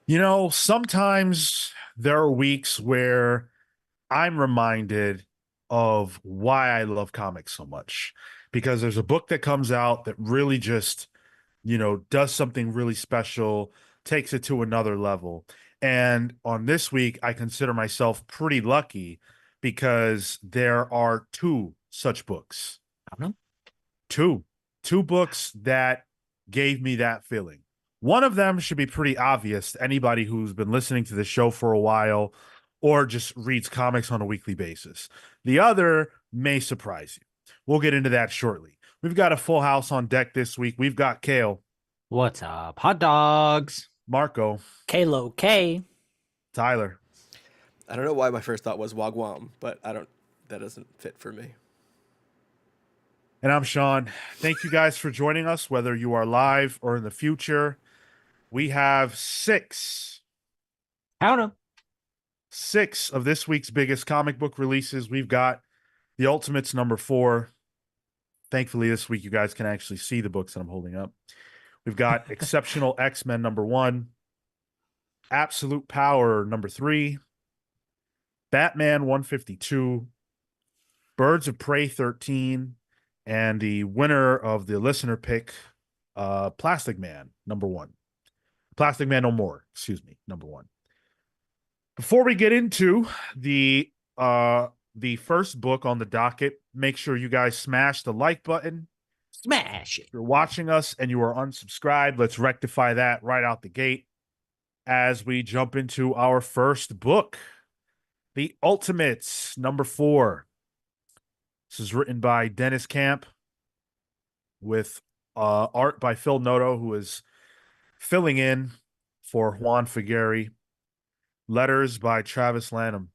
Sometimes there are weeks where I'm reminded of why I love comics so much because there's a book that comes out that really just, does something really special, takes it to another level. And on this week, I consider myself pretty lucky because there are two such books. Mhm. Two, two books that gave me that feeling. One of them should be pretty obvious to anybody who's been listening to the show for a while or just reads comics on a weekly basis. The other may surprise you. We'll get into that shortly. We've got a full house on deck this week. We've got Cale, What's up, hot dogs? Marco, Kalo K. Tyler, I don't know why my first thought was Wagwam, but I don't. That doesn't fit for me. and I'm Sean. Thank you guys for joining us, whether you are live or in the future. We have Count 'em. six of this week's biggest comic book releases. We've got The Ultimates #4. Thankfully, this week you guys can actually see the books that I'm holding up. We've got Exceptional X-Men #1, Absolute Power #3, Batman 152, Birds of Prey 13, and the winner of the listener pick, Plastic Man #1. Plastic Man No More, excuse me, #1. Before we get into the first book on the docket, make sure you guys smash the like button. Smash it. If you're watching us and you are unsubscribed, let's rectify that right out the gate as we jump into our first book, The Ultimates #4. This is written by Dennis Camp with art by Phil Noto, who is filling in for Juan Figueri. Letters by Travis Lanham.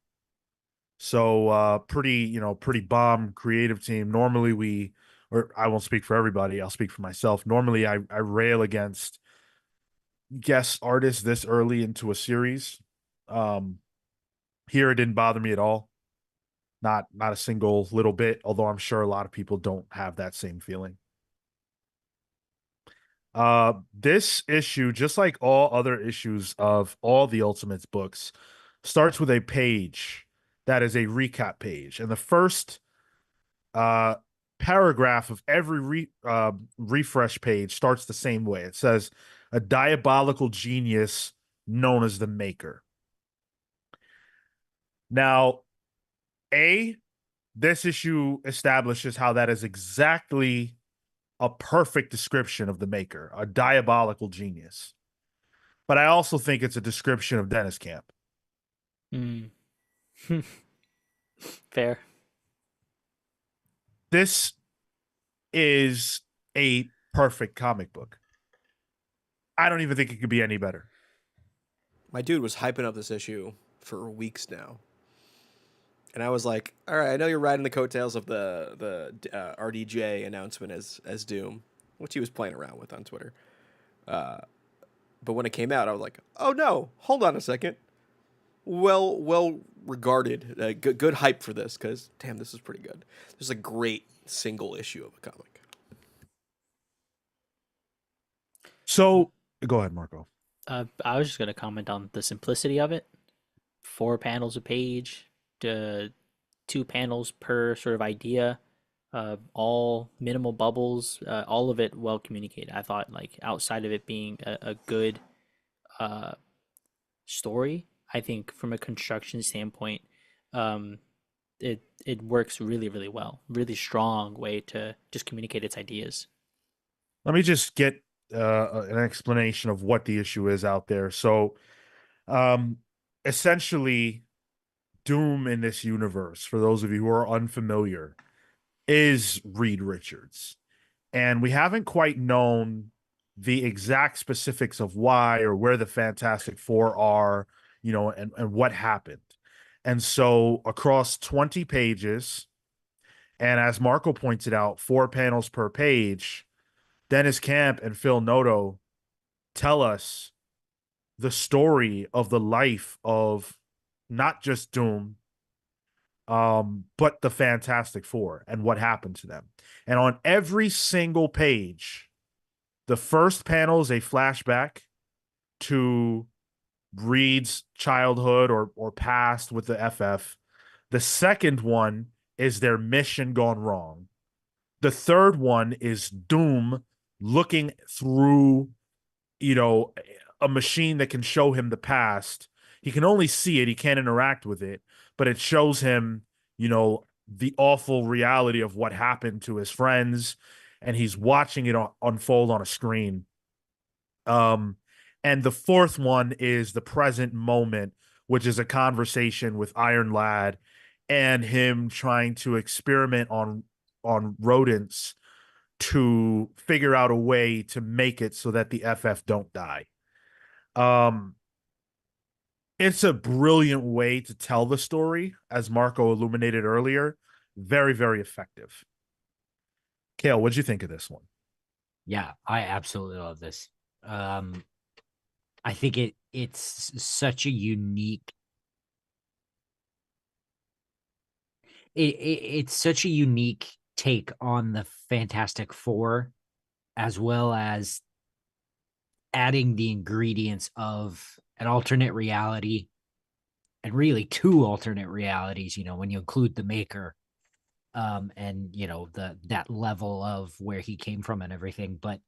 So pretty bomb creative team. Normally or I won't speak for everybody, I'll speak for myself. Normally I rail against guest artists this early into a series. Um Here it didn't bother me at all. Not a single little bit, although I'm sure a lot of people don't have that same feeling. This issue, just like all other issues of all the Ultimates books, starts with a page that is a recap page. And the first uh, paragraph of every refresh page starts the same way. It says, a diabolical genius known as the Maker. Now, this issue establishes how that is exactly a perfect description of the Maker, a diabolical genius. But I also think it's a description of Dennis Camp. Mm. Fair. This is a perfect comic book. I don't even think it could be any better. My dude was hyping up this issue for weeks now, and I was like, "All right, I know you're riding the coattails of the RDJ announcement as Doom, which he was playing around with on Twitter." But when it came out, I was like, "Oh no, hold on a second. Well regarded, good hype for this because damn, this is pretty good. This is a great single issue of a comic." So go ahead, Marco. I was just gonna comment on the simplicity of it. 4 panels a page, uh, 2 panels per sort of idea, all minimal bubbles, all of it well communicated. I thought like outside of it being a good uh, story, I think from a construction standpoint, um, it works really well. Really strong way to just communicate its ideas. Let me just get an explanation of what the issue is out there. So, um, essentially, Doom in this universe, for those of you who are unfamiliar, is Reed Richards. And we haven't quite known the exact specifics of why or where the Fantastic Four are, and what happened. And so, across 20 pages, and as Marco pointed out, 4 panels per page, Dennis Camp and Phil Noto tell us the story of the life of not just Doom, but the Fantastic Four and what happened to them. And on every single page, the first panel is a flashback to Reed's childhood or past with the FF. The second one is their mission gone wrong. The third one is Doom looking through, you know, a machine that can show him the past. He can only see it, he can't interact with it, but it shows him, the awful reality of what happened to his friends, and he's watching it unfold on a screen. Um, and the fourth one is the present moment, which is a conversation with Iron Lad and him trying to experiment on rodents to figure out a way to make it so that the FF don't die. Um, it's a brilliant way to tell the story, as Marco illuminated earlier. Very, very effective. Cale, what'd you think of this one? Yeah, I absolutely love this. I think it's such a unique it's such a unique take on the Fantastic Four, as well as adding the ingredients of an alternate reality, and really two alternate realities, when you include the Maker, and that level of where he came from and everything. But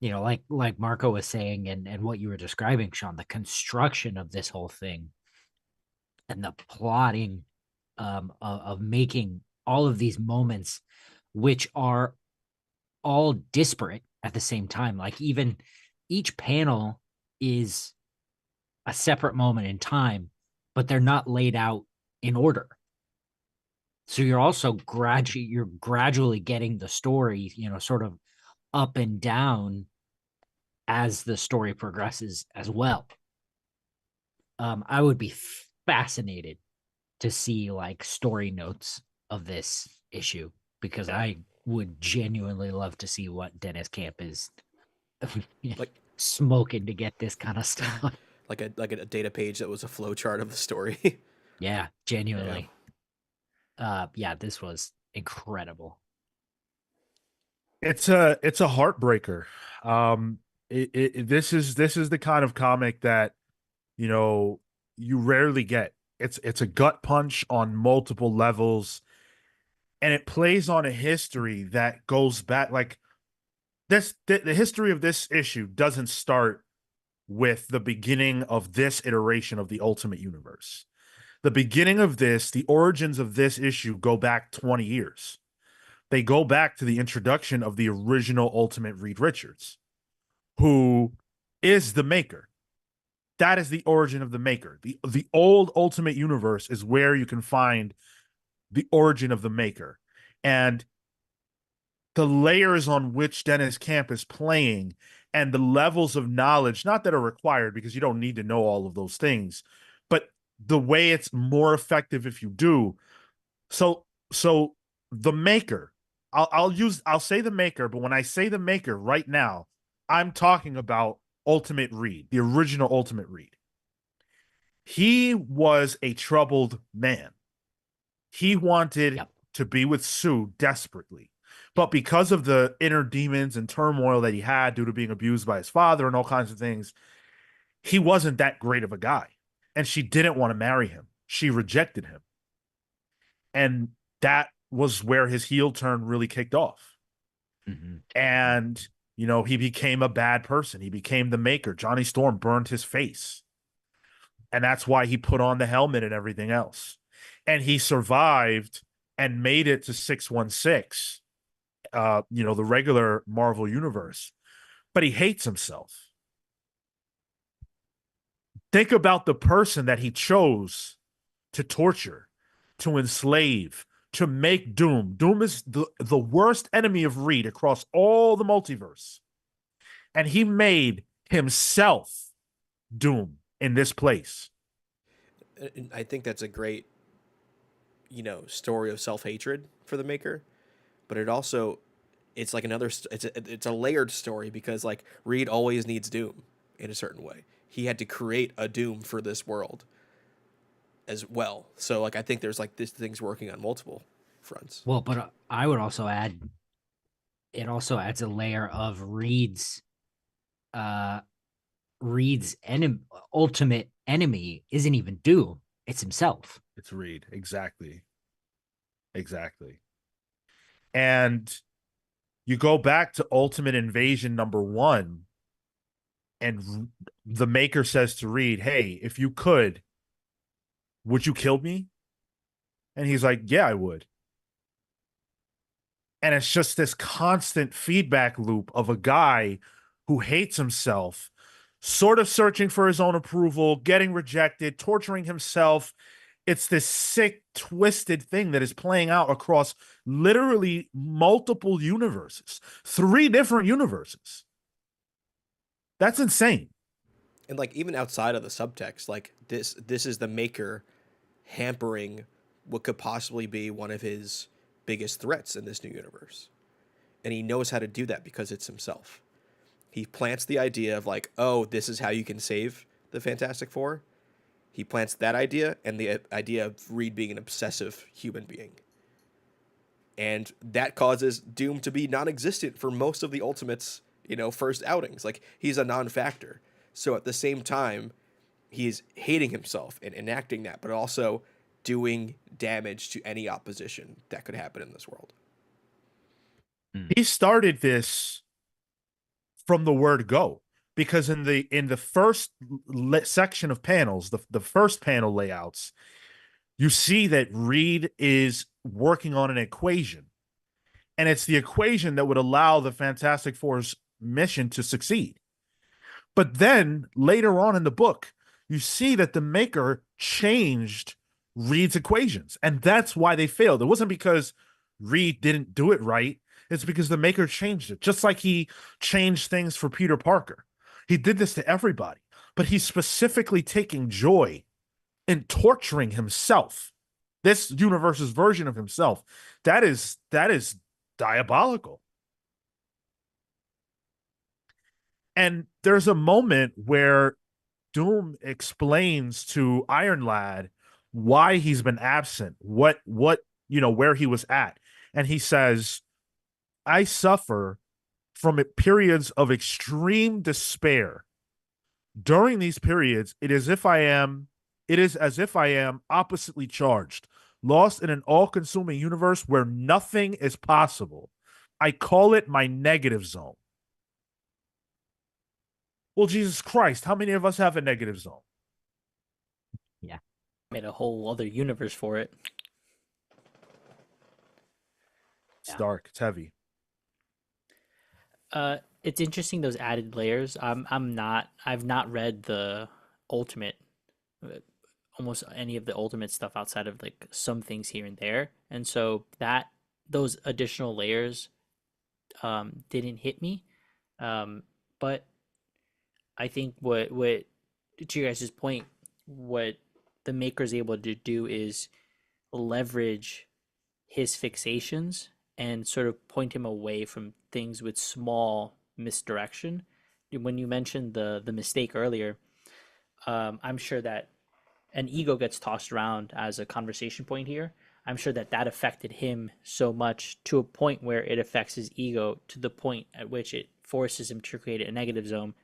like Marco was saying, and what you were describing, Sean, the construction of this whole thing and the plotting, of making all of these moments, which are all disparate at the same time. Like, even each panel is a separate moment in time, but they're not laid out in order. So you're gradually getting the story, sort of up and down as the story progresses as well. I would be fascinated to see like story notes of this issue, because I would genuinely love to see what Dennis Camp is Like smoking to get this kind of stuff. like a data page that was a flow chart of the story. Yeah, genuinely. Yeah, this was incredible. It's a heartbreaker. This is the kind of comic that you rarely get. It's a gut punch on multiple levels, and it plays on a history that goes back. Like this, the history of this issue doesn't start with the beginning of this iteration of the Ultimate Universe. The beginning of this, the origins of this issue go back 20 years. They go back to the introduction of the original Ultimate Reed Richards, who is the Maker. That is the origin of the Maker. The old Ultimate Universe is where you can find the origin of the Maker. And the layers on which Dennis Camp is playing and the levels of knowledge, not that are required because you don't need to know all of those things, but the way it's more effective if you do. So the Maker, I'll say the Maker, but when I say the Maker right now, I'm talking about Ultimate Reed, the original Ultimate Reed. He was a troubled man. He wanted to be with Sue desperately. But because of the inner demons and turmoil that he had due to being abused by his father and all kinds of things, he wasn't that great of a guy. And she didn't want to marry him. She rejected him. And that was where his heel turn really kicked off. Mm-hmm. And, he became a bad person. He became the Maker. Johnny Storm burned his face. And that's why he put on the helmet and everything else. And he survived and made it to 616, the regular Marvel universe. But he hates himself. Think about the person that he chose to torture, to enslave, to make Doom. Doom is the worst enemy of Reed across all the multiverse. And he made himself Doom in this place. And I think that's a great, story of self-hatred for the Maker, but it's like it's a layered story, because like Reed always needs Doom in a certain way. He had to create a Doom for this world as well. So like I think there's like this thing's working on multiple fronts. Well, but I would also add, it also adds a layer of Reed's ultimate enemy isn't even Doom, it's himself. It's Reed. Exactly. Exactly. And you go back to Ultimate Invasion #1, and the Maker says to Reed, hey, if you could, would you kill me? And he's like, yeah, I would. And it's just this constant feedback loop of a guy who hates himself, sort of searching for his own approval, getting rejected, torturing himself. It's this sick, twisted thing that is playing out across literally multiple universes, 3 different universes. That's insane. And like even outside of the subtext, like this is the Maker hampering what could possibly be one of his biggest threats in this new universe. And he knows how to do that because it's himself. He plants the idea of like, oh, this is how you can save the Fantastic Four. He plants that idea and the idea of Reed being an obsessive human being. And that causes Doom to be non-existent for most of the Ultimates, first outings. Like, he's a non-factor. So at the same time, he's hating himself and enacting that, but also doing damage to any opposition that could happen in this world. He started this from the word go, because in the first section of panels, the first panel layouts, you see that Reed is working on an equation, and it's the equation that would allow the Fantastic Four's mission to succeed. But then later on in the book, you see that the Maker changed Reed's equations, and that's why they failed. It wasn't because Reed didn't do it right. It's because the Maker changed it, just like he changed things for Peter Parker. He did this to everybody, but he's specifically taking joy in torturing himself. This universe's version of himself. That is diabolical. And there's a moment where Doom explains to Iron Lad why he's been absent, what where he was at. And he says, I suffer from periods of extreme despair. During these periods, it is as if I am oppositely charged, lost in an all-consuming universe where nothing is possible. I call it my negative zone. Well, Jesus Christ, how many of us have a negative zone? Yeah. Made a whole other universe for it. It's dark. It's heavy. It's interesting, those added layers. I've not read the Ultimate, almost any of the Ultimate stuff outside of like some things here and there, and so those additional layers didn't hit me. But I think what to your guys' point, what the Maker is able to do is leverage his fixations and sort of point him away from things with small misdirection. When you mentioned the mistake earlier, I'm sure that an ego gets tossed around as a conversation point here. I'm sure that affected him so much to a point where it affects his ego to the point at which it forces him to create a negative zone,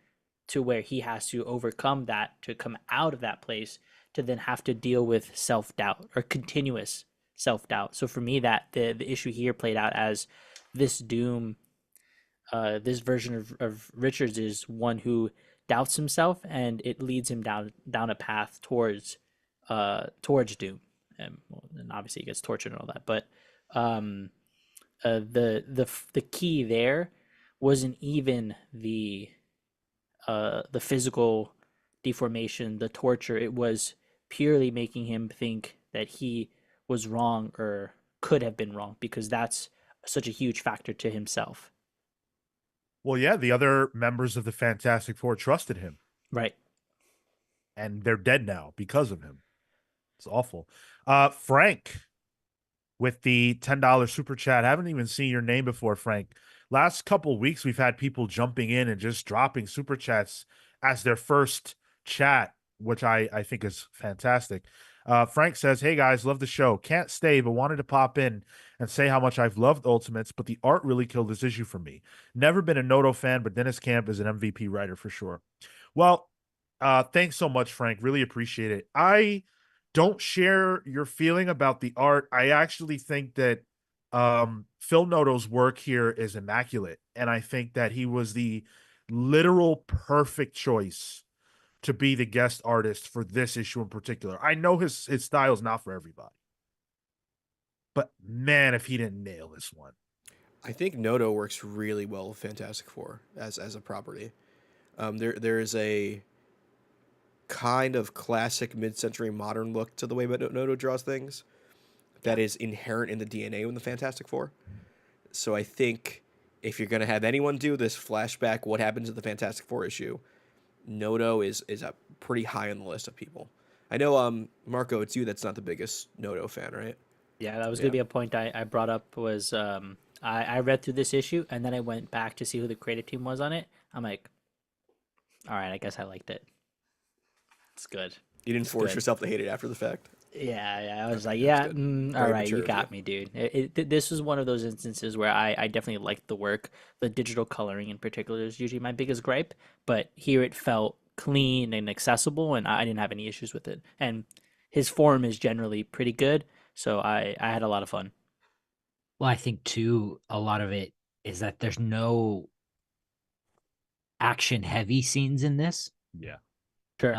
to where he has to overcome that to come out of that place, to then have to deal with self-doubt or continuous self-doubt. So for me, that the issue here played out as this Doom, this version of Richards is one who doubts himself, and it leads him down a path towards Doom, and obviously he gets tortured and all that. But the key there wasn't even the physical deformation, the torture. It was purely making him think that he was wrong or could have been wrong, because that's such a huge factor to himself. Well, yeah, the other members of the Fantastic Four trusted him. Right. And they're dead now because of him. It's awful. Frank, with the $10 super chat. I haven't even seen your name before, Frank. Last couple weeks, we've had people jumping in and just dropping super chats as their first chat, which I think is fantastic. Frank says, hey guys, love the show. Can't stay, but wanted to pop in and say how much I've loved Ultimates, but the art really killed this issue for me. Never been a Noto fan, but Dennis Camp is an MVP writer for sure. Well, Thanks so much, Frank. Really appreciate it. I don't share your feeling about the art. I actually think that Phil Noto's work here is immaculate, and I think that he was the literal perfect choice to be the guest artist for this issue in particular. I know his style is not for everybody, but man, if he didn't nail this one. I think Noto works really well with Fantastic Four as a property. There is a kind of classic mid-century modern look to the way Noto draws things that is inherent in the DNA of the Fantastic Four. So I think if you're going to have anyone do this flashback, what happens in the Fantastic Four issue, Noto is a pretty high on the list of people. I know, Marco, it's you that's not the biggest Noto fan, right? Yeah, that was going to be a point I brought up was I read through this issue and then I went back to see who the creative team was on it. I'm like, all right, I guess I liked it. It's good. You didn't force yourself to hate it after the fact. Yeah, I was Okay, like, yeah, that's all Very right, mature you of got me, dude. This was one of those instances where I definitely liked the work. The digital coloring in particular is usually my biggest gripe, but here it felt clean and accessible, and I didn't have any issues with it. And his form is generally pretty good, so I had a lot of fun. Well, I think too, a lot of it is that there's no action heavy scenes in this. Yeah. Sure.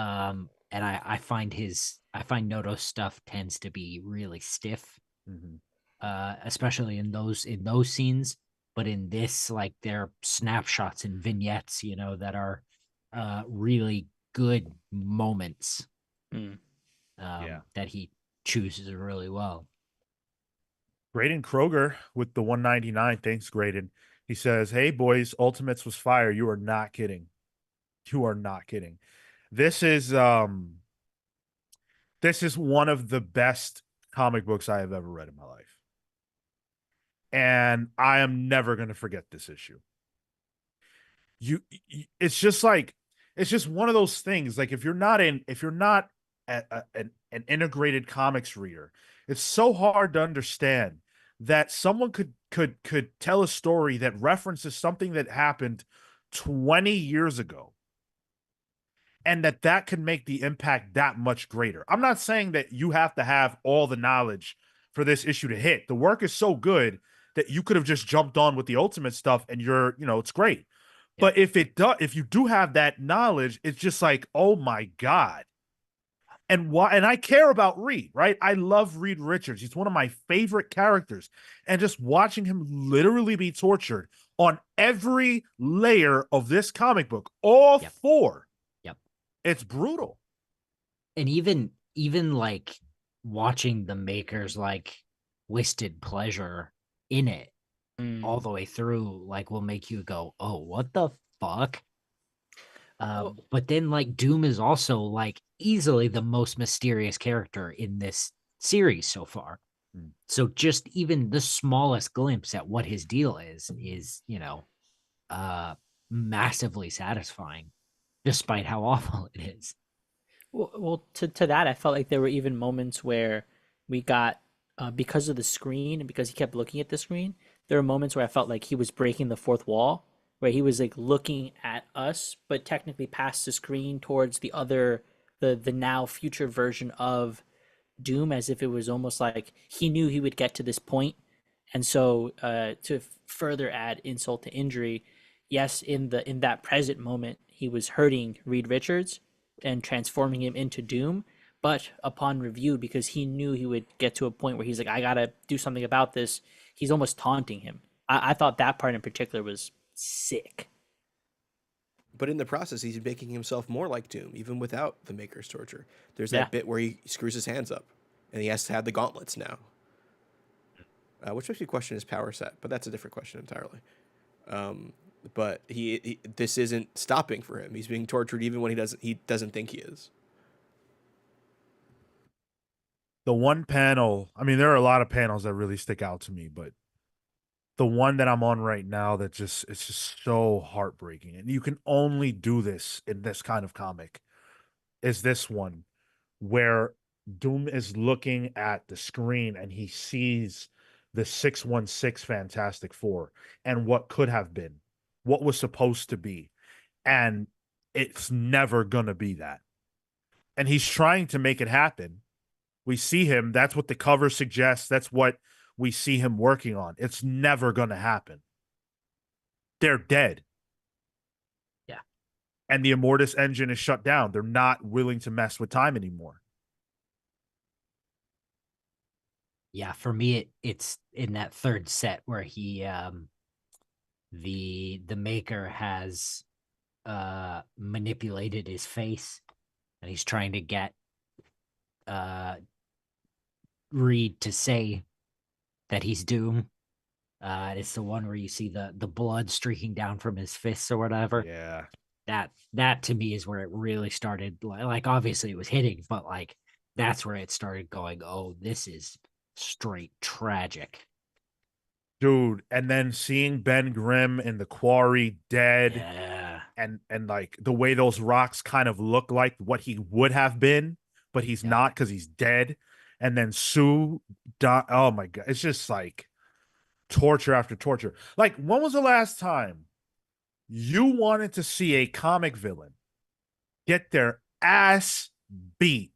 And I find Noto's stuff tends to be really stiff, Mm-hmm. especially in those scenes. But in this, like, they're snapshots and vignettes, that are really good moments Mm. Yeah. that he chooses really well. Graydon Kroger with the 199. Thanks, Graydon. He says, "Hey boys, Ultimates was fire. You are not kidding. You are not kidding. This is one of the best comic books I have ever read in my life. And I am never going to forget this issue. It's just like it's just one of those things. Like if you're not an integrated comics reader, it's so hard to understand that someone could tell a story that references something that happened 20 years ago, and that could make the impact that much greater. I'm not saying that you have to have all the knowledge for this issue to hit. The work is so good that you could have just jumped on with the ultimate stuff and it's great. Yeah. But if you do have that knowledge, it's just like, oh my God. And I care about Reed, right? I love Reed Richards. He's one of my favorite characters. And just watching him literally be tortured on every layer of this comic book, all Yep. four. Yep. It's brutal. And even like watching the makers like wasted pleasure in it all the way through, like, will make you go, oh, what the fuck? But then, like, Doom is also like easily the most mysterious character in this series so far. So just even the smallest glimpse at what his deal is massively satisfying, despite how awful it is. Well, to that, I felt like there were even moments where we got because of the screen and because he kept looking at the screen. There were moments where I felt like he was breaking the fourth wall, where he was like looking at us, but technically past the screen towards the now future version of Doom, as if it was almost like he knew he would get to this point, and so to further add insult to injury, yes, in that present moment, he was hurting Reed Richards and transforming him into Doom. But upon review, because he knew he would get to a point where he's like, I gotta do something about this, he's almost taunting him. I thought that part in particular was sick. But in the process, he's making himself more like Doom, even without the Maker's torture. There's that Yeah. bit where he screws his hands up, and he has to have the gauntlets now. Which makes me question his power set, but that's a different question entirely. But this isn't stopping for him. He's being tortured even when he doesn't think he is. The one panel, I mean, there are a lot of panels that really stick out to me, but the one that I'm on right now it's just so heartbreaking. And you can only do this in this kind of comic, is this one where Doom is looking at the screen and he sees the 616 Fantastic Four and what could have been, what was supposed to be. And it's never going to be that. And he's trying to make it happen. We see him. That's what the cover suggests. That's what we see him working on. It's never going to happen. They're dead. Yeah. And the Immortus engine is shut down. They're not willing to mess with time anymore. Yeah, for me it's in that third set where he the maker has manipulated his face, and he's trying to get Reed to say that he's Doom. It's the one where you see the blood streaking down from his fists or whatever. Yeah. That to me is where it really started. Like obviously it was hitting, but like that's where it started going, oh, this is straight tragic. Dude, and then seeing Ben Grimm in the quarry dead, Yeah. and like the way those rocks kind of look like what he would have been, but he's Yeah. not because he's dead. And then Sue, oh my God, it's just like torture after torture. Like, when was the last time you wanted to see a comic villain get their ass beat,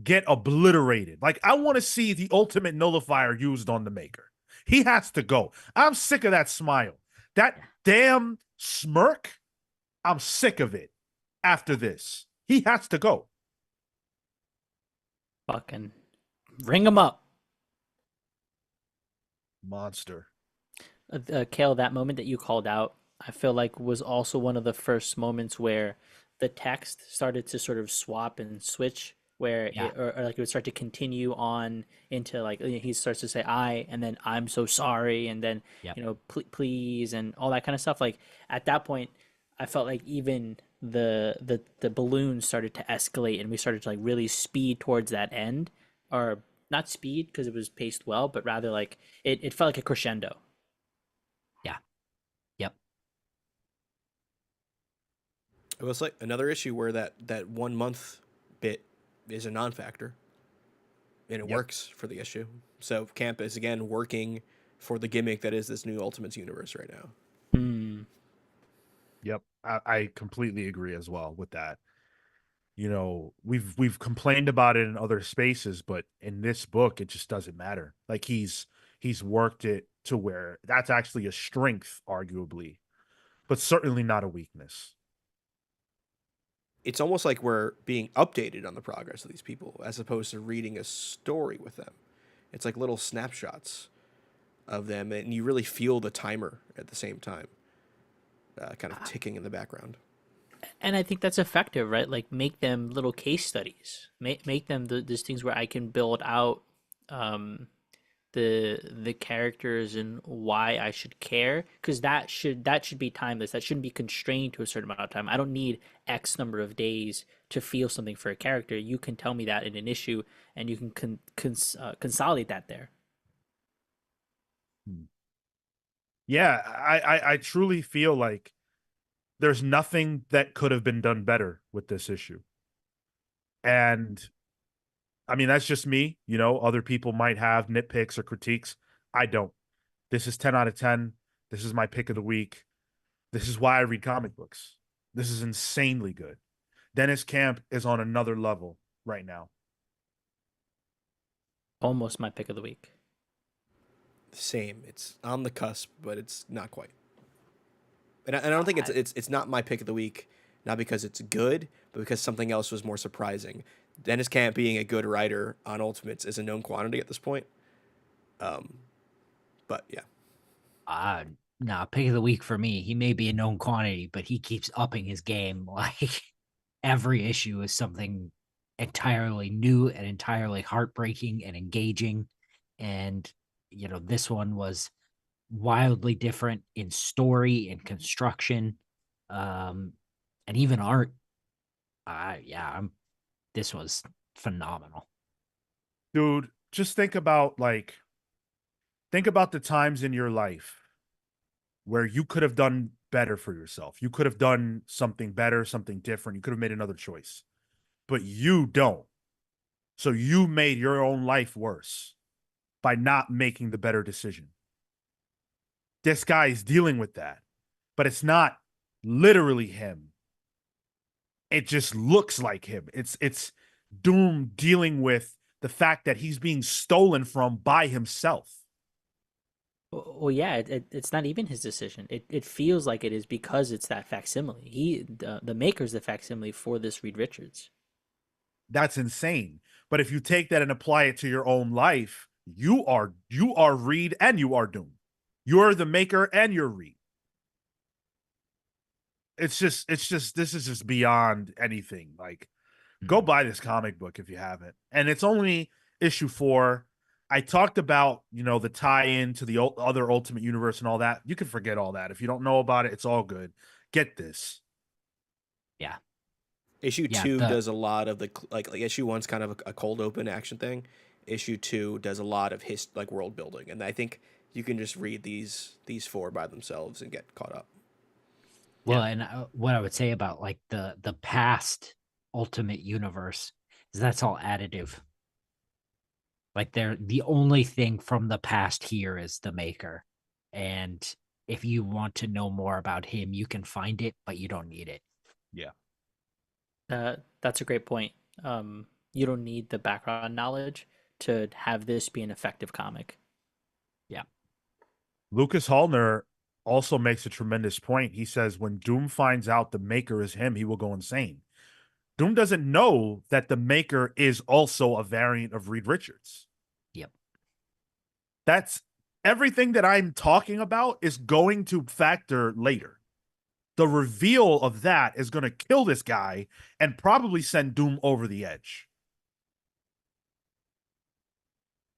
get obliterated? Like, I want to see the ultimate nullifier used on the Maker. He has to go. I'm sick of that smile. That damn smirk. I'm sick of it after this. He has to go. Fucking ring him up. Monster. Cale, that moment that you called out, I feel like was also one of the first moments where the text started to sort of swap and switch, where Yeah. or like it would start to continue on into like he starts to say I, and then I'm so sorry, and then Yep. please, and all that kind of stuff. Like at that point, I felt like even the balloon started to escalate, and we started to like really speed towards that end, or not speed because it was paced well, but rather like it felt like a crescendo. Yeah. Yep. It was like another issue where that 1 month bit is a non-factor, and it Yep. works for the issue. So Camp is again working for the gimmick that is this new Ultimates universe right now. Hmm. Yep. I completely agree as well with that. You know, we've complained about it in other spaces, but in this book, it just doesn't matter. Like, he's worked it to where that's actually a strength, arguably, but certainly not a weakness. It's almost like we're being updated on the progress of these people as opposed to reading a story with them. It's like little snapshots of them, and you really feel the timer at the same time, kind of ticking in the background. And I think that's effective, right? Like make them little case studies. Make them these things where I can build out um, the characters and why I should care, because that should be timeless. That shouldn't be constrained to a certain amount of time. I don't need X number of days to feel something for a character. You can tell me that in an issue, and you can consolidate that there. Yeah, I truly feel like there's nothing that could have been done better with this issue. And I mean, that's just me. You know, other people might have nitpicks or critiques. I don't. This is 10 out of 10. This is my pick of the week. This is why I read comic books. This is insanely good. Dennis Camp is on another level right now. Almost my pick of the week. Same. It's on the cusp, but it's not quite. And I don't think it's not my pick of the week, not because it's good, but because something else was more surprising. Dennis Camp being a good writer on Ultimates is a known quantity at this point. But yeah. No, pick of the week for me. He may be a known quantity, but he keeps upping his game. Like every issue is something entirely new and entirely heartbreaking and engaging. And, this one was wildly different in story and construction, and even art. This was phenomenal. Dude, just think about the times in your life where you could have done better for yourself. You could have done something better, something different. You could have made another choice. But you don't. So you made your own life worse by not making the better decision. This guy is dealing with that. But it's not literally him. it just looks like him. It's Doom dealing with the fact that he's being stolen from by himself. Well, yeah, it's not even his decision. It feels like it is because it's that facsimile. The maker's the facsimile for this Reed Richards. That's insane. But if you take that and apply it to your own life, you are Reed and you are Doom. You're the maker and you're Reed. It's just this is just beyond anything. Like, go buy this comic book if you haven't. And it's only issue 4. I talked about, the tie-in to the other Ultimate Universe and all that. You can forget all that. If you don't know about it, it's all good. Get this. Yeah. Issue Yeah, 2 does a lot of the like issue 1's kind of a cold open action thing. Issue 2 does a lot of like world building, and I think you can just read these 4 by themselves and get caught up. Well, and what I would say about like the past Ultimate Universe is that's all additive. Like they're the only thing from the past here is the maker. And if you want to know more about him, you can find it, but you don't need it. Yeah. That's a great point. You don't need the background knowledge to have this be an effective comic. Yeah. Lucas Hallner also makes a tremendous point. He says when Doom finds out the maker is him, he will go insane. Doom doesn't know that the maker is also a variant of Reed Richards. Yep. That's everything that I'm talking about is going to factor later. The reveal of that is going to kill this guy and probably send Doom over the edge.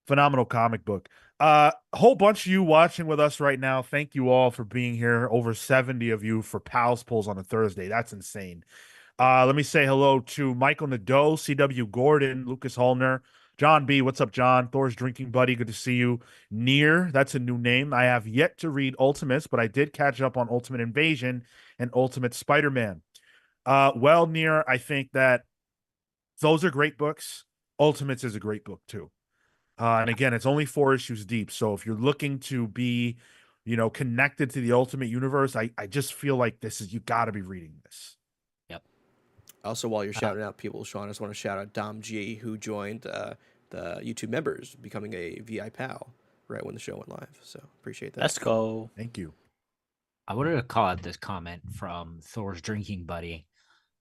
Phenomenal comic book. A whole bunch of you watching with us right now. Thank you all for being here. Over 70 of you for Pals Pulls on a Thursday. That's insane. Let me say hello to Michael Nadeau, CW Gordon, Lucas Hallner, John B. What's up, John? Thor's drinking buddy. Good to see you. Near, that's a new name. I have yet to read Ultimates, but I did catch up on Ultimate Invasion and Ultimate Spider-Man. Well, Near, I think that those are great books. Ultimates is a great book too. And again, it's only 4 issues deep. So if you're looking to be, connected to the Ultimate Universe, I just feel like you got to be reading this. Yep. Also, while you're shouting out people, Sean, I just want to shout out Dom G, who joined the YouTube members, becoming a VI pal right when the show went live. So appreciate that. Let's go. Thank you. I wanted to call out this comment from Thor's drinking buddy.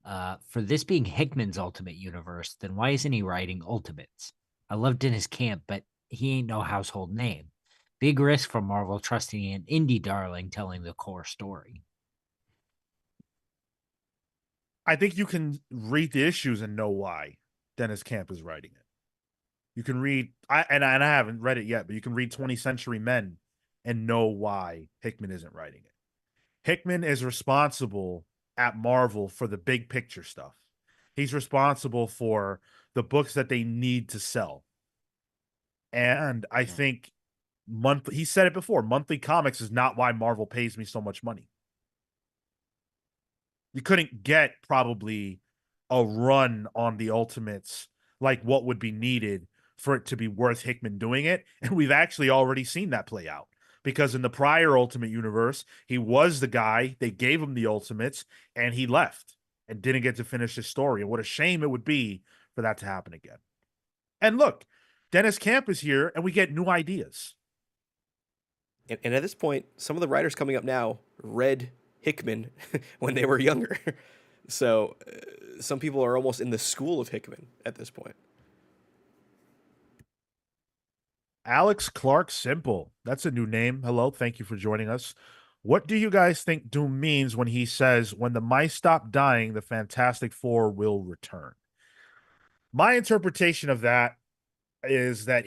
For this being Hickman's Ultimate Universe, then why isn't he writing Ultimates? I love Dennis Camp, but he ain't no household name. Big risk for Marvel trusting an indie darling telling the core story. I think you can read the issues and know why Dennis Camp is writing it. You can read, I haven't read it yet, but you can read 20th Century Men and know why Hickman isn't writing it. Hickman is responsible at Marvel for the big picture stuff. He's responsible for the books that they need to sell. And I think he said it before, monthly comics is not why Marvel pays me so much money. You couldn't get probably a run on the Ultimates like what would be needed for it to be worth Hickman doing it. And we've actually already seen that play out. Because in the prior Ultimate Universe, he was the guy, they gave him the Ultimates, and he left and didn't get to finish his story. And what a shame it would be for that to happen again. And look, Dennis Camp is here, and we get new ideas. And at this point, some of the writers coming up now read Hickman when they were younger. So some people are almost in the school of Hickman at this point. Alex Clark Simple. That's a new name. Hello. Thank you for joining us. What do you guys think Doom means when he says, when the mice stop dying, the Fantastic Four will return? My interpretation of that is that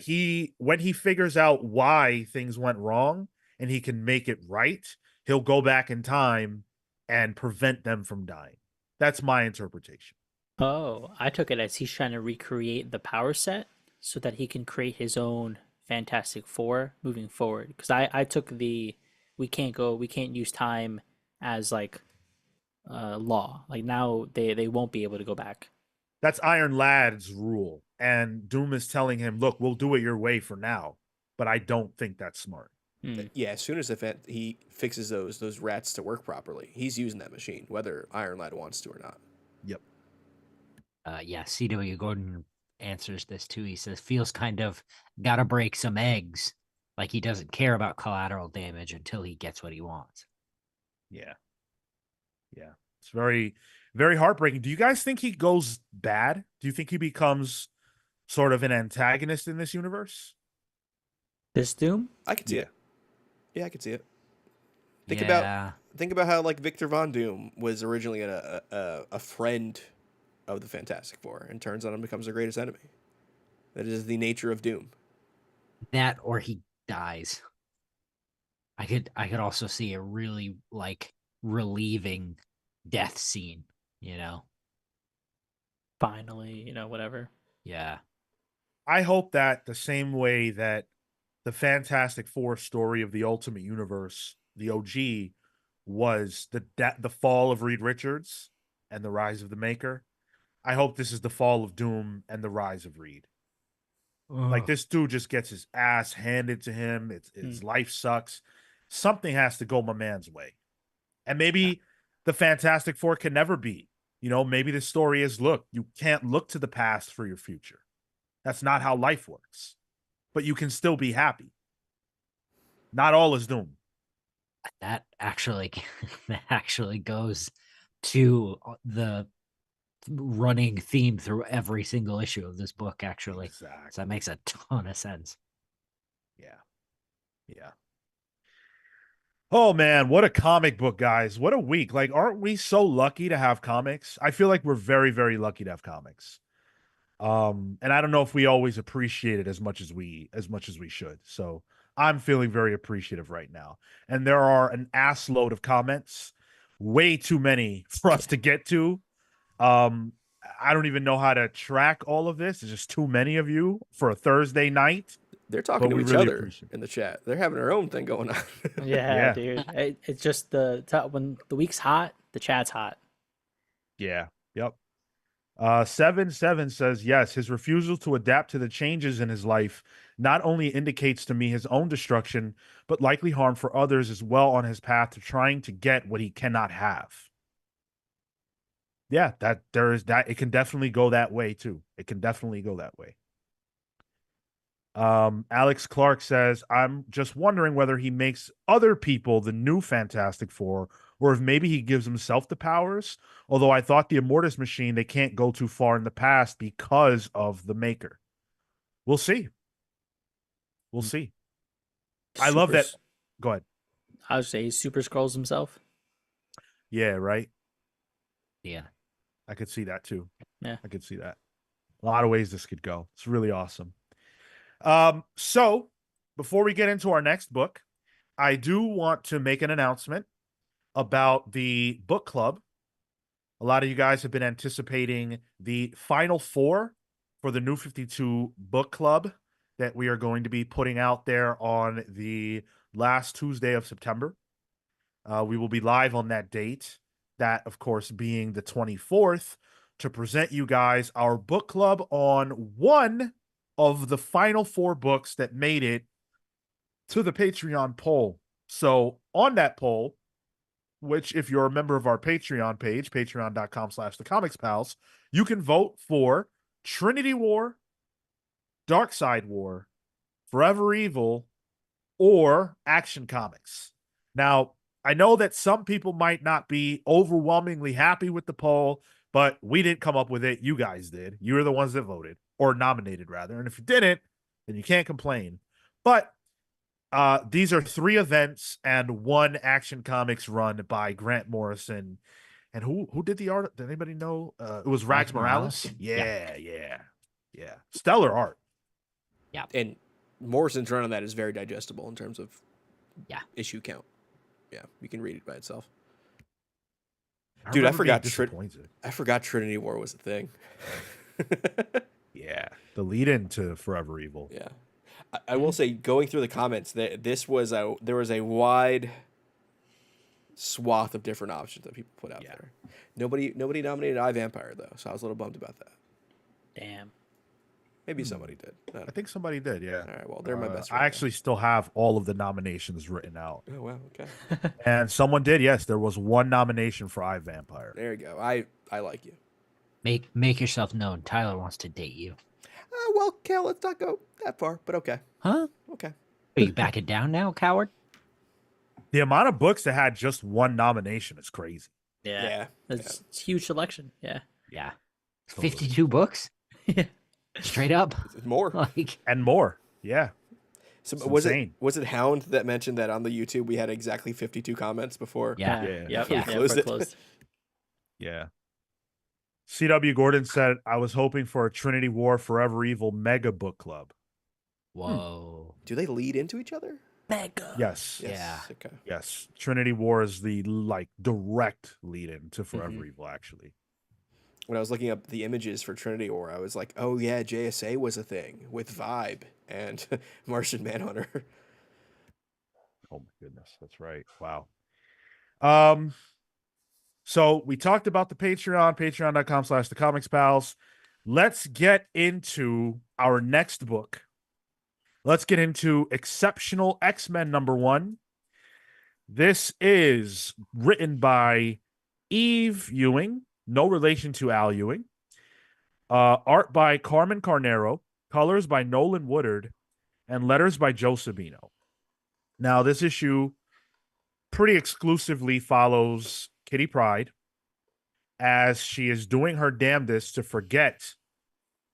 when he figures out why things went wrong and he can make it right, he'll go back in time and prevent them from dying. That's my interpretation. Oh, I took it as he's trying to recreate the power set so that he can create his own Fantastic Four moving forward. Because I took we can't use time as like law. Like now they won't be able to go back. That's Iron Lad's rule. And Doom is telling him, look, we'll do it your way for now. But I don't think that's smart. Yeah, as soon as he fixes those rats to work properly, he's using that machine, whether Iron Lad wants to or not. Yep. Yeah, C.W. Gordon answers this too. He says, feels kind of gotta break some eggs. Like he doesn't care about collateral damage until he gets what he wants. Yeah. Yeah. It's very, very heartbreaking. Do you guys think he goes bad? Do you think he becomes sort of an antagonist in this universe? This Doom? I could see Yeah. it. Yeah, I could see it. Think Yeah. about how like Victor Von Doom was originally a friend of the Fantastic Four and turns on and becomes their greatest enemy. That is the nature of Doom. That or he dies. I could also see a really like relieving death scene, you know? Finally, whatever. Yeah. I hope that the same way that the Fantastic Four story of the Ultimate Universe, the OG, was the fall of Reed Richards and the rise of the Maker. I hope this is the fall of Doom and the rise of Reed. Like this dude just gets his ass handed to him. His life sucks. Something has to go my man's way. And maybe the Fantastic Four can never be. Maybe the story is, look, you can't look to the past for your future. That's not how life works. But you can still be happy. Not all is doom. That actually that actually goes to the running theme through every single issue of this book, actually. Exactly. So that makes a ton of sense. Yeah. Yeah. Oh man, what a comic book, guys. What a week. Like, aren't we so lucky to have comics? I feel like we're very, very lucky to have comics. And I don't know if we always appreciate it as much as we should. So I'm feeling very appreciative right now. And there are an ass load of comments, way too many for us to get to. I don't even know how to track all of this. There's just too many of you for a Thursday night. They're talking But to we each really other appreciate it. in the chat. They're having their own thing going on. Yeah, Yeah. dude. It's just when the week's hot, the chat's hot. Yeah. Yep. 7-7 says, yes, his refusal to adapt to the changes in his life not only indicates to me his own destruction, but likely harm for others as well on his path to trying to get what he cannot have. Yeah, that there is that. It can definitely go that way too. It can definitely go that way. Alex Clark says, I'm just wondering whether he makes other people the new Fantastic Four, or if maybe he gives himself the powers. Although I thought the Immortus machine, they can't go too far in the past because of the Maker. We'll see. We'll see. I love that. Go ahead. I would say he super scrolls himself. Yeah, right. Yeah. I could see that too. Yeah. I could see that. A lot of ways this could go. It's really awesome. So before we get into our next book, I do want to make an announcement about the book club. A lot of you guys have been anticipating the final four for the New 52 book club that we are going to be putting out there on the last Tuesday of September. We will be live on that date, that, of course, being the 24th, to present you guys our book club on one of the final four books that made it to the Patreon poll. So on that poll, which if you're a member of our Patreon page, patreon.com/thecomicspals, you can vote for Trinity War, Dark Side War, Forever Evil, or Action Comics. Now, I know that some people might not be overwhelmingly happy with the poll, but we didn't come up with it. You guys did. You were the ones that voted, or nominated, rather. And if you didn't, then you can't complain. But these are three events and one Action Comics run by Grant Morrison. And who did the art? Did anybody know? It was Rags Morales. Yeah. Stellar art. Yeah. And Morrison's run on that is very digestible in terms of issue count. Yeah, you can read it by itself. Dude, I forgot Trinity War was a thing. Yeah, the lead into Forever Evil. Yeah. I will say, going through the comments, that there was a wide swath of different options that people put out there. Nobody nominated iVampire though, so I was a little bummed about that. Damn. Maybe somebody did. I think somebody did. Yeah. All right. Well, they're my best. I actually still have all of the nominations written out. Oh wow. Okay. And someone did. Yes, there was one nomination for iVampire. There you go. I like you. Make yourself known. Tyler wants to date you. Well, Cale, let's not go that far, but okay. Huh? Okay. Are you backing down now, coward? The amount of books that had just one nomination is crazy. Yeah. It's a huge selection. Yeah. Yeah. Totally. 52 books? Yeah. Straight up. It's more. Like, And more. Yeah. So It's was insane. it Hound that mentioned that on the YouTube we had exactly 52 comments before? yeah. Yeah. Yep. We Yeah. closed We're it. closed. Yeah. CW Gordon said, I was hoping for a Trinity War Forever Evil mega book club. Whoa. Do they lead into each other? Mega. Yes. Yeah. Okay. Yes. Trinity War is the direct lead in to Forever Mhm. Evil, actually. When I was looking up the images for Trinity War, I was like, oh yeah, JSA was a thing with Vibe and Martian Manhunter. Oh my goodness. That's right. Wow. So we talked about the Patreon, patreon.com/the comics pals. Let's get into our next book. Let's get into Exceptional X-Men #1. This is written by Eve Ewing, no relation to Al Ewing. Art by Carmen Carnero, colors by Nolan Woodard, and letters by Joe Sabino. Now, this issue pretty exclusively follows Kitty Pryde as she is doing her damnedest to forget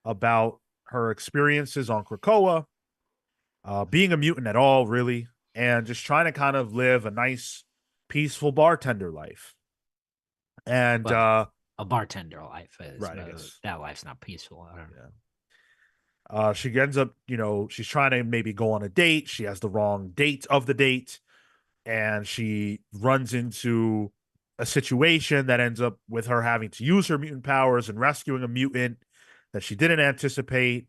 about her experiences on Krakoa, being a mutant at all, really, and just trying to kind of live a nice, peaceful bartender life. And Well, a bartender life is Right, I guess. that life's not peaceful. I don't know. she ends up, she's trying to maybe go on a date. She has the wrong date of the date, and she runs into a situation that ends up with her having to use her mutant powers and rescuing a mutant that she didn't anticipate.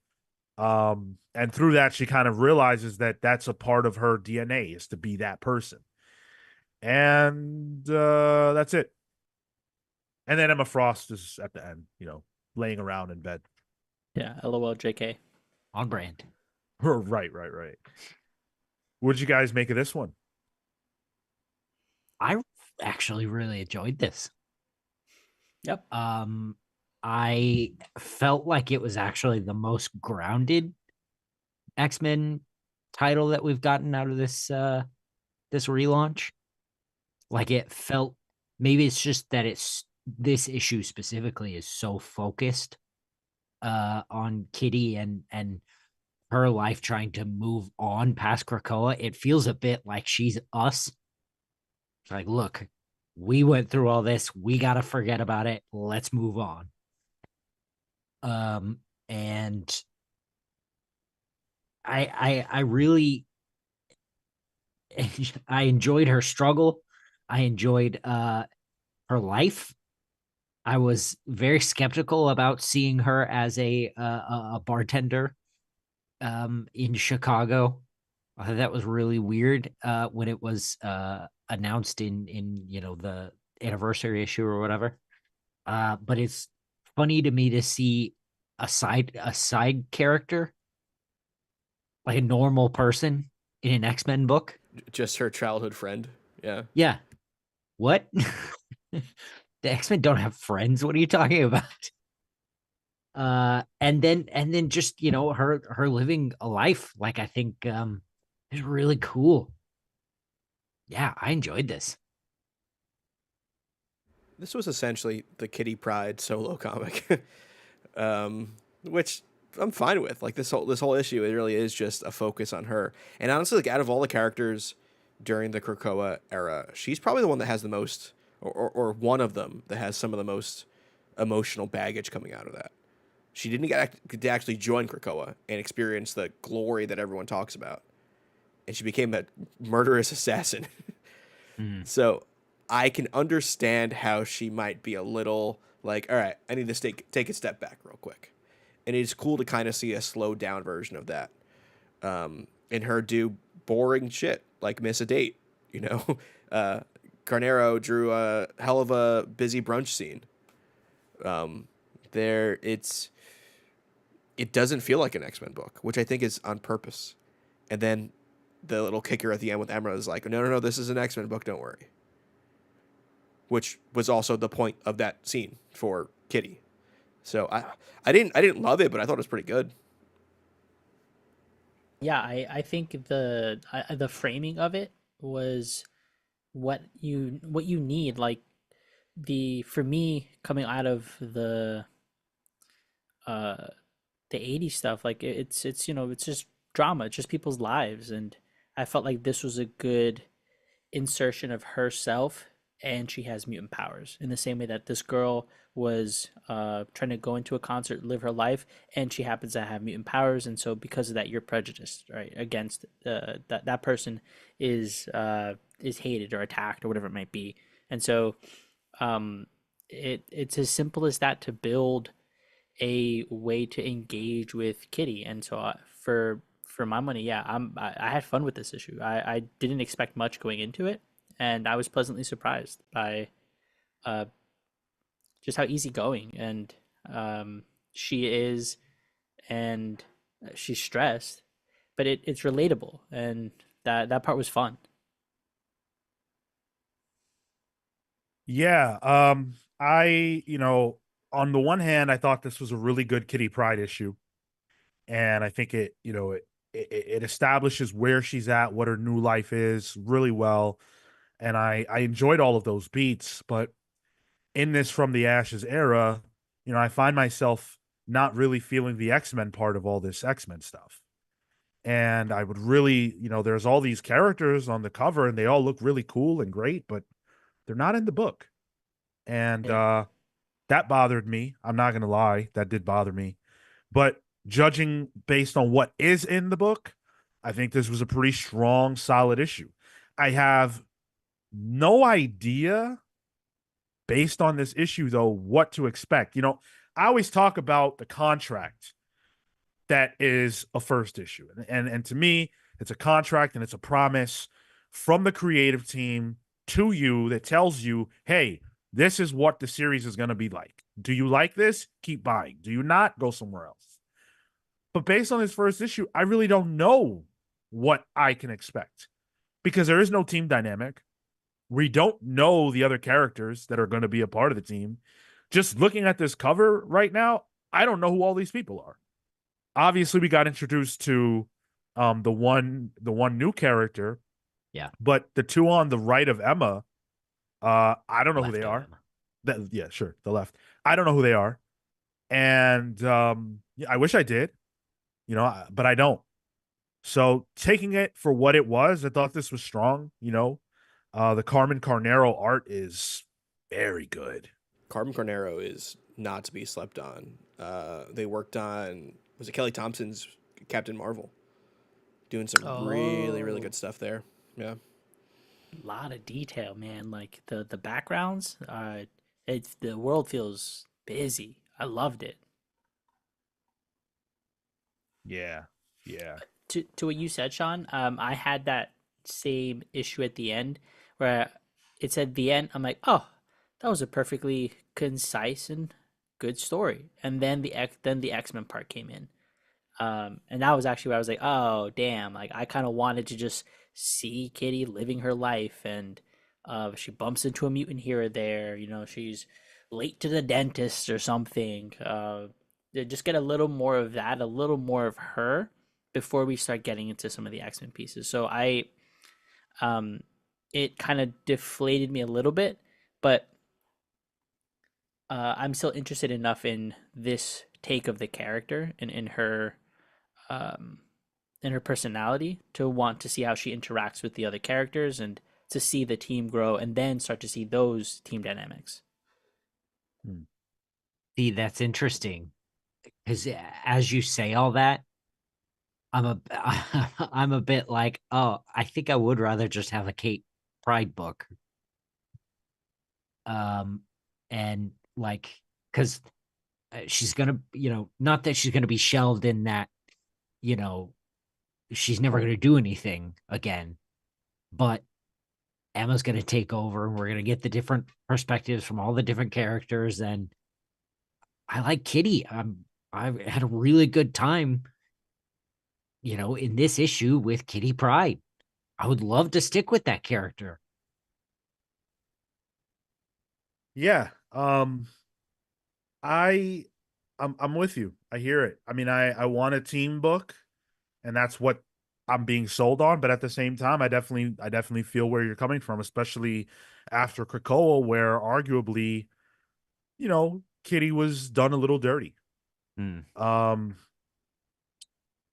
And through that, she kind of realizes that that's a part of her DNA, is to be that person. And that's it. And then Emma Frost is at the end, laying around in bed. Yeah. LOL. JK. On brand. Right. What did you guys make of this one? I actually really enjoyed this. Yep. I felt like it was actually the most grounded X-Men title that we've gotten out of this this relaunch. Like, it felt, maybe it's just that it's this issue specifically is so focused on Kitty and her life trying to move on past Krakoa. It feels a bit like she's us. It's like, look, we went through all this. We got to forget about it. Let's move on. And I really I enjoyed her struggle. I enjoyed her life. I was very skeptical about seeing her as a bartender in Chicago. I thought that was really weird when it was announced in the anniversary issue or whatever. But it's funny to me to see a side character, like a normal person in an X-Men book. Just her childhood friend. Yeah. Yeah. What? The X-Men don't have friends. What are you talking about? And then just, her living a life, like, I think is really cool. Yeah, I enjoyed this. This was essentially the Kitty Pryde solo comic, which I'm fine with. Like this whole issue, it really is just a focus on her. And honestly, like out of all the characters during the Krakoa era, she's probably the one that has the most, or one of them that has some of the most emotional baggage coming out of that. She didn't get to actually join Krakoa and experience the glory that everyone talks about, and she became a murderous assassin. So I can understand how she might be a little like, all right, I need to take a step back real quick. And it's cool to kind of see a slowed down version of that. And her do boring shit, like miss a date, Carnero drew a hell of a busy brunch scene. It doesn't feel like an X-Men book, which I think is on purpose. And then the little kicker at the end with Emerald is like, no, this is an X-Men book, don't worry. Which was also the point of that scene for Kitty. So I didn't love it, but I thought it was pretty good. Yeah, I think the framing of it was what you need. Like the for me coming out of uh the 80s stuff, like it's it's just drama, it's just people's lives, and I felt like this was a good insertion of herself, and she has mutant powers in the same way that this girl was trying to go into a concert, live her life, and she happens to have mutant powers, and so because of that, you're prejudiced, right, against that person is hated or attacked or whatever it might be, and so it's as simple as that to build a way to engage with Kitty, and so for my money, yeah, I had fun with this issue. I didn't expect much going into it, and I was pleasantly surprised by uh just how easygoing and she is, and she's stressed, but it's relatable, and that part was fun. Yeah. On the one hand, I thought this was a really good Kitty Pride issue. And I think it establishes where she's at, what her new life is really well. And I enjoyed all of those beats. But in this From the Ashes era, I find myself not really feeling the X-Men part of all this X-Men stuff. And I would really, there's all these characters on the cover and they all look really cool and great, but they're not in the book. And Yeah. that bothered me. I'm not going to lie. That did bother me. But judging based on what is in the book, I think this was a pretty strong, solid issue. I have no idea, based on this issue, though, what to expect. I always talk about the contract that is a first issue. And to me, it's a contract and it's a promise from the creative team to you that tells you, hey, this is what the series is going to be like. Do you like this? Keep buying. Do you not? Go somewhere else. But based on this first issue, I really don't know what I can expect because there is no team dynamic. We don't know the other characters that are going to be a part of the team. Just looking at this cover right now, I don't know who all these people are. Obviously, we got introduced to the one new character, Yeah. but the two on the right of Emma, I don't know who Left they of are. them. Yeah, sure, the left. I don't know who they are, and yeah, I wish I did, but I don't. So taking it for what it was, I thought this was strong. The Carmen Carnero art is very good. Carbon Carnero is not to be slept on. They worked on, was it Kelly Thompson's Captain Marvel, doing some really really Oh, good stuff there. Yeah. a lot of detail, man. Like the backgrounds, it's the world feels busy. I loved it. Yeah, yeah, To what you said, Sean, I had that same issue at the end where it said the end. I'm like, oh, that was a perfectly concise and good story. And then the X-Men part came in. And that was actually where I was like, oh damn, like I kind of wanted to just see Kitty living her life, and she bumps into a mutant here or there, she's late to the dentist or something. Just get a little more of that, a little more of her before we start getting into some of the X-Men pieces. So um it kind of deflated me a little bit, but I'm still interested enough in this take of the character and um in her personality to want to see how she interacts with the other characters and to see the team grow and then start to see those team dynamics. Hmm. See, that's interesting because as you say all that, I'm a I'm a bit like, oh, I think I would rather just have a Kate Pride book. Um, and like, because she's gonna, not that she's gonna be shelved in that, you know, she's never gonna do anything again, but Emma's gonna take over, and we're gonna get the different perspectives from all the different characters. And I like Kitty. I've had a really good time, in this issue with Kitty Pride. I would love to stick with that character. yeah. I I'm with you. I hear it. I mean, I want a team book, and that's what I'm being sold on. But at the same time, I definitely feel where you're coming from, especially after Krakoa, where arguably, Kitty was done a little dirty. Hmm.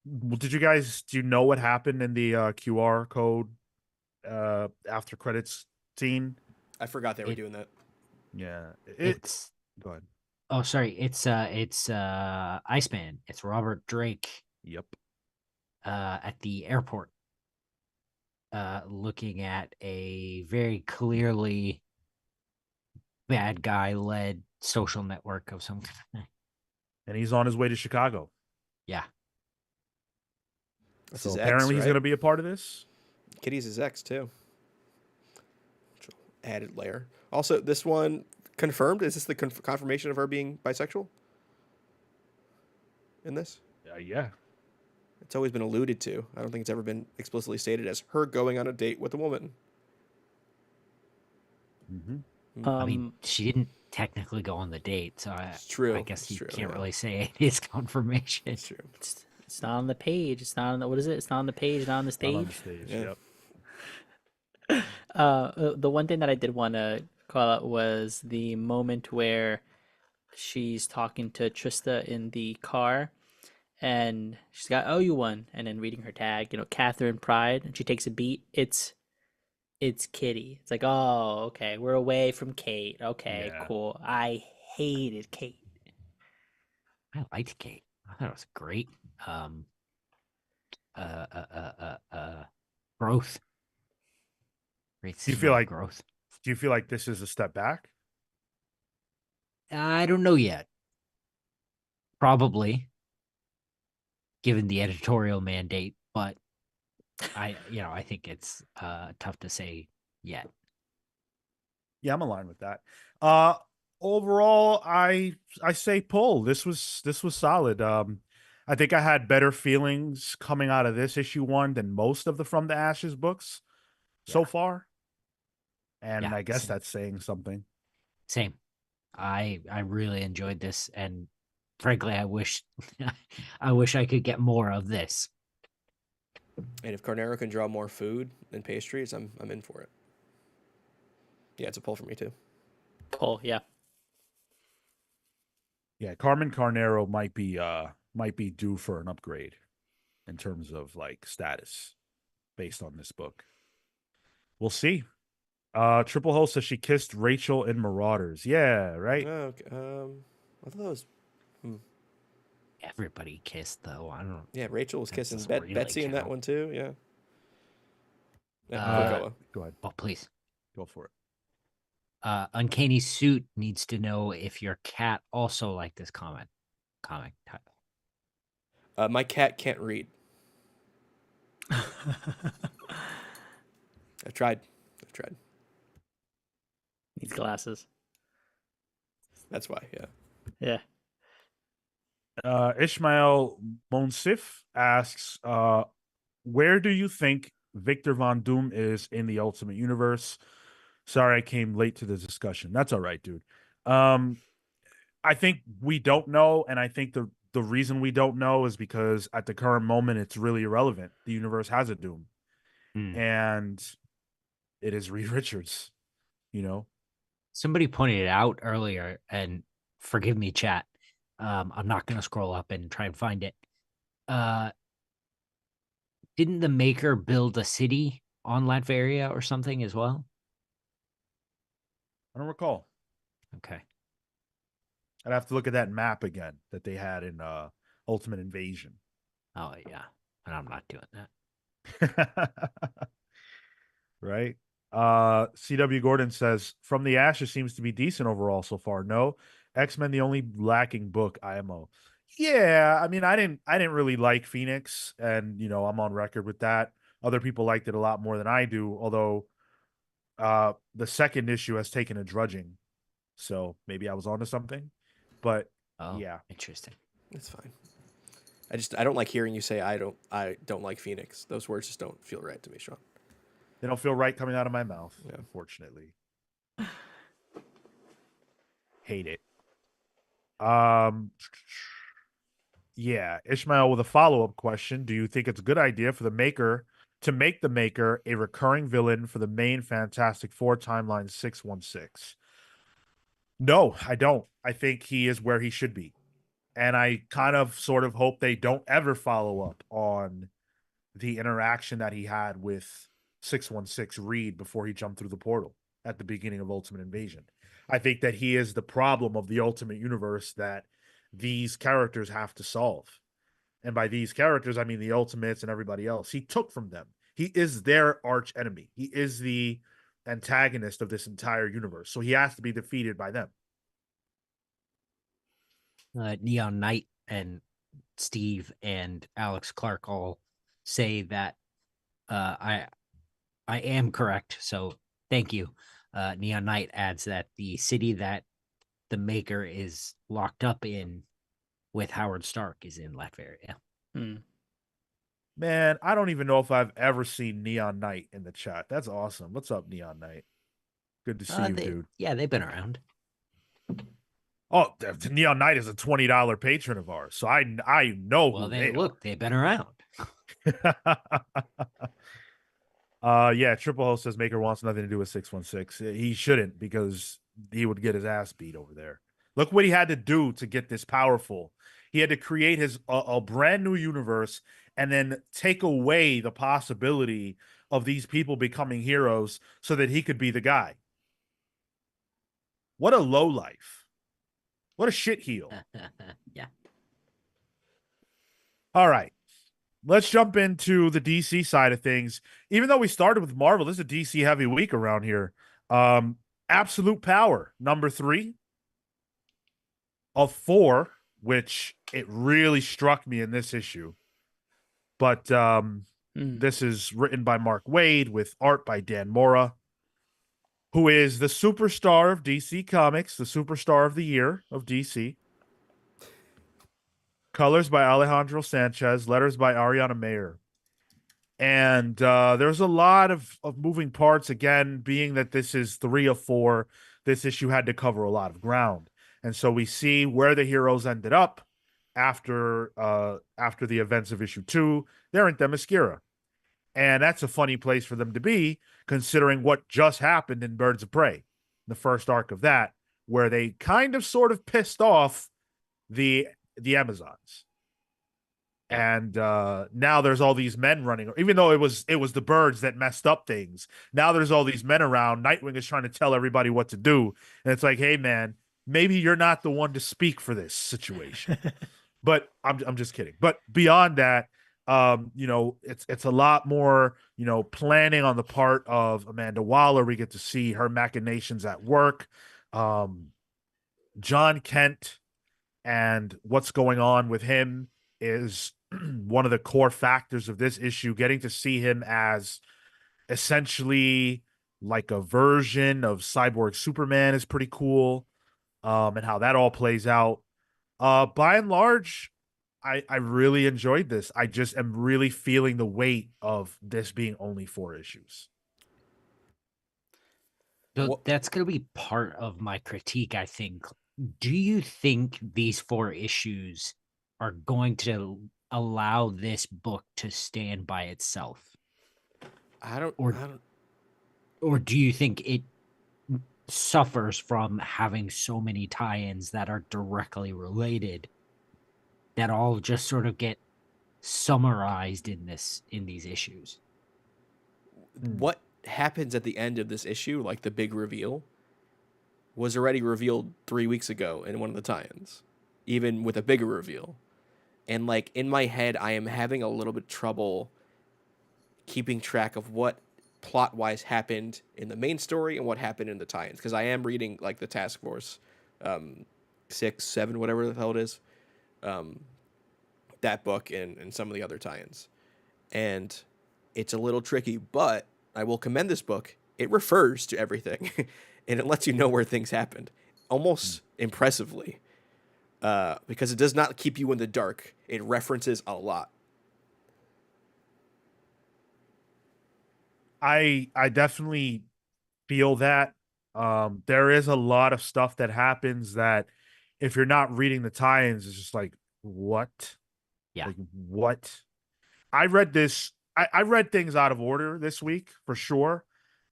Did do you know what happened in the QR code after credits scene? I forgot they were It doing that. Yeah, it's go ahead. oh sorry, it's Iceman. It's Robert Drake Yep. at the airport looking at a very clearly bad guy led social network of some kind. And he's on his way to Chicago. Yeah. That's So his apparently ex, he's right? going to be a part of this. Kitty's his ex too. Added layer. Also, this one confirmed. Is this the confirmation of her being bisexual? In this, Yeah. it's always been alluded to. I don't think it's ever been explicitly stated as her going on a date with a woman. Mm-hmm. I mean, she didn't technically go on the date, so It's true. I guess It's you true, can't yeah. really say it is confirmation. It's true. It's not on the page. It's not on the, what is it? It's not on the page, not on the Not on the stage. stage. Yeah. Yep. The one thing that I did want to call out was the moment where she's talking to Trista in the car, and she's got, "Oh, you won," and then reading her tag, Catherine Pride, and she takes a beat. It's Kitty. It's like, oh, okay, we're away from Kate. Okay, Yeah. cool. I hated Kate. I liked Kate. I thought it was great. Um, uh, uh, uh, growth. Great Do you scene feel of like growth. do you feel like this is a step back? I don't know yet. Probably, given the editorial mandate, but I think it's tough to say yet. Yeah, I'm aligned with that. Uh Overall, I say pull. This was solid. I think I had better feelings coming out of this issue 1 than most of the From the Ashes books so Yeah. far. And Yeah, I guess that's saying something. same. I really enjoyed this, and frankly, I wish I wish I could get more of this. And if Carnero can draw more food and pastries, I'm in for it. Yeah, it's a pull for me too. Pull, yeah. Yeah, Carmen Carnero might be due for an upgrade in terms of like status based on this book. We'll see. Triple Hole says she kissed Rachel in Marauders. Yeah, right. Oh, okay. I thought that was. Everybody kissed though. I don't. Yeah, Rachel was That kissing doesn't really Betsy in that count. one too. Yeah. Yeah, Uh, Krakoa. Go ahead. Oh please. Go for it. Uncanny Suit needs to know if your cat also liked this comic title. My cat can't read. I've tried. Needs glasses. That's why. Yeah. Yeah. Ishmael Monsif asks, where do you think Victor Von Doom is in the Ultimate Universe? Sorry, I came late to the discussion. That's all right, dude. I think we don't know, and I think the reason we don't know is because at the current moment it's really irrelevant. The universe has a Doom, and it is Reed Richards. Somebody pointed it out earlier, and forgive me, chat. I'm not gonna scroll up and try and find it. Didn't the maker build a city on Latveria or something as well? I don't recall. Okay. I'd have to look at that map again that they had in Ultimate Invasion. Oh yeah, and I'm not doing that. Right? CW Gordon says, From the Ashes seems to be decent overall so far. No. X-Men the only lacking book, IMO. Yeah, I mean, I didn't really like Phoenix, and I'm on record with that. Other people liked it a lot more than I do, although the second issue has taken a drudging. So maybe I was onto something. But Oh, yeah. interesting. It's fine. I don't like hearing you say I don't like Phoenix. Those words just don't feel right to me, Sean. They don't feel right coming out of my mouth, Yeah. unfortunately. Hate it. Yeah, Ishmael with a follow-up question. Do you think it's a good idea for the maker to make the maker a recurring villain for the main Fantastic Four timeline 616? No, I don't. I think he is where he should be. And I kind of sort of hope they don't ever follow up on the interaction that he had with 616 Reed before he jumped through the portal at the beginning of Ultimate Invasion. I think that he is the problem of the Ultimate Universe that these characters have to solve. And by these characters, I mean the Ultimates and everybody else. He took from them. He is their arch enemy. He is the antagonist of this entire universe. So he has to be defeated by them. Neon Knight and Steve and Alex Clark all say that I am correct. So thank you. Neon Knight adds that the city that the maker is locked up in with Howard Stark is in Latveria. Man, I don't even know if I've ever seen Neon Knight in the chat. That's awesome. What's up, Neon Knight? Good to see you, dude. Yeah, they've been around. Oh, Neon Knight is a $20 patron of ours, so I know Well, who they they've been around. Yeah, Triple Host says Maker wants nothing to do with 616. He shouldn't, because he would get his ass beat over there. Look what he had to do to get this powerful. He had to create his a brand new universe and then take away the possibility of these people becoming heroes so that he could be the guy. What a low life. What a shit heel. Yeah. All right. Let's jump into the DC side of things. Even though we started with Marvel, this is a DC heavy week around here. Absolute Power, number 3 of 4, which it really struck me in this issue. But this is written by Mark Waid with art by Dan Mora, who is the superstar of DC Comics, the superstar of the year of DC. Colors by Alejandro Sanchez, letters by Ariana Mayer. And there's a lot of moving parts, again, being that this is 3 of 4. This issue had to cover a lot of ground. And so we see where the heroes ended up after the events of issue 2. They're in Themyscira. And that's a funny place for them to be, considering what just happened in Birds of Prey, the first arc of that, where they kind of sort of pissed off the Amazons. And now there's all these men running, even though it was the birds that messed up things. Now there's all these men around. Nightwing is trying to tell everybody what to do. And it's like, hey, man, maybe you're not the one to speak for this situation. But I'm just kidding. But beyond that, it's a lot more, planning on the part of Amanda Waller. We get to see her machinations at work. John Kent and what's going on with him is one of the core factors of this issue. Getting to see him as essentially like a version of Cyborg Superman is pretty cool. And how that all plays out. By and large, I really enjoyed this. I just am really feeling the weight of this being only 4 issues. So that's going to be part of my critique, I think. Do you think these 4 issues are going to allow this book to stand by itself? Or do you think it suffers from having so many tie-ins that are directly related that all just sort of get summarized in these issues? What happens at the end of this issue, like the big reveal, was already revealed 3 weeks ago in one of the tie-ins, even with a bigger reveal. And like in my head, I am having a little bit trouble keeping track of what plot-wise happened in the main story and what happened in the tie-ins, because I am reading like the Task Force 6, 7, whatever the hell it is, that book and some of the other tie-ins. And it's a little tricky, but I will commend this book. It refers to everything and it lets you know where things happened almost impressively, because it does not keep you in the dark. It references a lot. I definitely feel that there is a lot of stuff that happens that if you're not reading the tie-ins, it's just like, what? Yeah. Like, what? I read this. I read things out of order this week for sure.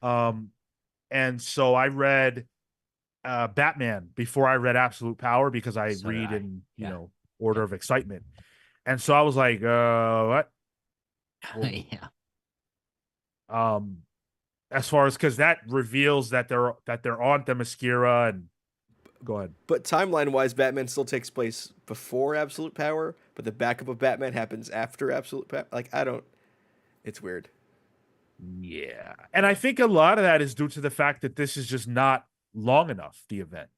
And so I read Batman before I read Absolute Power because I So did read I. in, Yeah. order of excitement. And so I was like, what? Well, Yeah. as far as because that reveals that they're on Themyscira and go ahead. But timeline wise, Batman still takes place before Absolute Power, but the backup of Batman happens after Absolute Power. Like, I don't. It's weird. Yeah. And I think a lot of that is due to the fact that this is just not long enough, the event.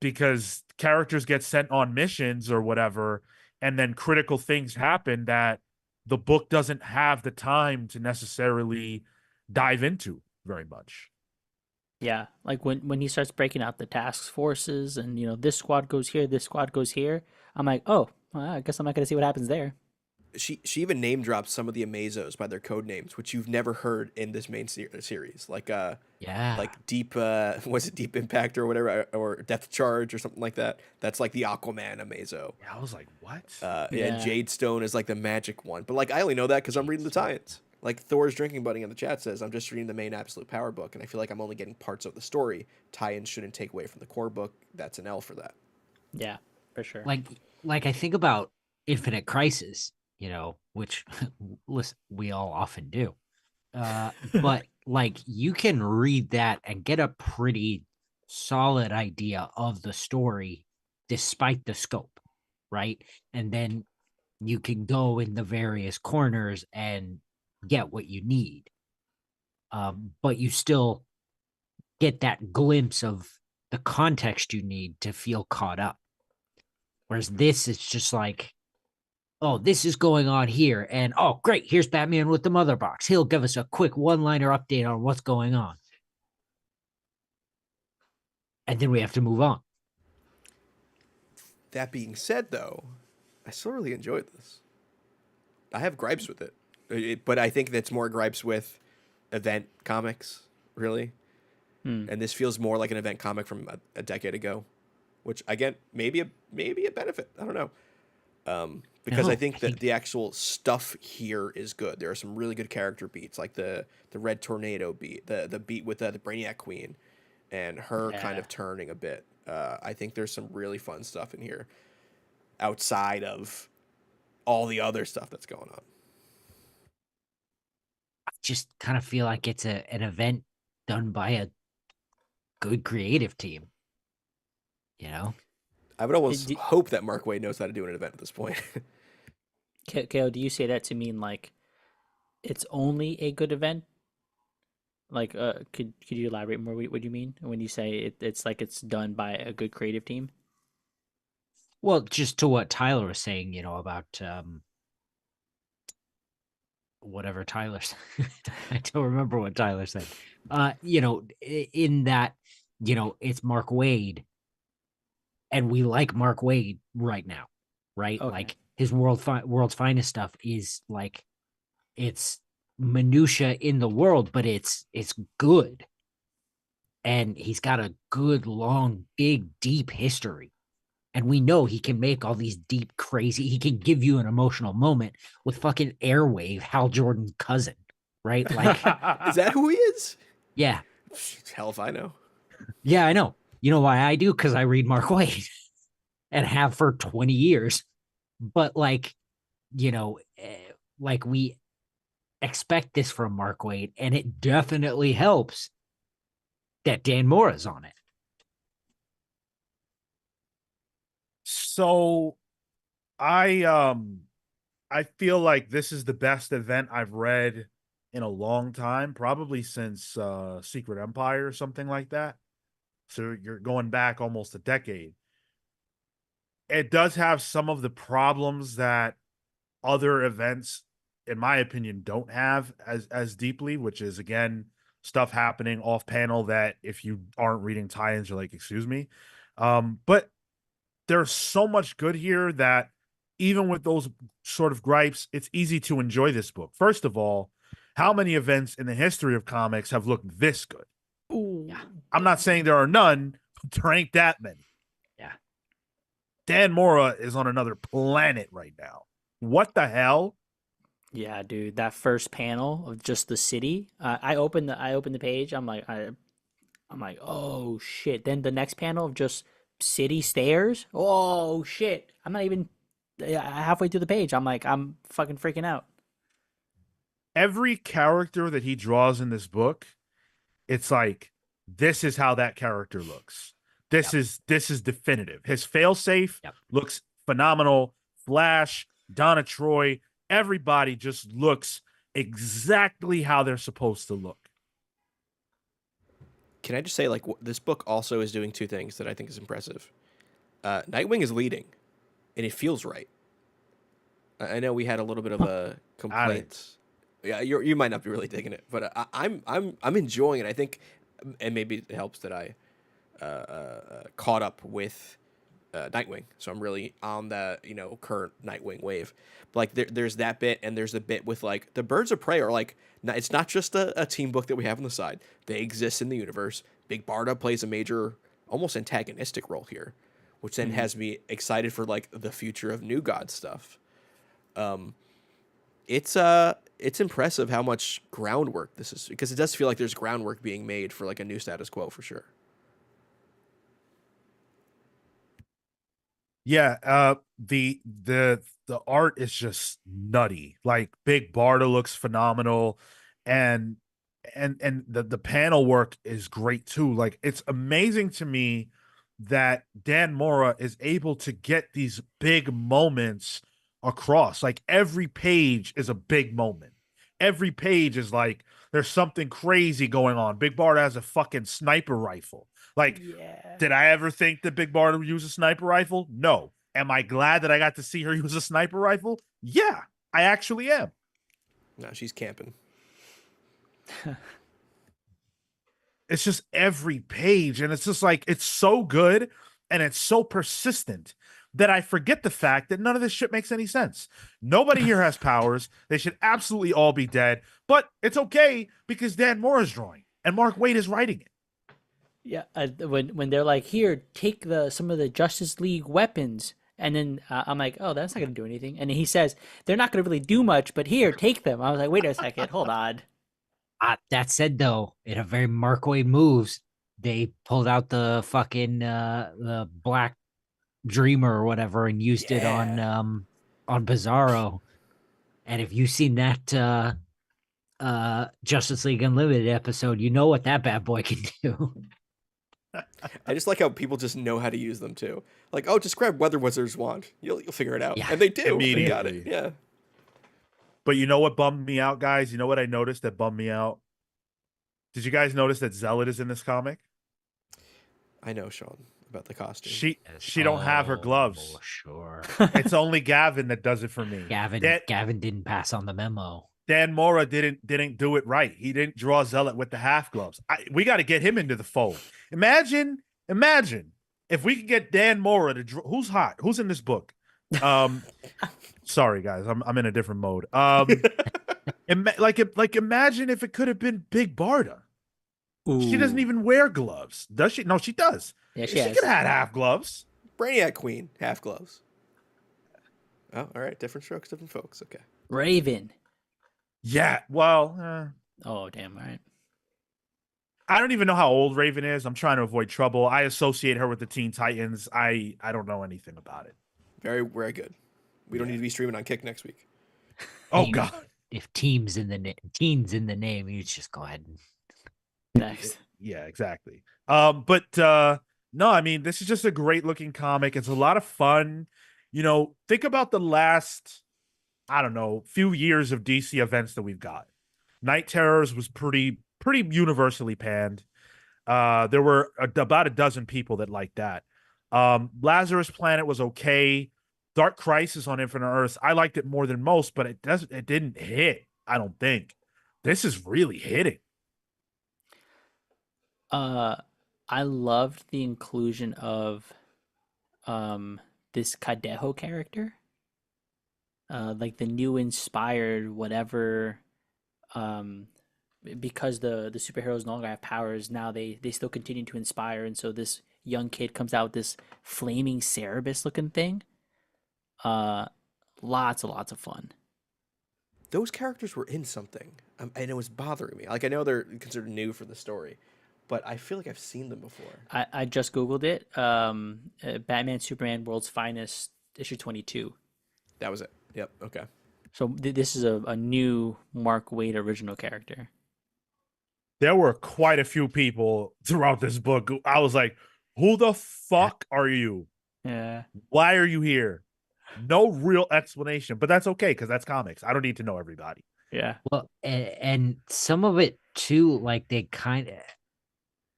Because characters get sent on missions or whatever, and then critical things happen that the book doesn't have the time to necessarily dive into very much. Yeah, like when he starts breaking out the task forces and this squad goes here, this squad goes here. I'm like, oh, well, I guess I'm not gonna see what happens there. She even name drops some of the Amazos by their code names, which you've never heard in this main series. Yeah. Like Deep was it Deep Impact or whatever, or Depth Charge or something like that. That's like the Aquaman Amazo. Yeah, I was like, what? And Yeah. Jade Stone is like the magic one. But like I only know that because I'm reading the tie-ins. Like Thor's drinking buddy in the chat says, I'm just reading the main Absolute Power book, and I feel like I'm only getting parts of the story. Tie-ins shouldn't take away from the core book. That's an L for that. Yeah, for sure. Like I think about Infinite Crisis, which listen, we all often do. But like you can read that and get a pretty solid idea of the story despite the scope, right? And then you can go in the various corners and get what you need. But you still get that glimpse of the context you need to feel caught up. Whereas this is just like, oh, this is going on here. And oh, great, here's Batman with the mother box. He'll give us a quick one-liner update on what's going on. And then we have to move on. That being said, though, I still really enjoyed this. I have gripes with it, but I think that's more gripes with event comics, really. And this feels more like an event comic from a decade ago, which again maybe a benefit. I don't know, because No, I think I that think- the actual stuff here is good. There are some really good character beats, like the Red Tornado beat, the beat with the Brainiac Queen, and her kind Yeah. of turning a bit. I think there's some really fun stuff in here, outside of all the other stuff that's going on. I just kind of feel like it's an event done by a good creative team. I would almost Did- hope that Mark Waid knows how to do an event at this point. Kale, do you say that to mean like it's only a good event? Like, could you elaborate more what you mean when you say it's like it's done by a good creative team? Well, just to what Tyler was saying, about whatever Tyler said. I don't remember what Tyler said. In that, it's Mark Waid, and we like Mark Waid right now, right? Okay. Like his world's finest stuff is like it's minutia in the world, but it's good. And he's got a good, long, big, deep history. And we know he can make all these deep, crazy, he can give you an emotional moment with fucking Airwave, Hal Jordan's cousin, right? Like, Is that who he is? yeah. Hell if I know. Yeah, I know. You know why I do? Because I read Mark Waid and have for 20 years. But like, like we expect this from Mark Waid, and it definitely helps that Dan Mora's on it. So I feel like this is the best event I've read in a long time, probably since Secret Empire or something like that. So you're going back almost a decade. It does have some of the problems that other events, in my opinion, don't have as deeply, which is again stuff happening off panel that if you aren't reading tie-ins, you're like, excuse me. But there's so much good here that even with those sort of gripes, it's easy to enjoy this book. First of all, how many events in the history of comics have looked this good? Ooh. Yeah. I'm not saying there are none, There ain't that many. Yeah. Dan Mora is on another planet right now. What the hell? Yeah, dude, that first panel of just the city. I opened the page. I'm like, oh shit. Then the next panel of just city stairs. Oh shit. I'm not even halfway through the page. I'm fucking freaking out. Every character that he draws in this book, it's like this is how that character looks. This Yep. is definitive. His failsafe Yep. looks phenomenal. Flash, Donna Troy, everybody just looks exactly how they're supposed to look. Can I just say, like, this book also is doing two things that I think is impressive. Nightwing is leading, and it feels right. I know we had a little bit of a complaint. Yeah, you might not be really digging it, but I'm enjoying it. I think, and maybe it helps that I caught up with Nightwing, so I'm really on the current Nightwing wave. But like there's that bit, and there's the bit with like the Birds of Prey are like it's not just a team book that we have on the side. They exist in the universe. Big Barda plays a major, almost antagonistic role here, which then has me excited for like the future of New God stuff. It's impressive how much groundwork this is, because it does feel like there's groundwork being made for like a new status quo for sure. Yeah, the art is just nutty. Like Big Barda looks phenomenal, and the panel work is great too. Like it's amazing to me that Dan Mora is able to get these big moments across. Like every page is a big moment. Every page is like there's something crazy going on. Big Barda has a fucking sniper rifle. Like, Yeah. did I ever think that Big Barda would use a sniper rifle? No. Am I glad that I got to see her use a sniper rifle? Yeah, I actually am. No, she's camping. It's just every page, and it's just like it's so good and it's so persistent that I forget the fact that none of this shit makes any sense. Nobody here has powers. They should absolutely all be dead, but it's okay because Dan Moore is drawing and Mark Waid is writing it. Yeah, when they're like, here, take some of the Justice League weapons, and then I'm like, oh, that's not gonna do anything. And then he says they're not gonna really do much, but here, take them. I was like, wait a second, hold on. That said, though, in a very Mark Waid moves, they pulled out the fucking the Black Dreamer or whatever and used it on Bizarro. And if you've seen that Justice League Unlimited episode, you know what that bad boy can do. I just like how people just know how to use them too. Like, oh, just grab Weather Wizard's wand. You'll figure it out. Yeah. And they do. They got it. Immediately. Yeah. But you know what bummed me out, guys? You know what I noticed that bummed me out? Did you guys notice that Zealot is in this comic? I know, Sean, about the costume. She don't have her gloves. Oh, sure. It's only Gavin that does it for me. Gavin didn't pass on the memo. Dan Mora didn't do it right. He didn't draw Zealot with the half gloves. We got to get him into the fold. Imagine if we could get Dan Mora to draw. Who's hot? Who's in this book? Sorry guys, I'm in a different mode. Imagine if it could have been Big Barda. She doesn't even wear gloves, does she? No, she does. Yeah, she could have had half gloves. Brainiac Queen, half gloves. Oh, all right. Different strokes, different folks. Okay. Raven. Yeah, well, Oh, damn, all right. I don't even know how old Raven is. I'm trying to avoid trouble. I associate her with the Teen Titans. I don't know anything about it. Very, very good. We don't need to be streaming on Kick next week. Oh God. If teens in the name, you just go ahead and Next. Yeah, exactly. But no, I mean, this is just a great looking comic. It's a lot of fun. Think about the last, I don't know, few years of DC events that we've got. Night Terrors was pretty universally panned. There were about a dozen people that liked that. Lazarus Planet was okay. Dark Crisis on Infinite Earths, I liked it more than most, but it didn't hit, I don't think. This is really hitting. I loved the inclusion of this Kadeho character. Like the new inspired whatever, because the superheroes no longer have powers, now they still continue to inspire, and so this young kid comes out with this flaming Cerebus looking thing. Lots and lots of fun. Those characters were in something, and it was bothering me. Like, I know they're considered new for the story, but I feel like I've seen them before. I just googled it. Batman Superman World's Finest issue 22. That was it. Yep. Okay. So this is a new Mark Waid original character. There were quite a few people throughout this book. I was like, who the fuck are you? Yeah. Why are you here? No real explanation, but that's okay because that's comics. I don't need to know everybody. Yeah. Well, and some of it too, like they kind of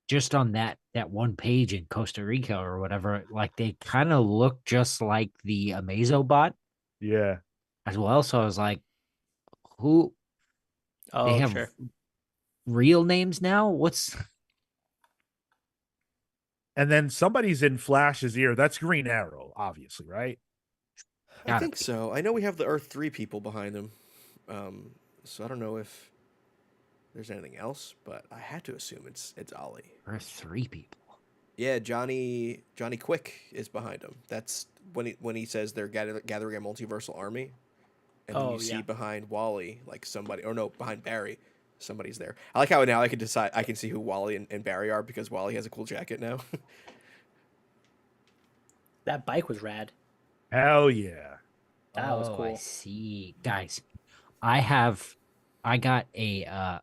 just on that one page in Costa Rica or whatever, like they kind of look just like the Amazobot Yeah. as well. So I was like, who? They Oh, have sure. real names now? What's And then somebody's in Flash's ear. That's Green Arrow, obviously, right? I Gotta think be. so. I know we have the Earth 3 people behind them. So I don't know if there's anything else, but I had to assume it's Ollie. Or 3 people? Yeah, Johnny Quick is behind him. That's when he says they're gathering a multiversal army, and then Oh, you see yeah. behind Wally like somebody, or no, behind Barry, somebody's there. I like how now I can see who Wally and Barry are because Wally has a cool jacket now. That bike was rad. Hell yeah. That was I cool. see. Guys, I got a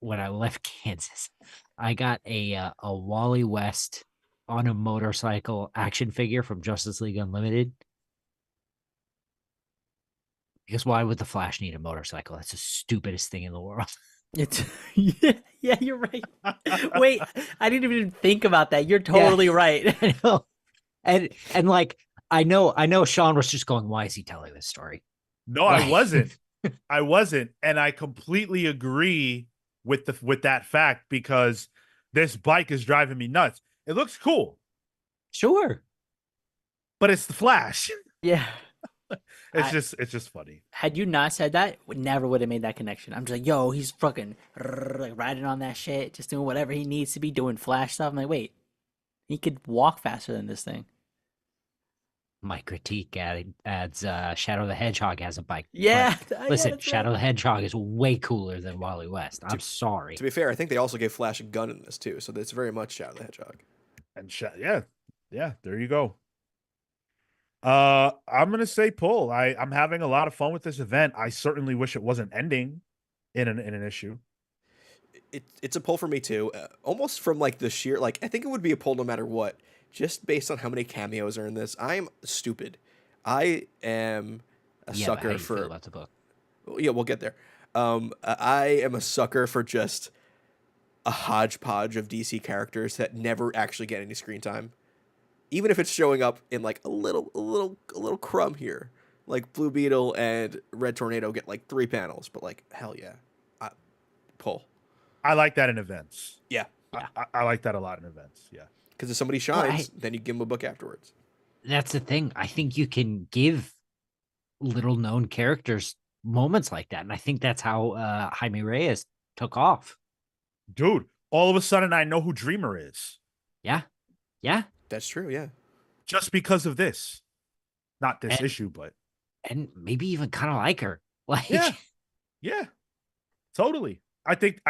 when I left Kansas, I got a Wally West on a motorcycle action figure from Justice League Unlimited. Because why would the Flash need a motorcycle? That's the stupidest thing in the world. It's yeah, you're right. Wait, I didn't even think about that. You're totally right. I know. And like I know Sean was just going, why is he telling this story? No, Like- I wasn't. I wasn't. And I completely agree with that fact because this bike is driving me nuts. It looks cool, Sure. but it's the Flash. Yeah. It's just funny. Had you not said that, never would have made that connection. I'm just like, yo, he's fucking like riding on that shit, just doing whatever he needs to be doing Flash stuff. I'm like, wait, he could walk faster than this thing. My critique adds Shadow the Hedgehog has a bike. Yeah. But listen, Shadow the Hedgehog is way cooler than Wally West. I'm sorry. To be fair, I think they also gave Flash a gun in this too, so it's very much Shadow the Hedgehog. And yeah, there you go. I'm gonna say pull. I'm having a lot of fun with this event. I certainly wish it wasn't ending in an issue. It's a pull for me too. Almost from like the sheer like I think it would be a pull no matter what, just based on how many cameos are in this. I'm stupid. I am a Yeah, but how sucker you feel for. about the book. Yeah, we'll get there. I am a sucker for just a hodgepodge of DC characters that never actually get any screen time, even if it's showing up in like a little crumb here. Like Blue Beetle and Red Tornado get like 3 panels, but like hell yeah, pull. I like that in events. Yeah, I like that a lot in events. Yeah. because if somebody shines, then you give them a book afterwards. That's the thing. I think you can give little known characters moments like that. And I think that's how Jaime Reyes took off. Dude, all of a sudden I know who Dreamer is. Yeah. Yeah. That's true. Yeah. Just because of this. Not this issue, but And maybe even kind of like her. Like yeah. Totally. I think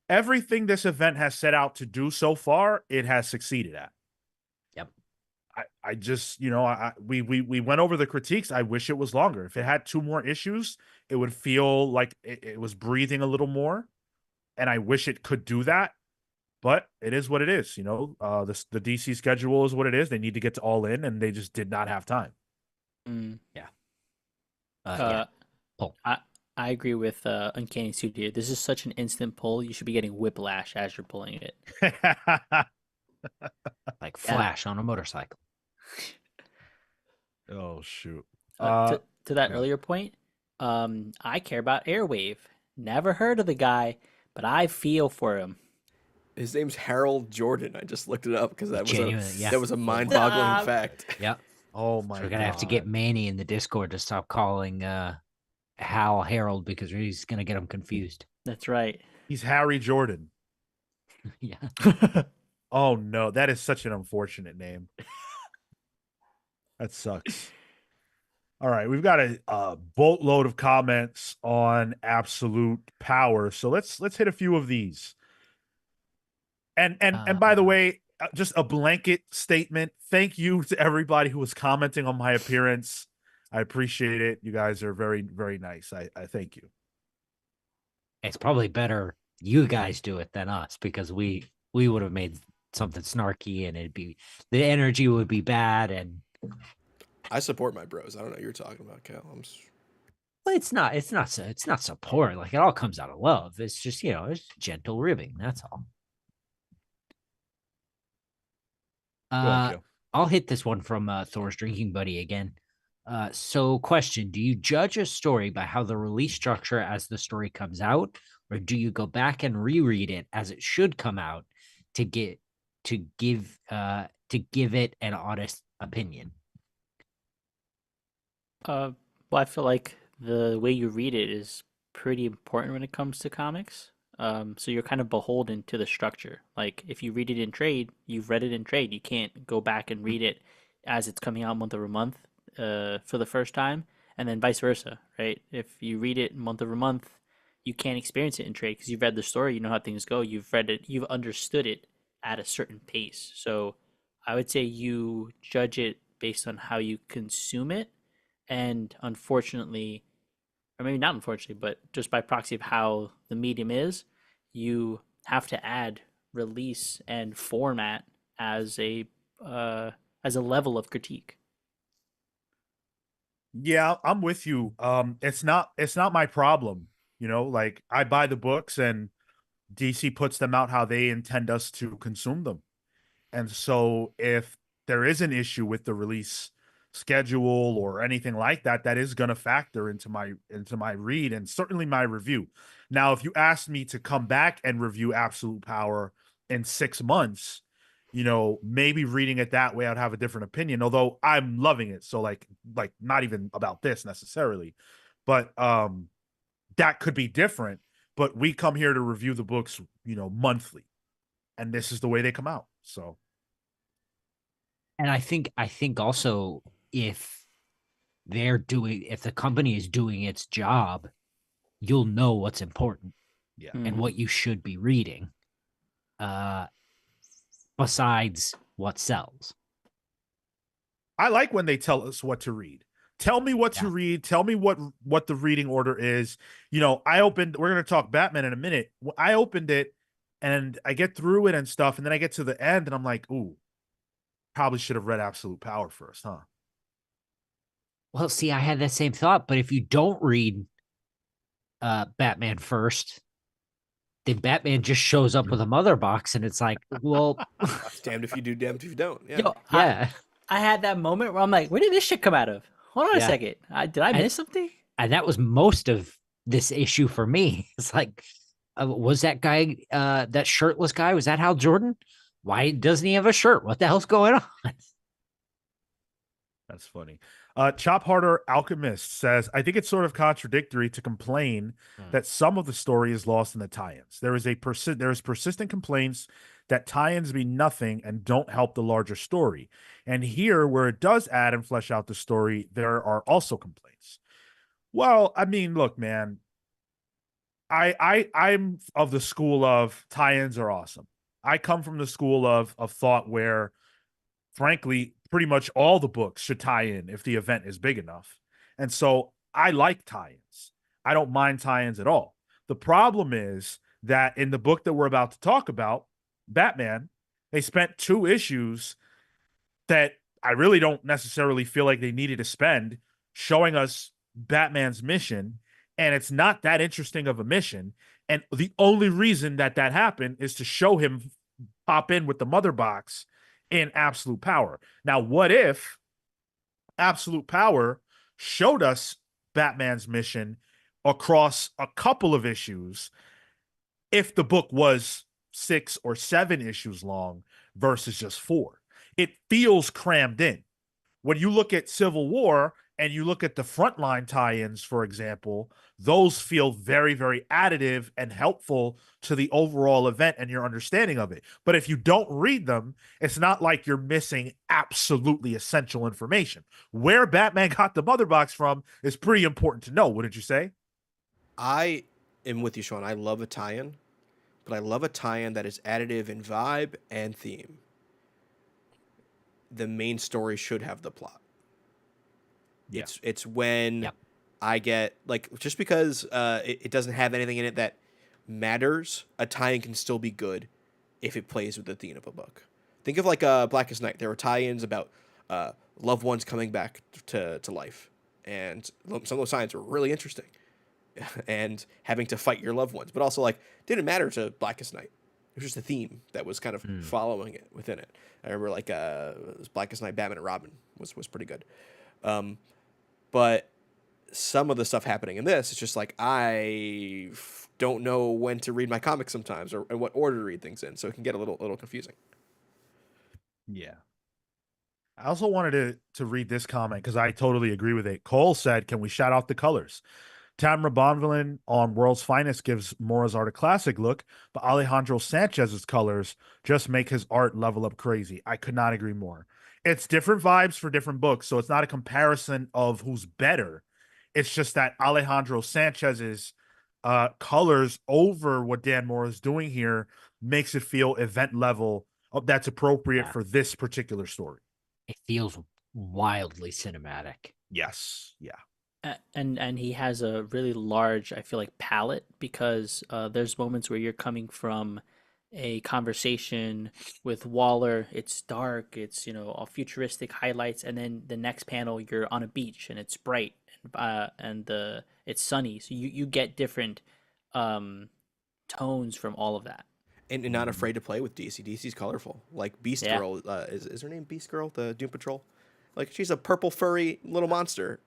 everything this event has set out to do so far, it has succeeded at. Yep. I just, we went over the critiques. I wish it was longer. If it had 2 more issues, it would feel like it was breathing a little more. And I wish it could do that. But it is what it is. The DC schedule is what it is. They need to get to All In, and they just did not have time. Yeah. Pull. I agree with Uncanny Suit here. This is such an instant pull. You should be getting whiplash as you're pulling it. Like Flash on a motorcycle. Oh, shoot. To that earlier point, I care about Airwave. Never heard of the guy, but I feel for him. His name's Harold Jordan. I just looked it up because that was a mind-boggling Stop. fact. Yep. Oh, my So God. we're gonna have to get Manny in the Discord to stop calling Hal Harold because he's gonna get him confused. That's right. He's Harry Jordan. Yeah. Oh no, that is such an unfortunate name. That sucks. All right, we've got a boatload of comments on absolute power. So let's hit a few of these. And by the way, just a blanket statement. Thank you to everybody who was commenting on my appearance. I appreciate it. You guys are very, very nice. I thank you. It's probably better you guys do it than us, because we would have made something snarky and the energy would be bad. And I support my bros. I don't know what you're talking about, Cal. well, it's not support. Like, it all comes out of love. It's just, it's gentle ribbing. That's all. Go ahead, Cale. I'll hit this one from Thor's drinking buddy again. So question, do you judge a story by how the release structure as the story comes out, or do you go back and reread it as it should come out to give it an honest opinion? Well, I feel like the way you read it is pretty important when it comes to comics. So you're kind of beholden to the structure. Like, if you read it in trade, you've read it in trade. You can't go back and read it as it's coming out month over month, for the first time, and then vice versa, right? If you read it month over month, you can't experience it in trade because you've read the story, you know how things go, you've read it, you've understood it at a certain pace. So I would say you judge it based on how you consume it, and unfortunately, or maybe not unfortunately, but just by proxy of how the medium is, you have to add release and format as a level of critique. Yeah, I'm with you. It's not my problem. Like, I buy the books and DC puts them out how they intend us to consume them. And so if there is an issue with the release schedule or anything like that, that is going to factor into my read and certainly my review. Now, if you asked me to come back and review Absolute Power in 6 months, maybe reading it that way, I'd have a different opinion, although I'm loving it. So like not even about this necessarily, but that could be different. But we come here to review the books, monthly, and this is the way they come out. So, And I think also, if if the company is doing its job, you'll know what's important yeah. and what you should be reading, besides what sells. I like when they tell us what to read. Tell me what to read. Tell me what the reading order is. We're going to talk Batman in a minute. I opened it and I get through it and stuff, and then I get to the end and I'm like, ooh, probably should have read Absolute Power first, huh? Well, see, I had that same thought, but if you don't read Batman first, then Batman just shows up with a mother box, and it's like, well, It's damned if you do, damned if you don't. Yeah. Yo, yeah. I had that moment where I'm like, where did this shit come out of? Hold on a Yeah. second. Did I miss something? And that was most of this issue for me. It's like, was that guy, that shirtless guy, was that Hal Jordan? Why doesn't he have a shirt? What the hell's going on? That's funny. Chop Harder Alchemist says, I think it's sort of contradictory to complain that some of the story is lost in the tie-ins. There is persistent complaints that tie-ins mean nothing and don't help the larger story. And here, where it does add and flesh out the story, there are also complaints. Well, I mean, look, man, I'm of the school of tie-ins are awesome. I come from the school of thought where, frankly, pretty much all the books should tie in if the event is big enough. And so I like tie-ins. I don't mind tie-ins at all. The problem is that in the book that we're about to talk about, Batman, they spent 2 issues that I really don't necessarily feel like they needed to spend showing us Batman's mission. And it's not that interesting of a mission. And the only reason that happened is to show him pop in with the mother box in Absolute Power. Now, what if Absolute Power showed us Batman's mission across a couple of issues if the book was 6 or 7 issues long versus just 4? It feels crammed in. When you look at Civil War, And you look at the frontline tie-ins, for example, those feel very, very additive and helpful to the overall event and your understanding of it. But if you don't read them, it's not like you're missing absolutely essential information. Where Batman got the mother box from is pretty important to know, wouldn't you say? I am with you, Sean. I love a tie-in, but I love a tie-in that is additive in vibe and theme. The main story should have the plot. Yeah. It's when Yep. I get like, just because it doesn't have anything in it that matters, a tie-in can still be good if it plays with the theme of a book. Think of like Blackest Night. There were tie-ins about loved ones coming back to life, and some of those tie-ins were really interesting, and having to fight your loved ones, but also like didn't matter to Blackest Night. It was just a theme that was kind of following it within it. I remember like Blackest Night, Batman and Robin was pretty good. But some of the stuff happening in this, it's just like don't know when to read my comics sometimes, or in what order to read things in, so it can get a little confusing. Yeah. I also wanted to read this comment because I totally agree with it. Cole said, "Can we shout out the colors? Tamara Bonvillain on World's Finest gives Mora's art a classic look, but Alejandro Sanchez's colors just make his art level up crazy. I could not agree more. It's different vibes for different books, so it's not a comparison of who's better. It's just that Alejandro Sanchez's colors over what Dan Mora is doing here makes it feel event level that's appropriate Yeah. for this particular story. It feels wildly cinematic. Yes. Yeah. And he has a really large, I feel like, palette, because there's moments where you're coming from a conversation with Waller. It's dark, it's all futuristic highlights, and then the next panel you're on a beach and it's bright, and it's sunny. So you get different tones from all of that. And not afraid to play with DC. DC's colorful. Like Beast Yeah. Girl, is her name Beast Girl, the Doom Patrol? Like, she's a purple furry little monster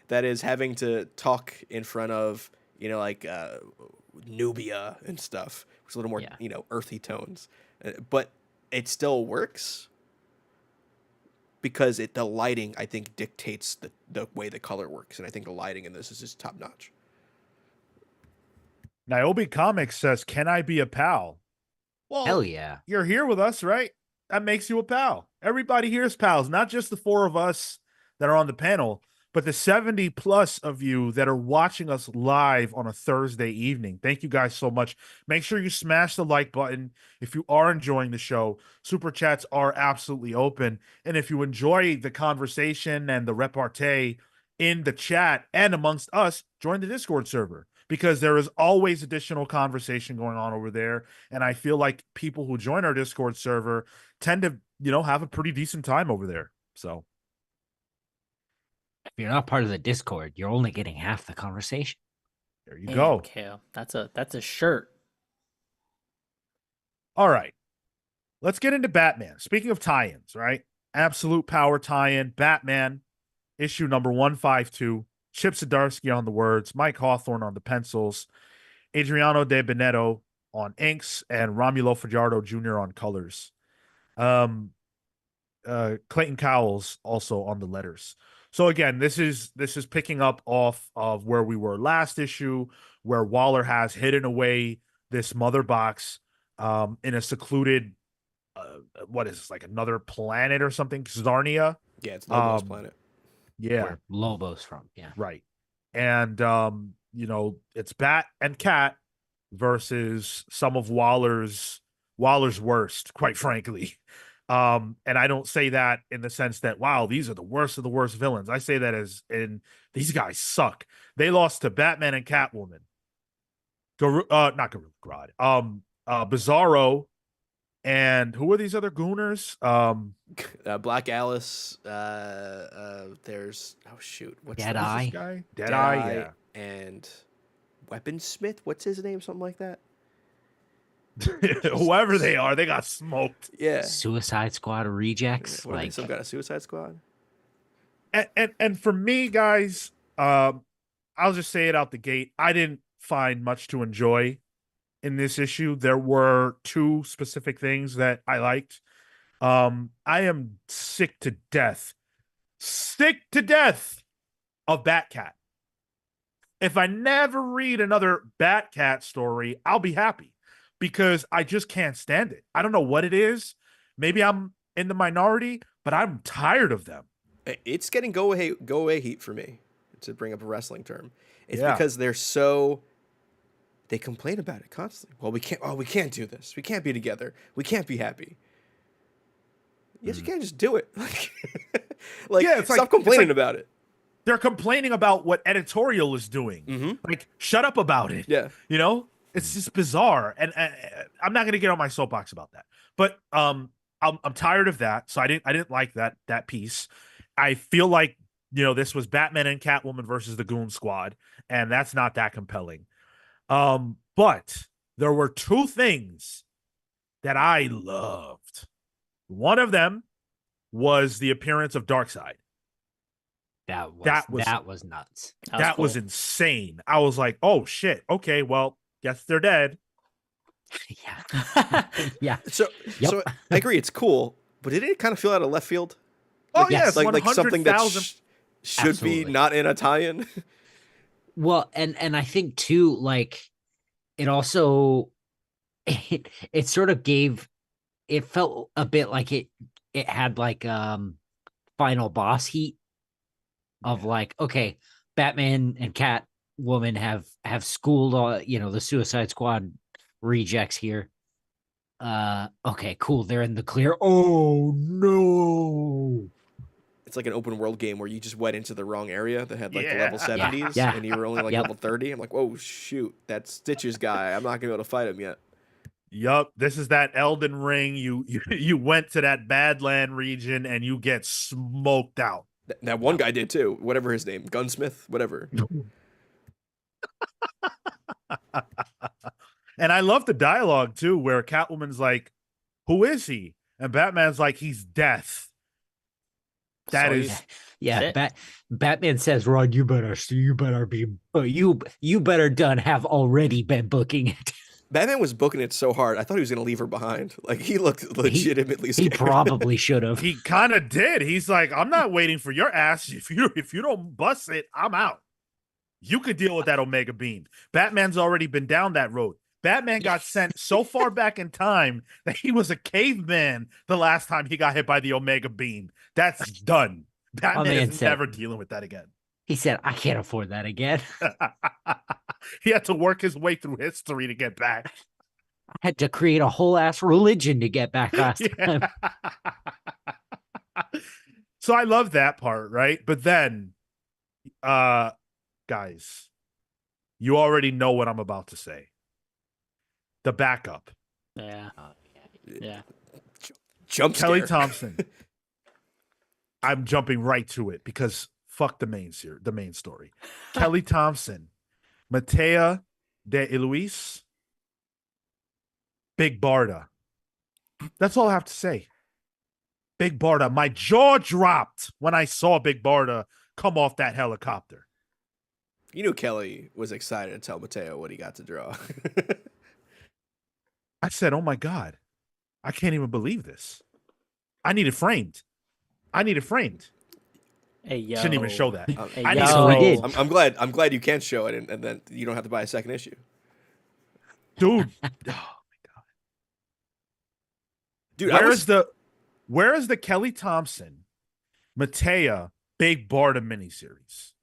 that is having to talk in front of, like Nubia and stuff, which is a little more, Yeah. Earthy tones. But it still works because the lighting, I think, dictates the way the color works. And I think the lighting in this is just top notch. Niobe Comics says, "Can I be a pal?" Well, Hell yeah. you're here with us, right? That makes you a pal. Everybody here is pals, not just the four of us that are on the panel, but the 70 plus of you that are watching us live on a Thursday evening. Thank you guys so much. Make sure you smash the like button if you are enjoying the show. Super chats are absolutely open. And if you enjoy the conversation and the repartee in the chat and amongst us, join the Discord server, because there is always additional conversation going on over there. And I feel like people who join our Discord server tend to, have a pretty decent time over there. So If you're not part of the Discord, you're only getting half the conversation. there you Damn, go. Cale. That's a shirt. All right. Let's get into Batman. Speaking of tie-ins, right? Absolute Power tie-in, Batman, issue number 152. Chip Zdarsky on the words, Mike Hawthorne on the pencils, Adriano De Benedetto on inks, and Romulo Fajardo Jr. on colors. Clayton Cowles also on the letters. So again, this is picking up off of where we were last issue, where Waller has hidden away this mother box in a secluded what is this, like another planet or something? Zarnia? Yeah, it's Lobo's planet. Yeah. Where Lobo's from. Yeah. Right. And it's Bat and Cat versus some of Waller's worst, quite frankly. And I don't say that in the sense that, wow, these are the worst of the worst villains. I say that as in these guys suck. They lost to Batman and Catwoman. Not Gorilla Grodd. Bizarro, and who are these other gooners? Black Alice. There's what's Deadeye. This guy? Deadeye, yeah. And Weaponsmith. What's his name? Something like that. Whoever they are, they got smoked. Yeah. Suicide Squad rejects. What are they, Like, some kind of Suicide Squad? And for me, guys, I'll just say it out the gate. I didn't find much to enjoy in this issue. There were two specific things that I liked. I am sick to death of Batcat. If I never read another Batcat story, I'll be happy because I just can't stand it. I don't know what it is. Maybe I'm in the minority, but I'm tired of them. It's getting go away heat for me, to bring up a wrestling term. It's Yeah. because they complain about it constantly. Well, we can't do this. We can't be together. We can't be happy. Yes, you can't just do it. Like, Yeah, it's stop like- complaining it's like- about it. They're complaining about what editorial is doing. Mhm. Like, shut up about it. Yeah. You know, it's just bizarre, and I'm not going to get on my soapbox about that. But I'm tired of that. So I didn't like that piece. I feel like this was Batman and Catwoman versus the Goon Squad, and that's not that compelling. But there were two things that I loved. One of them was the appearance of Darkseid. That was nuts. That was cool. insane. I was like, oh shit. Okay, well, guess they're dead. Yeah. Yeah. So I agree, it's cool, but didn't it kind of feel out of left field? Oh yes. yeah, it's Like something that 100,000. should Absolutely. be not in a tie-in. Well, and I think too, like, it also it sort of gave, it felt a bit like it had like final boss heat of like, okay, Batman and Catwoman have schooled all, the Suicide Squad rejects here. Okay, cool, they're in the clear. Oh no. It's like an open world game where you just went into the wrong area that had like the level Yeah. 70s, Yeah. and you were only like Yep. level 30. I'm like, whoa, shoot, that's Stitch's guy. I'm not gonna be able to fight him yet. Yup, this is that Elden Ring. You went to that Badland region and you get smoked out. That one guy did too. Whatever his name, Gunsmith, whatever. And I love the dialogue too, where Catwoman's like, "Who is he?" And Batman's like, "He's death." That So is Yeah, That's Batman says, "Rod, you better be, you better done have already been booking it." Batman was booking it so hard, I thought he was gonna leave her behind. Like, he looked legitimately He scared. probably should have. he kind of did. He's like, "I'm not waiting for your ass. If you don't bust it, I'm out. You could deal with that Omega Beam." Batman's already been down that road. Batman got sent so far back in time that he was a caveman the last time he got hit by the Omega Beam. That's done. Batman man is said- never dealing with that again. He said, "I can't afford that again." He had to work his way through history to get back. I had to create a whole ass religion to get back last time. So I love that part, right? But then, guys, you already know what I'm about to say. The backup. Yeah. Yeah. Jump Kelly scare. Thompson. I'm jumping right to it because fuck the main story. Kelly Thompson, Matea de Eloise, Big Barda. That's all I have to say. Big Barda. My jaw dropped when I saw Big Barda come off that helicopter. You knew Kelly was excited to tell Mateo what he got to draw. I said, "Oh my God, I can't even believe this. I need it framed. I need it framed." Hey yo. Shouldn't even show that. Hey, I need yo. it So we framed. did. I'm glad you can show it, and then you don't have to buy a second issue. Dude. Oh my God. Dude, Where is the Kelly Thompson, Matea, Big Barda miniseries?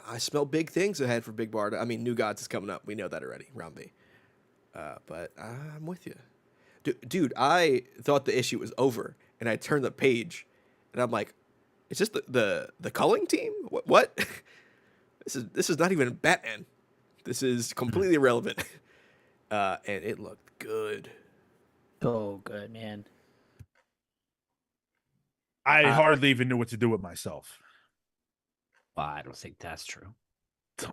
I smell big things ahead for Big Barda. I mean, New Gods is coming up. We know that already, round B. But I'm with you. Dude, I thought the issue was over, and I turned the page, and I'm like, is this the culling team? What? This is not even Batman. This is completely irrelevant. And it looked good. Oh, good, man. I hardly even knew what to do with myself. Well, I don't think that's true. You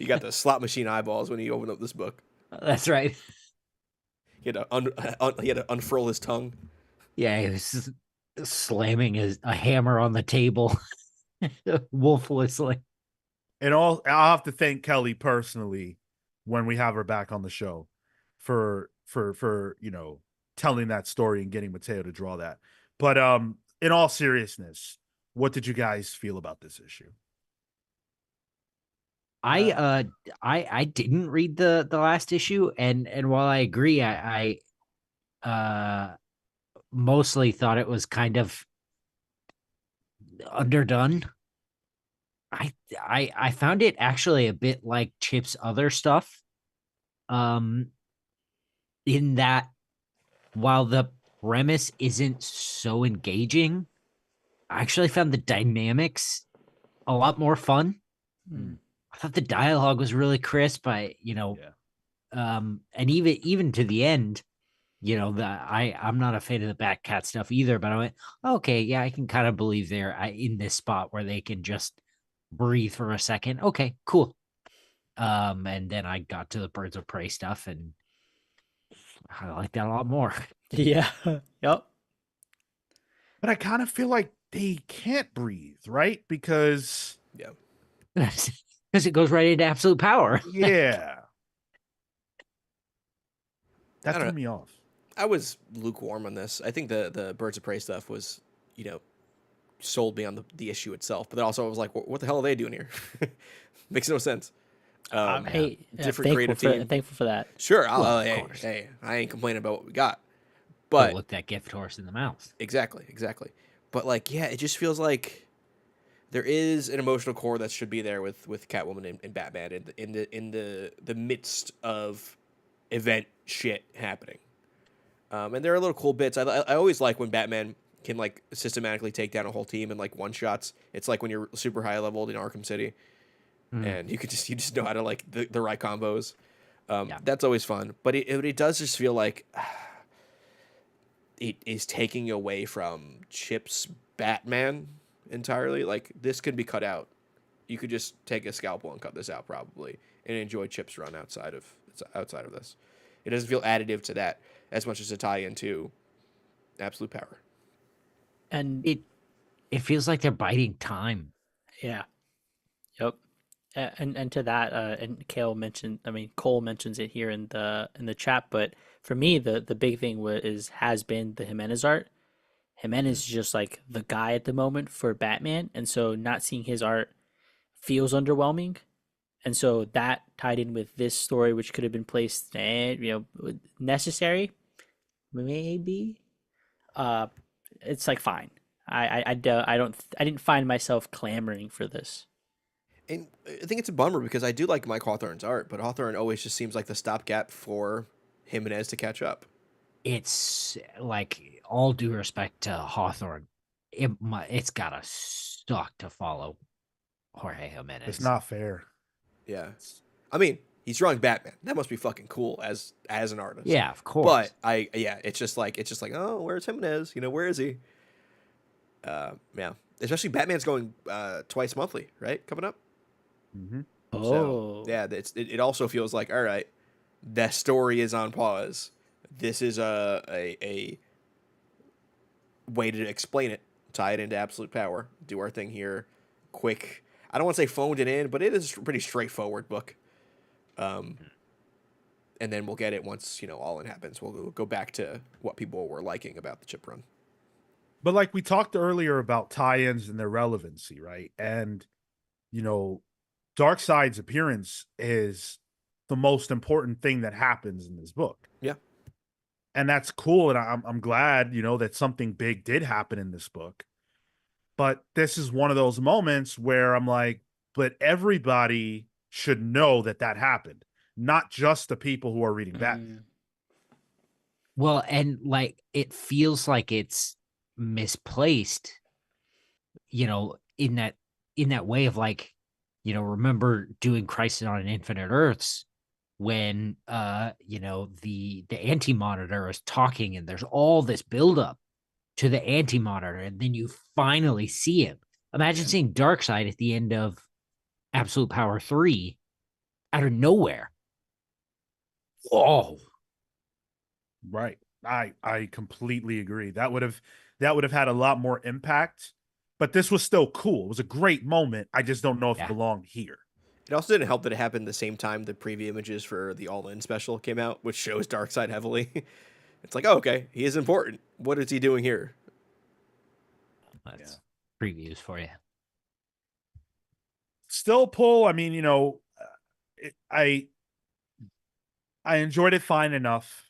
got the slot machine eyeballs when you open up this book. That's right. He had to unfurl his tongue. Yeah, he was slamming a hammer on the table, wolflessly. And I'll have to thank Kelly personally when we have her back on the show for telling that story and getting Mateo to draw that. But in all seriousness, What did you guys feel about this issue? I didn't read the last issue, and while I agree, I mostly thought it was kind of underdone. I found it actually a bit like Chip's other stuff. Um, in that while the premise isn't so engaging, I actually found the dynamics a lot more fun. Mm. I thought the dialogue was really crisp. And even to the end, I'm not a fan of the Batcat stuff either, but I went, okay, yeah, I can kind of believe they're in this spot where they can just breathe for a second. Okay, cool. And then I got to the Birds of Prey stuff, and I like that a lot more. Yeah. Yep. But I kind of feel like they can't breathe, right? Because Yeah. Because it goes right into absolute power. yeah, I that don't threw know. me off. I was lukewarm on this. I think the Birds of Prey stuff was, sold me on the issue itself. But then also I was like, what the hell are they doing here? Makes no sense. Hey, different creative team. thankful for that. Sure. Well, of hey, course. hey, I ain't complaining about what we got. But But look that gift horse in the mouth. exactly. But like, yeah, it just feels like there is an emotional core that should be there with Catwoman and Batman in the midst of event shit happening. And there are little cool bits. I always like when Batman can like systematically take down a whole team in like one shots. It's like when you're super high leveled in Arkham City, and you just know how to like the right combos. Yeah. That's always fun. But it does just feel like it is taking away from Chip's Batman entirely. Like this could be cut out. You could just take a scalpel and cut this out probably, and enjoy Chip's run outside of this. It doesn't feel additive to that as much as a tie into Absolute Power. And It feels like they're biding time. yeah. Yep. And to that, and Cale mentioned, I mean, Cole mentions it here in the chat, but for me, the big thing has been the Jimenez art. Jimenez is just like the guy at the moment for Batman, and so not seeing his art feels underwhelming. And so that tied in with this story, which could have been placed, necessary, maybe. Uh, it's like fine. I didn't find myself clamoring for this. And I think it's a bummer because I do like Mike Hawthorne's art, but Hawthorne always just seems like the stopgap for Jimenez to catch up. It's like all due respect to Hawthorne, it's gotta suck to follow Jorge Jimenez. It's not fair. Yeah. I mean, he's drawing Batman. That must be fucking cool as an artist. Yeah, of course. But it's just like oh, where's Jimenez? Where is he? Yeah. Especially Batman's going twice monthly, right? Coming up. Mm-hmm. Oh, So, yeah, it also feels like, all right, that story is on pause. This is a way to explain it, tie it into Absolute Power, do our thing here, quick. I don't want to say phoned it in, but it is a pretty straightforward book. And then we'll get it once all in happens. We'll go back to what people were liking about the Chip run. But like we talked earlier about tie-ins and their relevancy, right? And Darkseid's appearance is the most important thing that happens in this book. Yeah. And that's cool. And I'm glad, that something big did happen in this book. But this is one of those moments where I'm like, but everybody should know that happened, not just the people who are reading Batman. Well, and like it feels like it's misplaced, in that way of like, remember doing Crisis on Infinite Earths when the Anti-Monitor is talking and there's all this buildup to the Anti-Monitor, and then you finally see him. Imagine seeing Darkseid at the end of Absolute Power 3 out of nowhere. Whoa. Right. I completely agree. That would have had a lot more impact, but this was still cool. It was a great moment. I just don't know if it belonged here. It also didn't help that it happened the same time the preview images for the All In special came out, which shows Darkseid heavily. It's like, oh, okay, he is important. What is he doing here? previews for you. Still pull. I mean, I enjoyed it fine enough,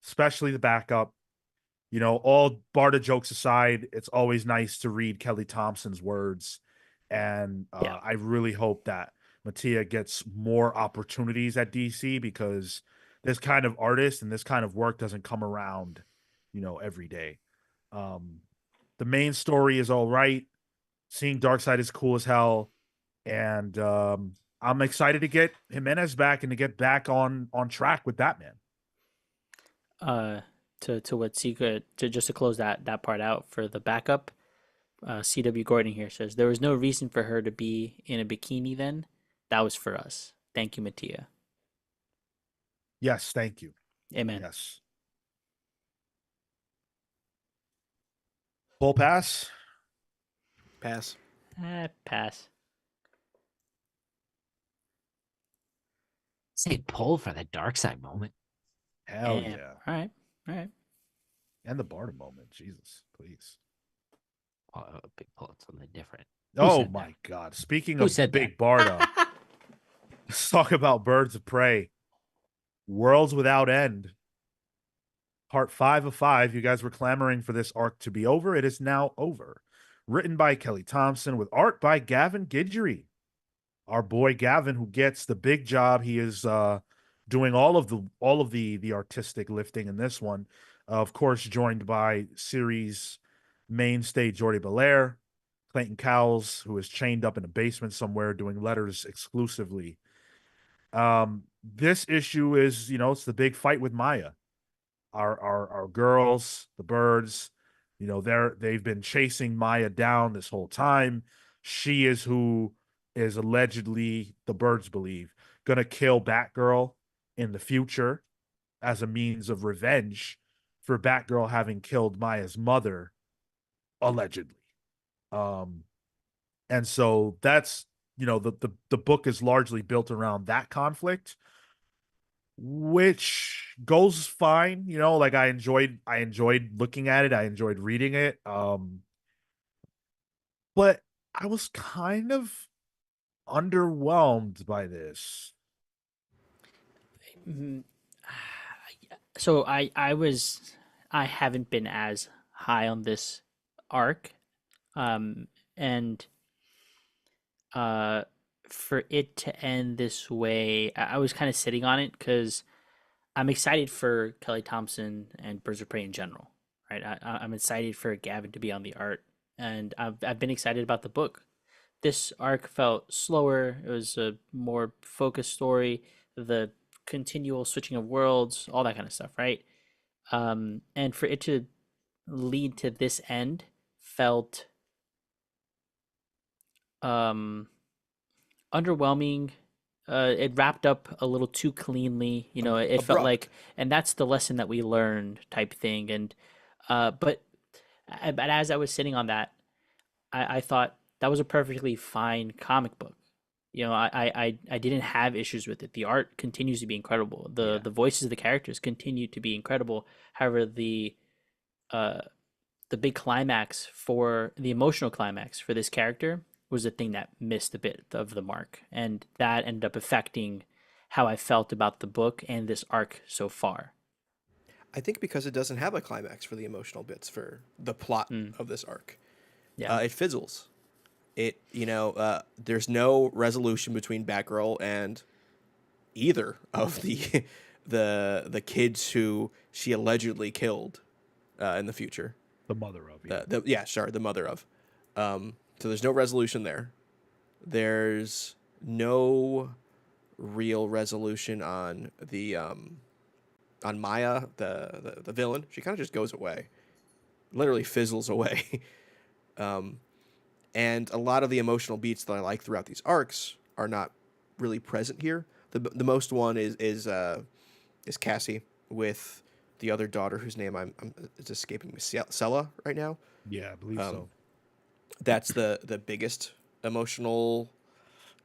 especially the backup. All Barta jokes aside, it's always nice to read Kelly Thompson's words. And Yeah. I really hope that Mattia gets more opportunities at DC, because this kind of artist and this kind of work doesn't come around, every day. The main story is all right. Seeing Darkseid is cool as hell. And I'm excited to get Jimenez back and to get back on track with Batman. To what Sika, to just to close that part out for the backup, CW Gordon here says there was no reason for her to be in a bikini then. That was for us. Thank you, Mattia. Yes, thank you. Amen. Yes. Full pass. Pass. Pass. Say pull for the Darkseid moment. Hell Damn. yeah. All right. And the Barta moment. Jesus, please. Oh, a big pull. It's something different. Oh said my God. Speaking Who of said big Barta, let's talk about Birds of Prey. Worlds Without End. Part 5 of 5. You guys were clamoring for this arc to be over. It is now over. Written by Kelly Thompson with art by Gavin Guidry. Our boy Gavin, who gets the big job. He is doing all of the artistic lifting in this one. Of course, joined by series mainstay Jordi Belair, Clayton Cowles, who is chained up in a basement somewhere doing letters exclusively. This issue is, it's the big fight with Maya. Our girls, the birds, they've been chasing Maya down this whole time. She is who is allegedly, the birds believe, gonna kill Batgirl in the future as a means of revenge for Batgirl having killed Maya's mother, allegedly. And so that's, the book is largely built around that conflict, which goes fine. Like I enjoyed looking at it. I enjoyed reading it. But I was kind of underwhelmed by this. Mhm. So I haven't been as high on this arc, and uh, for it to end this way, I was kind of sitting on it because I'm excited for Kelly Thompson and Birds of Prey in general, right? I'm excited for Gavin to be on the art, and I've been excited about the book. This arc felt slower. It was a more focused story. The continual switching of worlds, all that kind of stuff, right? And for it to lead to this end felt um underwhelming. It wrapped up a little too cleanly. It felt Abrupt. like, and that's the lesson that we learned, type thing. And but as I was sitting on that, I thought that was a perfectly fine comic book. I didn't have issues with it. The art continues to be incredible. The voices of the characters continue to be incredible. However, uh the big climax, for the emotional climax for this character, was the thing that missed a bit of the mark, and that ended up affecting how I felt about the book and this arc so far. I think because it doesn't have a climax for the emotional bits for the plot Mm. of this arc. Yeah. It fizzles. There's no resolution between Batgirl and either of the the kids who she allegedly killed in the future. The mother of The mother of. So there's no resolution there. There's no real resolution on the on Maya, the villain. She kind of just goes away, literally fizzles away. And a lot of the emotional beats that I like throughout these arcs are not really present here. The most one is Cassie with the other daughter whose name it's escaping me, Sella right now. Yeah, I believe so. That's the biggest emotional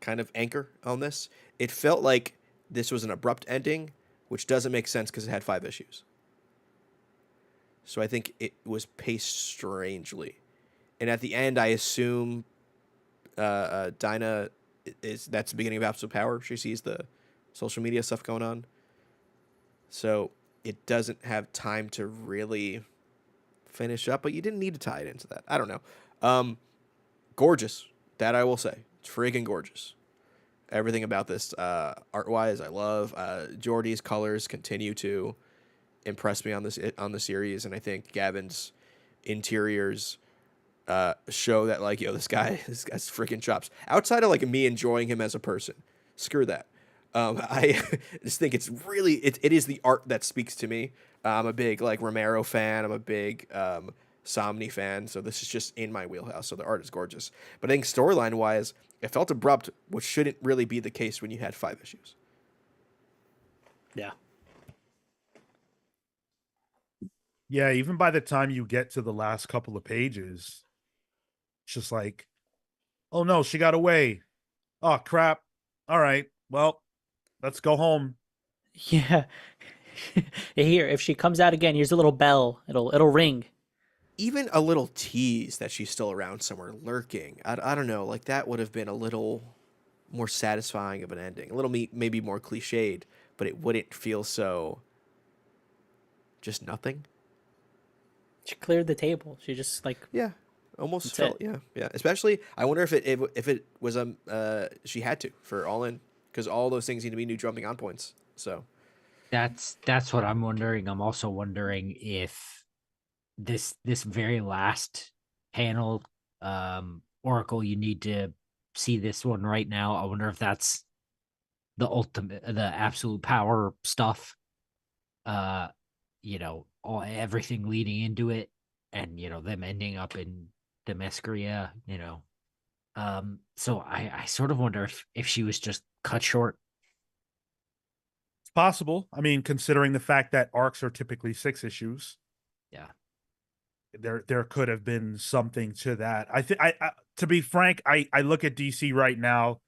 kind of anchor on this. It felt like this was an abrupt ending, which doesn't make sense because it had 5 issues. So I think it was paced strangely. And at the end, I assume Dinah that's the beginning of Absolute Power. She sees the social media stuff going on. So it doesn't have time to really finish up, but you didn't need to tie it into that. I don't know. Gorgeous. That I will say. It's freaking gorgeous. Everything about this, art-wise, I love. Jordy's colors continue to impress me on the series, and I think Gavin's interiors show that, like, yo, this guy's freaking chops. Outside of, like, me enjoying him as a person, screw that. I just think it's really it is the art that speaks to me. I'm a big, like, Romero fan. I'm a big Somni fan, so this is just in my wheelhouse. So the art is gorgeous, but I think storyline wise, it felt abrupt, which shouldn't really be the case when you had 5 issues. Yeah. Yeah, even by the time you get to the last couple of pages, it's just like, oh no, she got away. Oh crap. All right. Well, let's go home. Yeah. Here, if she comes out again, here's a little bell. It'll ring. Even a little tease that she's still around somewhere lurking. I don't know. Like, that would have been a little more satisfying of an ending. A little maybe more cliched, but it wouldn't feel so just nothing. She cleared the table. She just like Yeah, almost That's felt. it. Yeah. Especially, I wonder if it was she had to for All In, because all those things need to be new jumping on points. So That's what I'm wondering. I'm also wondering if this very last panel, Oracle, you need to see this one right now. I wonder if that's the ultimate, the absolute power stuff. Everything leading into it, and them ending up in Themyscira. So I sort of wonder if she was just cut short. It's possible. I mean, considering the fact that arcs are typically 6 issues, Yeah. there could have been something to that. I think I to be frank, I look at DC right now,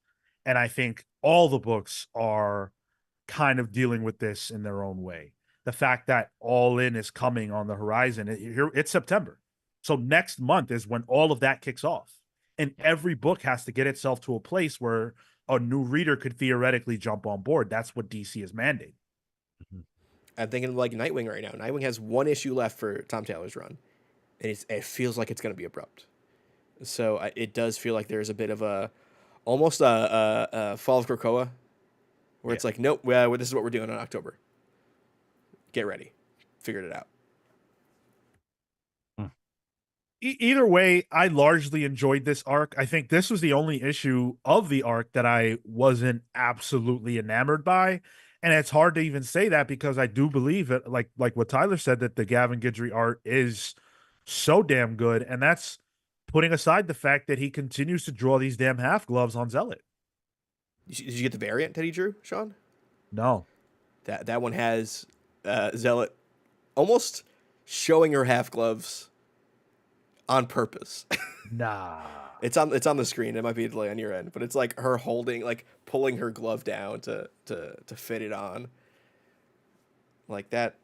and I think all the books are kind of dealing with this in their own way. The fact that All In is coming on the horizon, it's September. So next month is when all of that kicks off. And every book has to get itself to a place where a new reader could theoretically jump on board. That's what DC is mandating. I'm thinking of, like, Nightwing right now. Nightwing has 1 issue left for Tom Taylor's run, and it feels like it's going to be abrupt. So it does feel like there's a bit of almost a Fall of Krakoa, where it's like, nope, well, this is what we're doing in October. Get ready. Figured it out. Either way, I largely enjoyed this arc. I think this was the only issue of the arc that I wasn't absolutely enamored by. And it's hard to even say that, because I do believe it, like what Tyler said, that the Gavin Guidry art is so damn good. And that's putting aside the fact that he continues to draw these damn half gloves on Zealot. Did you get the variant that he drew, Sean? No. That one has Zealot almost showing her half gloves on purpose. Nah. It's on the screen. It might be a delay on your end, but it's like her holding, like, pulling her glove down to fit it on. Like that.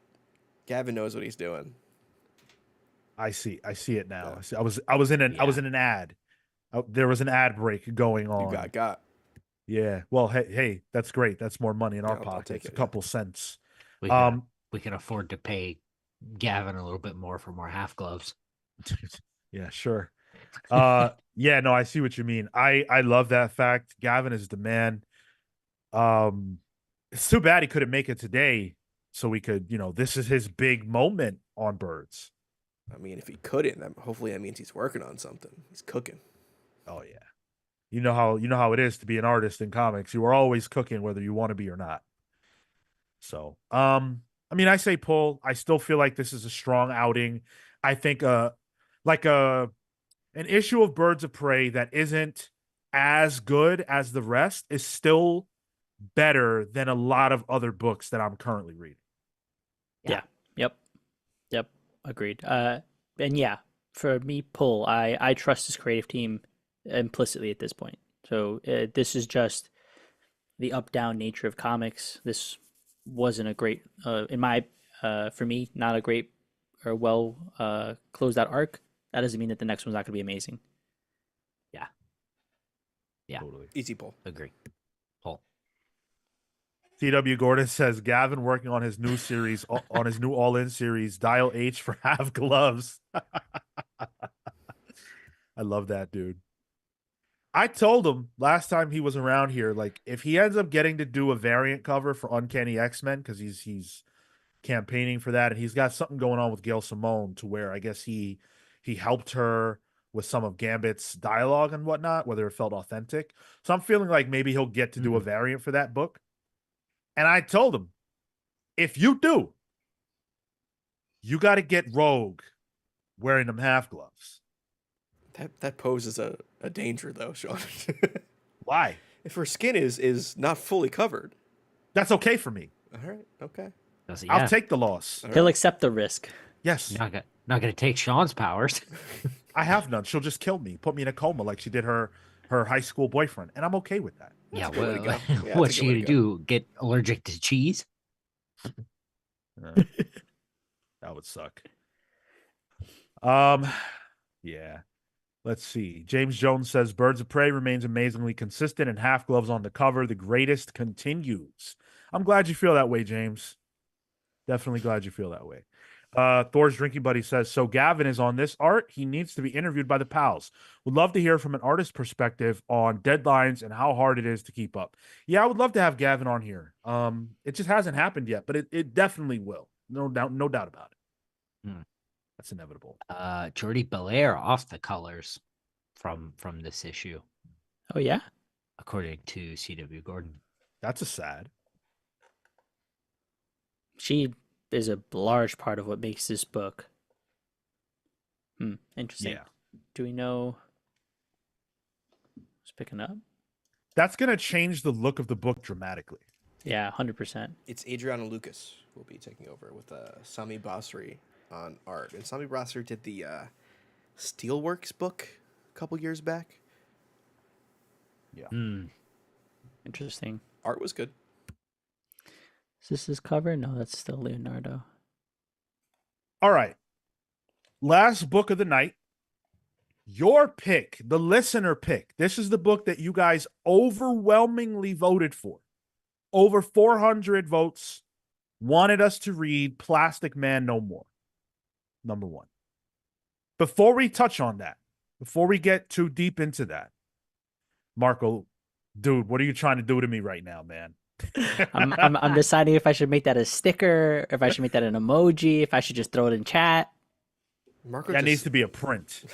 Gavin knows what he's doing. I see it now. Yeah. I was in an ad. There was an ad break going on. You got. Yeah. Well, hey, that's great. That's more money in our I'll pockets. take it, A couple cents. We can afford to pay Gavin a little bit more for more half gloves. Yeah, sure. Yeah, no, I see what you mean. I love that fact. Gavin is the man. It's too bad he couldn't make it today, so we could, this is his big moment on Birds. I mean, if he couldn't, hopefully that means he's working on something. He's cooking. Oh yeah. You know how it is to be an artist in comics. You are always cooking, whether you want to be or not. So, I mean, I say pull. I still feel like this is a strong outing. I think like an issue of Birds of Prey that isn't as good as the rest is still better than a lot of other books that I'm currently reading. Yeah. Yep. Agreed. And yeah, for me, pull. I trust this creative team implicitly at this point. So this is just the up-down nature of comics. This wasn't a great, for me, not a great or well closed out arc. that doesn't mean that the next one's not going to be amazing. Yeah. Totally. Easy pull. Agree. Pull. TW Gordon says Gavin working on his new series, on his new All In series, Dial H for half gloves. I love that, dude. I told him last time he was around here, like if he ends up getting to do a variant cover for Uncanny X-Men, because he's campaigning for that, and he's got something going on with Gail Simone to where I guess he helped her with some of Gambit's dialogue and whatnot, whether it felt authentic. So I'm feeling like maybe he'll get to do a variant for that book. And I told him, if you do, you got to get Rogue wearing them half gloves. That poses a danger though, Sean. Why? If her skin is not fully covered. That's okay for me. All right. Okay. I'll take the loss. He'll accept the risk. Yes. Not gonna take Sean's powers. I have none. She'll just kill me, put me in a coma like she did her high school boyfriend, and I'm okay with that. Yeah, a good way to go. Yeah, what's that's a she good way gonna to go. do? Get allergic to cheese? That would suck. Yeah. Let's see. James Jones says Birds of Prey remains amazingly consistent and half gloves on the cover. The greatest continues. I'm glad you feel that way, James. Definitely glad you feel that way. Thor's Drinking Buddy says, so Gavin is on this art. He needs to be interviewed by the pals. Would love to hear from an artist perspective on deadlines and how hard it is to keep up. Yeah, I would love to have Gavin on here. It just hasn't happened yet, but it definitely will. No doubt about it. That's inevitable. Jordi Belair off the colors from this issue, Oh yeah. according to CW Gordon. That's a sad. She is a large part of what makes this book. Interesting. Yeah. Do we know who's picking up? That's going to change the look of the book dramatically. Yeah, 100%. It's Adriana Lucas will be taking over with Sami Basri on art. And Sami Basri did the Steelworks book a couple years back. Yeah. Interesting. Art was good. Is this his cover? No, that's still Leonardo. All right. Last book of the night. Your pick, the listener pick. This is the book that you guys overwhelmingly voted for. Over 400 votes wanted us to read Plastic Man No More. Number one. Before we touch on that, before we get too deep into that, Marco, dude, what are you trying to do to me right now, man? I'm deciding if I should make that a sticker, if I should make that an emoji, if I should just throw it in chat. Marco That needs to be a print.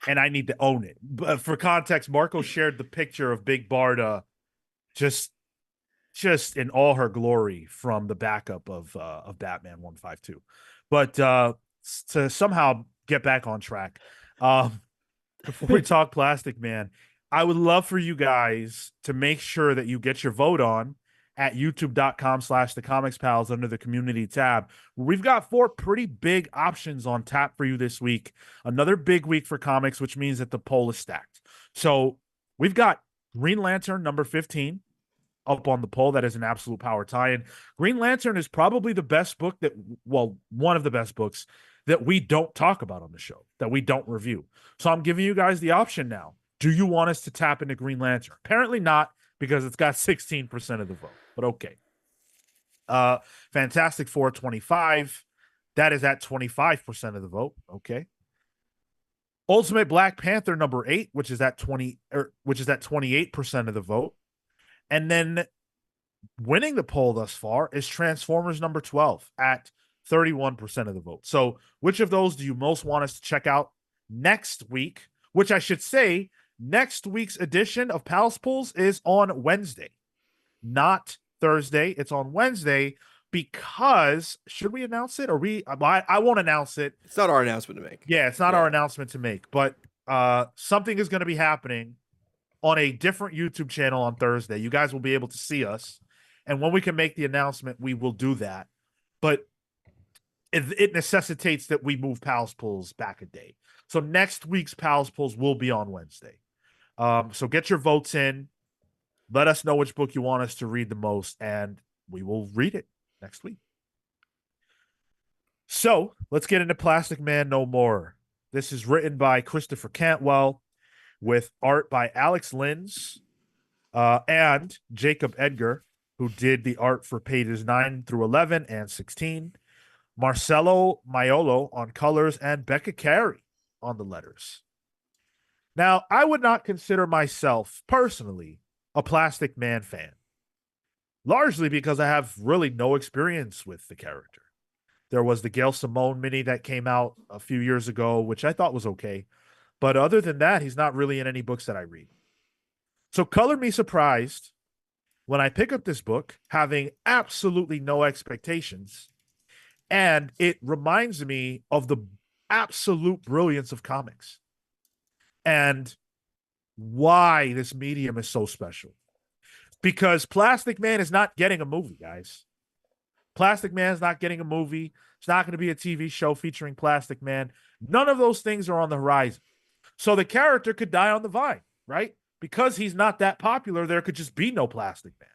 And I need to own it. But for context, Marco shared the picture of Big Barda just in all her glory from the backup of Batman 152. But to somehow get back on track, before we talk Plastic Man, I would love for you guys to make sure that you get your vote on at youtube.com/thecomicspals under the community tab. We've got 4 pretty big options on tap for you this week. Another big week for comics, which means that the poll is stacked. So we've got Green Lantern number 15 up on the poll. That is an absolute power tie-in. Green Lantern is probably the best book one of the best books that we don't talk about on the show, that we don't review. So I'm giving you guys the option now. Do you want us to tap into Green Lantern? Apparently not, because it's got 16% of the vote, but okay. Fantastic Four 25. That is at 25% of the vote. Okay. Ultimate Black Panther number 8, which is at 28% of the vote. And then winning the poll thus far is Transformers number 12 at 31% of the vote. So which of those do you most want us to check out next week? Which I should say, next week's edition of Pals Pulls is on Wednesday, not Thursday. It's on Wednesday because, should we announce it? Or I won't announce it. It's not our announcement to make. Yeah, it's not our announcement to make, but something is going to be happening on a different YouTube channel on Thursday. You guys will be able to see us. And when we can make the announcement, we will do that. But it necessitates that we move Pals Pulls back a day. So next week's Pals Pulls will be on Wednesday. So get your votes in. Let us know which book you want us to read the most, and we will read it next week. So let's get into Plastic Man No More. This is written by Christopher Cantwell with art by Alex Lins and Jacob Edgar, who did the art for pages 9 through 11 and 16. Marcelo Maiolo on colors, and Becca Carey on the letters. Now, I would not consider myself personally a Plastic Man fan, largely because I have really no experience with the character. There was the Gail Simone mini that came out a few years ago, which I thought was okay. But other than that, he's not really in any books that I read. So color me surprised when I pick up this book, having absolutely no expectations. And it reminds me of the absolute brilliance of comics and why this medium is so special. Because Plastic Man is not getting a movie, guys. Plastic Man's not getting a movie. It's not going to be a TV show featuring Plastic Man. None of those things are on the horizon. So the character could die on the vine, right? Because he's not that popular, there could just be no Plastic Man.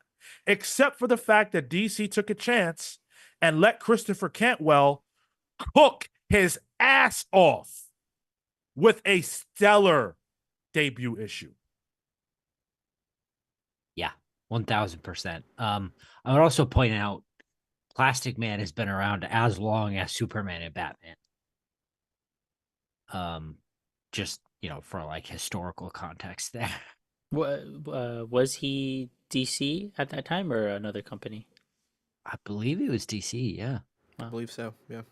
Except for the fact that DC took a chance and let Christopher Cantwell cook his ass off with a stellar debut issue. Yeah, 1000%. I would also point out Plastic Man has been around as long as Superman and Batman. Just, for like historical context there. Was he DC at that time or another company? I believe it was DC, yeah. I believe so. Yeah.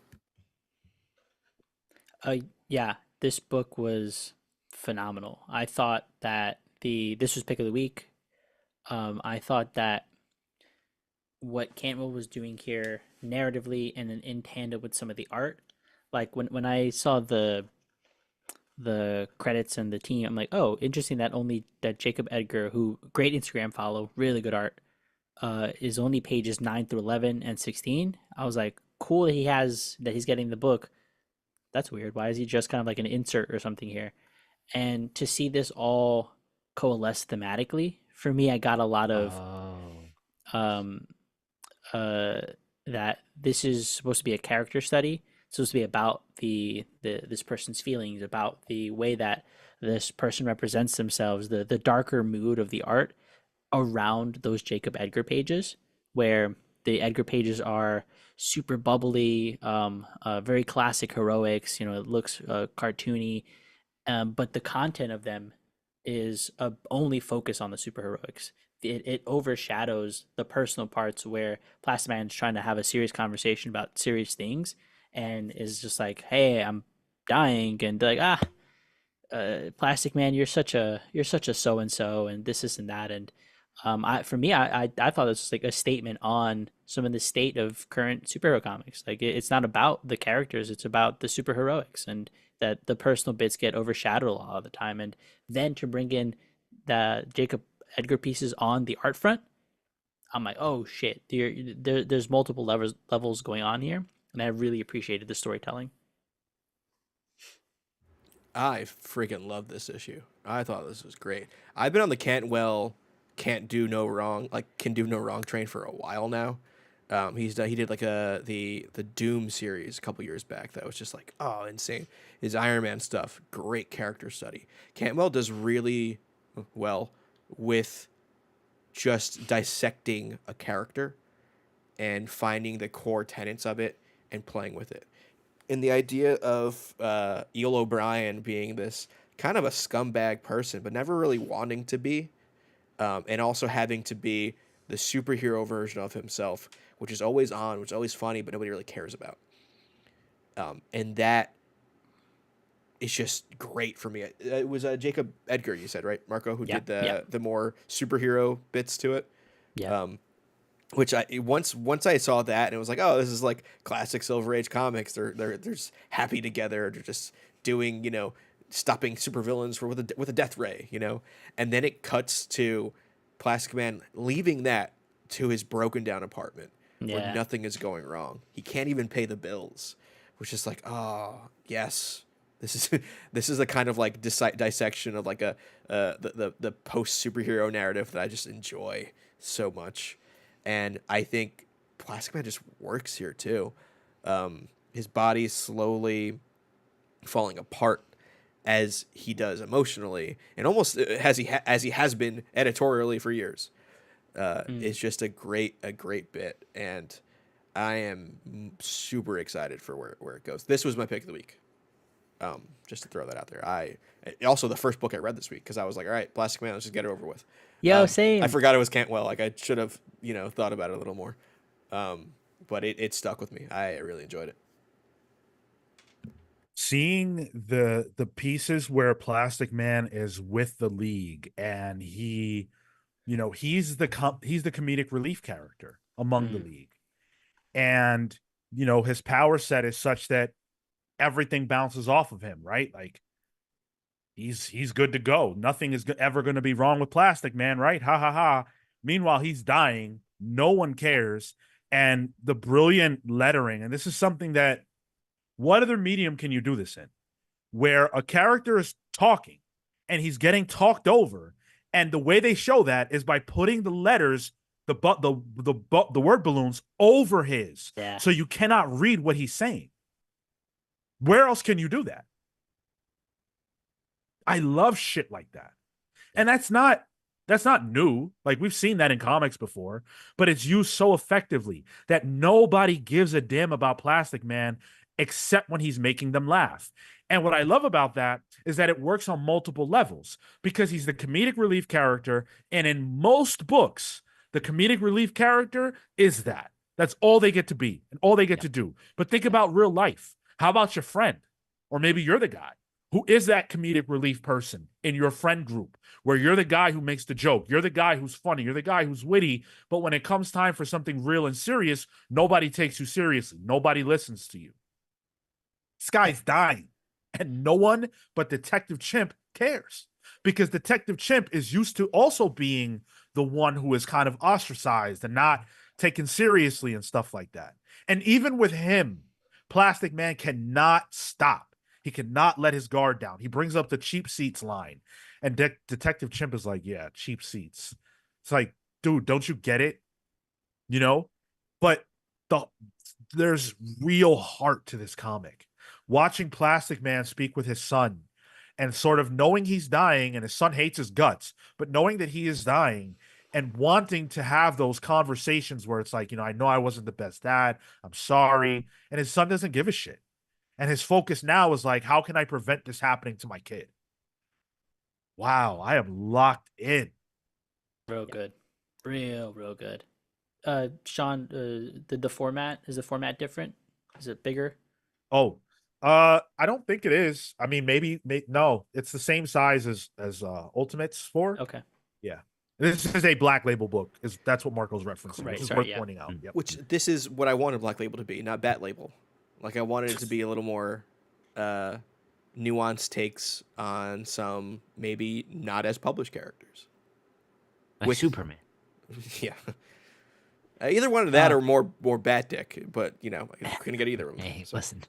Yeah, this book was phenomenal. I thought that this was pick of the week. I thought that what Cantwell was doing here narratively and then in tandem with some of the art, like when I saw the credits and the team, I'm like, oh, interesting that Jacob Edgar, who great Instagram follow, really good art, is only pages 9 through 11 and 16. I was like, cool that he's getting the book. That's weird. Why is he just kind of like an insert or something here? And to see this all coalesce thematically, for me, I got a lot of um uh that this is supposed to be a character study. It's supposed to be about the this person's feelings, about the way that this person represents themselves, the darker mood of the art around those Jacob Edgar pages, where the Edgar pages are super bubbly, very classic heroics. It looks cartoony, but the content of them is only focus on the superheroics. It overshadows the personal parts where Plastic Man's trying to have a serious conversation about serious things, and is just like, "Hey, I'm dying," and like, Plastic Man, you're such a so and so, and this and that, and I thought this was like a statement on some of the state of current superhero comics. Like it's not about the characters; it's about the superheroics, and that the personal bits get overshadowed a lot of the time. And then to bring in the Jacob Edgar pieces on the art front, I'm like, oh shit, there's multiple levels going on here, and I really appreciated the storytelling. I freaking love this issue. I thought this was great. I've been on the Cantwell can do no wrong train for a while now. He did like the Doom series a couple years back that was just like, oh, insane. His Iron Man stuff, great character study. Cantwell does really well with just dissecting a character and finding the core tenets of it and playing with it. And the idea of Eel O'Brien being this kind of a scumbag person, but never really wanting to be, and also having to be the superhero version of himself, which is always on, which is always funny, but nobody really cares about. And that is just great for me. It was Jacob Edgar, you said, right, Marco, who did the more superhero bits to it. Yeah. Which once I saw that and it was like, oh, this is like classic Silver Age comics. They're just happy together. They're just doing, stopping supervillains with a death ray, and then it cuts to Plastic Man leaving that to his broken down apartment where nothing is going wrong. He can't even pay the bills, which is like, oh yes, this is a kind of like dissection of like the post superhero narrative that I just enjoy so much. And I think Plastic Man just works here too. His body slowly falling apart as he does emotionally, and almost as he has been editorially for years. It's just a great bit, and I am super excited for where it goes. This was my pick of the week. Just to throw that out there. Also the first book I read this week, because I was like, all right, Plastic Man, let's just get it over with. Yo, same. I forgot it was Cantwell. Like, I should have, thought about it a little more. But it stuck with me. I really enjoyed it. Seeing the pieces where Plastic Man is with the League, and he, he's the comedic relief character among the League, and his power set is such that everything bounces off of him, right? Like, he's good to go. Nothing is ever going to be wrong with Plastic Man, right? Ha ha ha. Meanwhile, he's dying. No one cares. And the brilliant lettering, and this is something that, what other medium can you do this in? Where a character is talking and he's getting talked over, and the way they show that is by putting the letters, the word balloons over his, so you cannot read what he's saying. Where else can you do that? I love shit like that. And that's not new. Like, we've seen that in comics before, but it's used so effectively that nobody gives a damn about Plastic Man except when he's making them laugh. And what I love about that is that it works on multiple levels, because he's the comedic relief character. And in most books, the comedic relief character is that. That's all they get to be and all they get to do. But think about real life. How about your friend? Or maybe you're the guy who is that comedic relief person in your friend group, where you're the guy who makes the joke. You're the guy who's funny. You're the guy who's witty. But when it comes time for something real and serious, nobody takes you seriously. Nobody listens to you. This guy's dying, and no one but Detective Chimp cares, because Detective Chimp is used to also being the one who is kind of ostracized and not taken seriously and stuff like that. And even with him, Plastic Man cannot stop. He cannot let his guard down. He brings up the cheap seats line, and Detective Chimp is like, yeah, cheap seats. It's like, dude, don't you get it? But there's real heart to this comic. Watching Plastic Man speak with his son, and sort of knowing he's dying, and his son hates his guts, but knowing that he is dying and wanting to have those conversations where it's like, I know I wasn't the best dad. I'm sorry. And his son doesn't give a shit. And his focus now is like, how can I prevent this happening to my kid? Wow, I am locked in. Real good. Real good. Sean, is the format different? Is it bigger? Oh, I don't think it is. I mean, maybe no, it's the same size as Ultimates 4. Okay. Yeah. This is a Black Label book. That's what Marco's referencing. Right, This is sorry, worth pointing out. Yep. Which, this is what I wanted Black Label to be, not Bat Label. Like, I wanted it to be a little more nuanced takes on some maybe not as published characters. Like Superman. Yeah. Either one of that or more Bat Dick, but I couldn't get either of them. Hey, listen.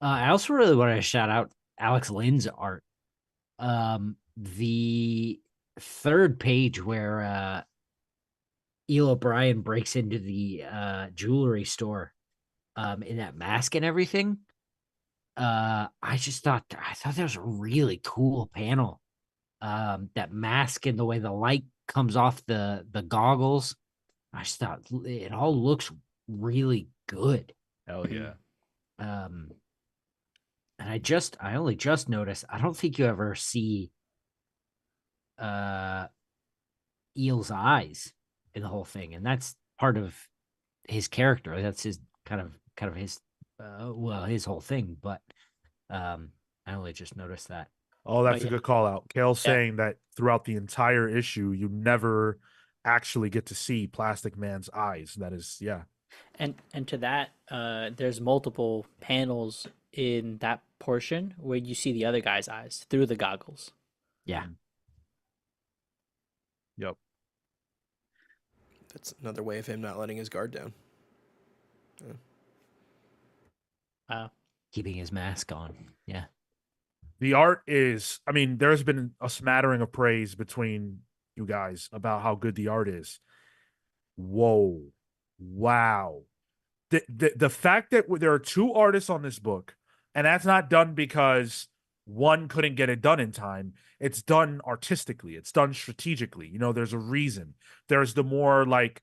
I also really want to shout out Alex Lynn's art. The third page where Eel O'Brien breaks into the jewelry store in that mask and everything. I thought that was a really cool panel. That mask and the way the light comes off the goggles. I just thought it all looks really good. Hell yeah. And I only just noticed, I don't think you ever see Eel's eyes in the whole thing, and that's part of his character. That's his kind of his his whole thing, but I only just noticed that. Oh, that's a good call out. Cale saying that throughout the entire issue, you never actually get to see Plastic Man's eyes. That is, yeah. And to that, there's multiple panels in that portion where you see the other guy's eyes through the goggles. Yeah. Yep. That's another way of him not letting his guard down. Keeping his mask on. Yeah. The art is, I mean, there's been a smattering of praise between you guys about how good the art is. Whoa. Wow. The fact that there are two artists on this book And that's not done because one couldn't get it done in time. It's done artistically. It's done strategically. You know, there's a reason. There's the more like,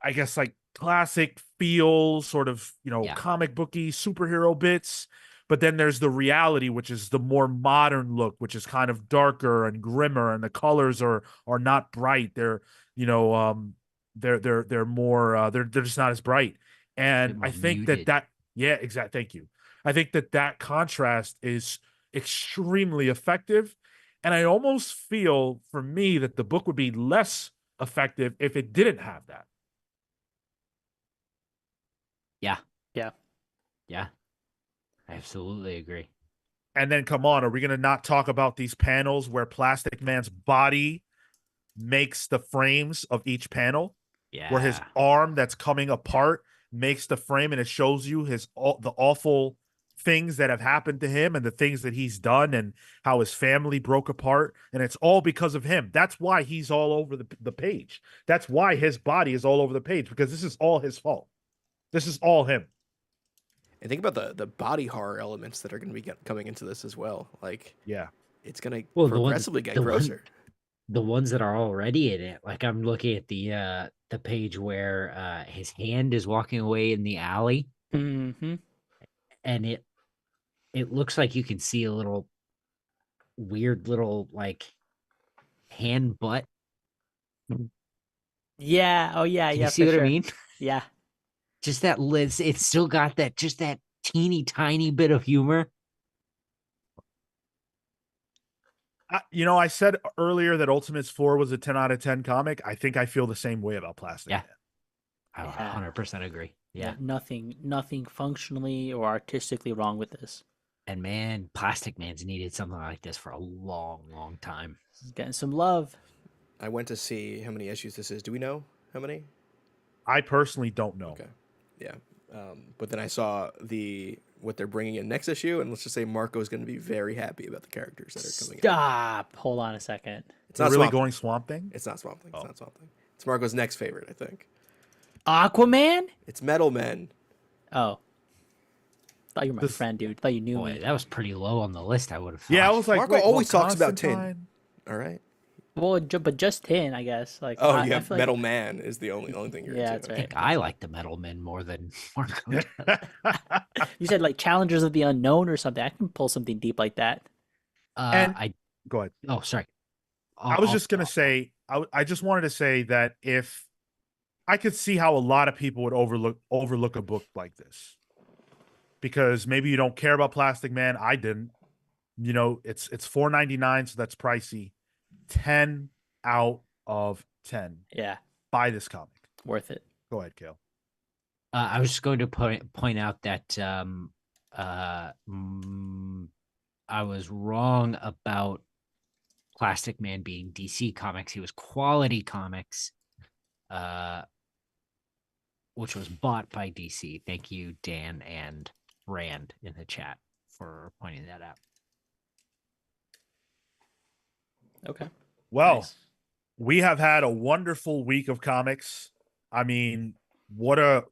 I guess, like classic feel, sort of, you know, Yeah. comic booky superhero bits. But then there's the reality, which is the more modern look, which is kind of darker and grimmer, and the colors are not bright. They're, you know, they're more they're just not as bright. Bit And more I think muted. that yeah, exactly. Thank you. I think that contrast is extremely effective, and I almost feel for me that the book would be less effective if it didn't have that. Yeah. Yeah. Yeah. I absolutely agree. And then come on, are we going to not talk about these panels where Plastic Man's body makes the frames of each panel? Where his Yeah. arm that's coming apart makes the frame, and it shows you the awful things that have happened to him and the things that he's done and how his family broke apart, and it's all because of him. That's why he's all over the page. That's why his body is all over the page, because this is all his fault. This is all him. And think about the body horror elements that are going to be coming into this as well. Like, Yeah. it's going to Well, progressively get grosser. The ones that are already in it, like I'm looking at the page where his hand is walking away in the alley, Mm-hmm. and it looks like you can see a little weird little like hand butt. Yeah. Oh yeah. Can Yeah. you see For what sure. I mean? Yeah. Just that lid, it's still got that just that teeny tiny bit of humor. You know, I said earlier that Ultimates 4 was a 10 out of 10 comic. I think I feel the same way about Plastic Yeah. Man. I Yeah. 100% agree. Yeah. Nothing functionally or artistically wrong with this. And man, Plastic Man's needed something like this for a long, long time. He's getting some love. I went to see how many issues this is. Do we know how many? I personally don't know. Okay. Yeah. But then I saw what they're bringing in next issue, and let's just say Marco's going to be very happy about the characters that are coming in. Stop. Hold on a second. It's They're not really Swamp going Thing. Swamp Thing? It's not Swamp Thing. It's Oh. not Swamp Thing. It's Marco's next favorite, I think. Aquaman? It's Metal Men. Oh. Thought you were my This- friend, dude. Thought you knew Boy, me. that was pretty low on the list, I would have thought. Yeah, I was like, Marco wait, always talks about Constantine? All right. Well, but just 10, I guess. Like, Oh, I yeah. feel Metal like, Man is the only thing you're Yeah, into. that's I right. think I like the Metal Men more than Marco. you said like Challengers of the Unknown or something. I can pull something deep like that. And- I Go ahead. oh sorry. I was I'll- just going to say, I just wanted to say that if I could see how a lot of people would overlook a book like this, because maybe you don't care about Plastic Man. I didn't. You know, it's $4.99, so that's pricey. 10 out of 10. Yeah, Buy this comic. worth it. Go ahead, Cale. I was just going to point out that I was wrong about Plastic Man being DC Comics. He was Quality Comics, which was bought by DC. Thank you, Dan and Rand in the chat for pointing that out. Okay. Well, Nice. we have had a wonderful week of comics. I mean, well,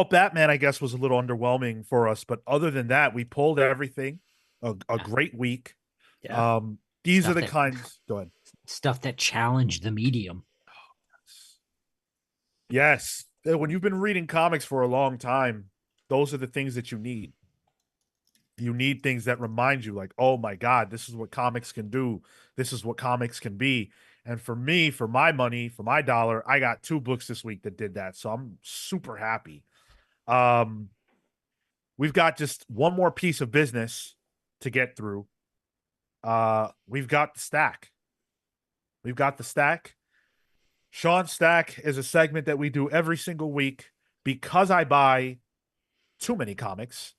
Batman, I guess, was a little underwhelming for us, but other than that, we pulled everything. A Yeah. great week. Yeah. These Stuff are the that- kinds. Go ahead. Stuff that challenged the medium. Yes. When you've been reading comics for a long time, those are the things that you need. You need things that remind you, like, oh my God, this is what comics can do. This is what comics can be. And for me, for my money, for my dollar, I got 2 books this week that did that. So I'm super happy. We've got just one more piece of business to get through. We've got the stack. We've got the stack. Sean's Stack is a segment that we do every single week. Because I buy too many comics,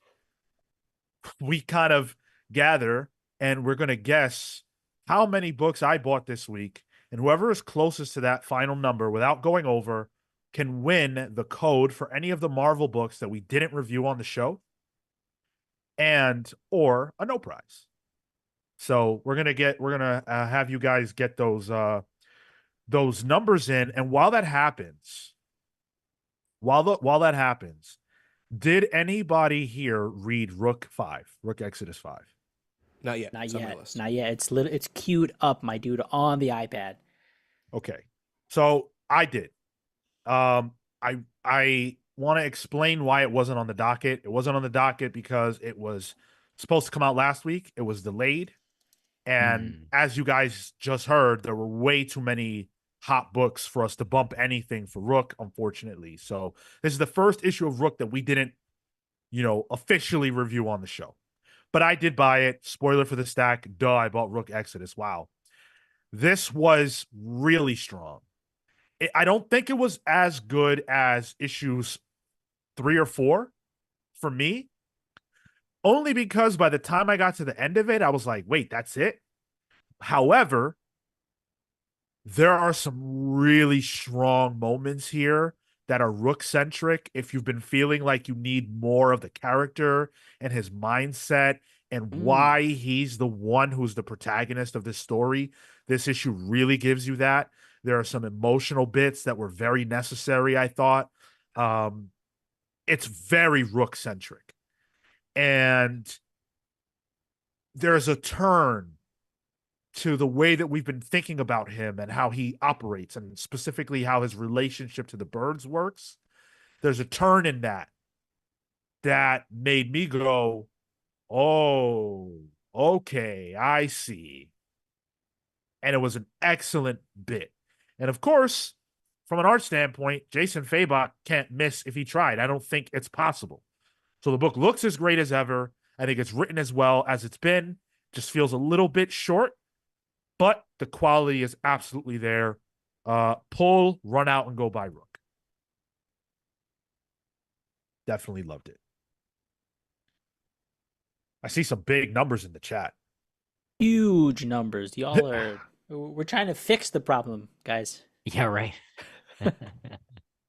we kind of gather and we're going to guess how many books I bought this week. And whoever is closest to that final number without going over can win the code for any of the Marvel books that we didn't review on the show, and or a no prize. So we're gonna have you guys get those numbers in, and while that happens, Did anybody here read Rook 5, Rook Exodus 5? Not yet. Not It's on my yet. list. Not yet. It's queued up, my dude, on the iPad. Okay. So I did. I want to explain why it wasn't on the docket. It wasn't on the docket because it was supposed to come out last week. It was delayed. And as you guys just heard, there were way too many hot books for us to bump anything for Rook, unfortunately. So this is the first issue of Rook that we didn't, officially review on the show. But I did buy it. Spoiler for the stack. Duh, I bought Rook Exodus. Wow. This was really strong. I don't think it was as good as issues 3 or 4 for me, only because by the time I got to the end of it, I was like, wait, that's it? However, there are some really strong moments here that are Rook centric. If you've been feeling like you need more of the character and his mindset and why he's the one who's the protagonist of this story, this issue really gives you that. There are some emotional bits that were very necessary, I thought. It's very Rook centric. And there's a turn to the way that we've been thinking about him and how he operates, and specifically how his relationship to the birds works. There's a turn in that made me go, oh, okay, I see. And it was an excellent bit. And of course, from an art standpoint, Jason Fabok can't miss if he tried. I don't think it's possible. So the book looks as great as ever. I think it's written as well as it's been. Just feels a little bit short, but the quality is absolutely there. Pull, run out, and go buy Rook. Definitely loved it. I see some big numbers in the chat. Huge numbers. Y'all are. We're trying to fix the problem, guys. Yeah, right.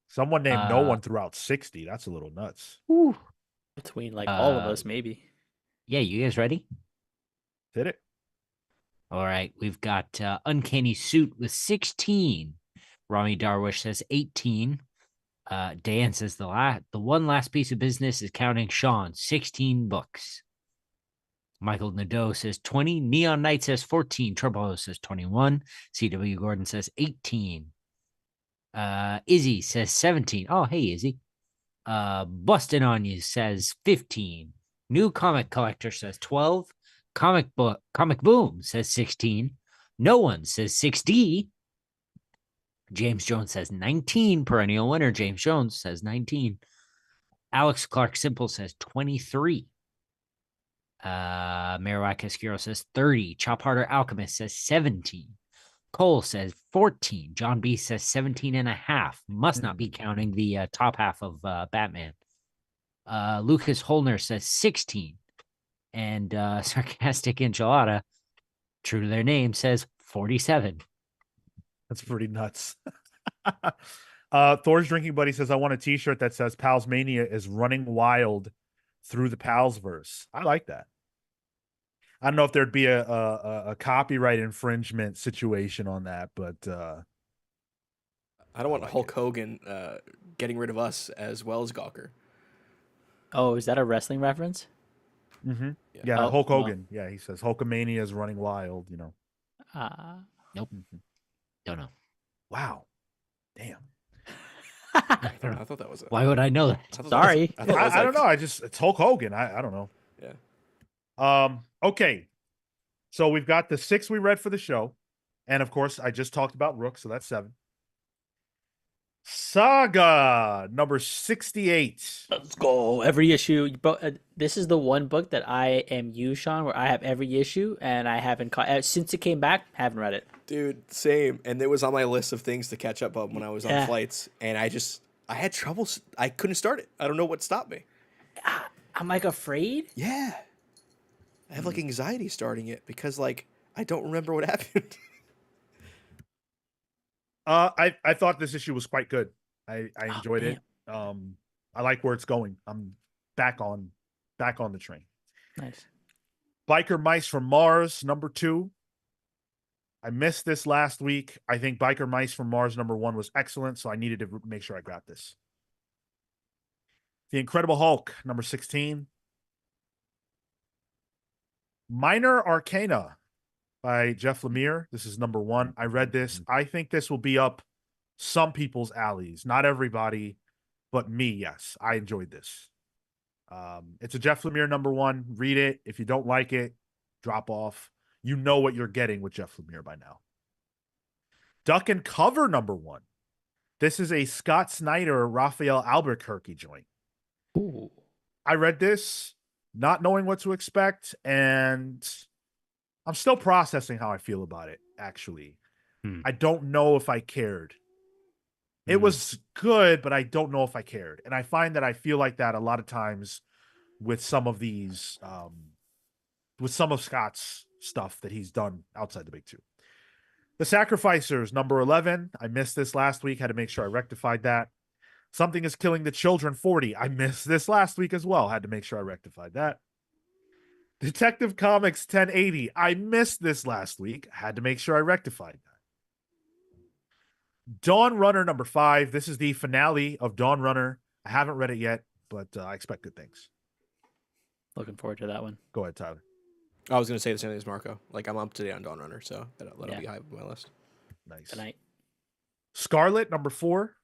Someone named No One threw out 60. That's a little nuts. Whew. Between all of us, maybe. Yeah, you guys ready? Did it? All right, we've got Uncanny Suit with 16. Rami Darwish says 18. Dan says the one last piece of business is counting Sean, 16 books. Michael Nadeau says 20. Neon Knight says 14. Turbo says 21. CW Gordon says 18. Izzy says 17. Oh, hey, Izzy. Bustin' on You says 15. New Comic Collector says 12. Comic Boom says 16. No One says 60. James Jones says 19. Perennial winner James Jones says 19. Alex Clark Simple says 23. Marowak Escuro says 30. Chop Harder Alchemist says 17. Cole says 14. John B says 17 and a half. Must not be counting the top half of Batman. Lucas Holner says 16. And Sarcastic Enchilada, true to their name, says 47. That's pretty nuts. Thor's Drinking Buddy says, I want a t-shirt that says Pals Mania is running wild through the Pals verse. I like that. I don't know if there'd be a copyright infringement situation on that, but I don't want Hulk Hogan getting rid of us as well as Gawker. Oh, is that a wrestling reference? Mm-hmm. Yeah. Yeah, Oh, Hulk well. Hogan. Yeah, he says Hulkamania is running wild, Nope. Mhm. Don't know. Wow. Damn. I thought that was. Why would I know that? Sorry. I don't know. It's Hulk Hogan. I don't know. Yeah. Okay. So we've got the 6 we read for the show. And of course, I just talked about Rook, so that's 7. Saga number 68. Let's go. Every issue. This is the one book that I am you, Sean, where I have every issue and I haven't caught since it came back. Haven't read it. Dude, same. And it was on my list of things to catch up on when I was on flights, and I had trouble. I couldn't start it. I don't know what stopped me. I'm like afraid. Yeah, I have like anxiety starting it because like I don't remember what happened. I thought this issue was quite good. I enjoyed it. Man. I like where it's going. I'm back on the train. Nice. Biker Mice from Mars number 2. I missed this last week. I think Biker Mice from Mars number 1 was excellent, so I needed to make sure I got this. The Incredible Hulk, number 16. Minor Arcana by Jeff Lemire. This is number 1. I read this. I think this will be up some people's alleys. Not everybody, but me, yes. I enjoyed this. It's a Jeff Lemire number 1. Read it. If you don't like it, drop off. You know what you're getting with Jeff Lemire by now. Duck and Cover number 1. This is a Scott Snyder, Raphael Albuquerque joint. Ooh. I read this not knowing what to expect, and I'm still processing how I feel about it, actually. I don't know if I cared. It was good, but I don't know if I cared. And I find that I feel like that a lot of times with some of these, with some of Scott's stuff that he's done outside the big two. The Sacrificers, number 11. I missed this last week. Had to make sure I rectified that. Something is Killing the Children, 40. I missed this last week as well. Had to make sure I rectified that. Detective Comics 1080. I missed this last week. Had to make sure I rectified that. Dawn Runner number 5. This is the finale of Dawn Runner. I haven't read it yet, but I expect good things. Looking forward to that one. Go ahead, Tyler. I was going to say the same thing as Marco. Like, I'm up to date on Dawn Runner, so that'll be high on my list. Nice. Tonight. Scarlet number 4.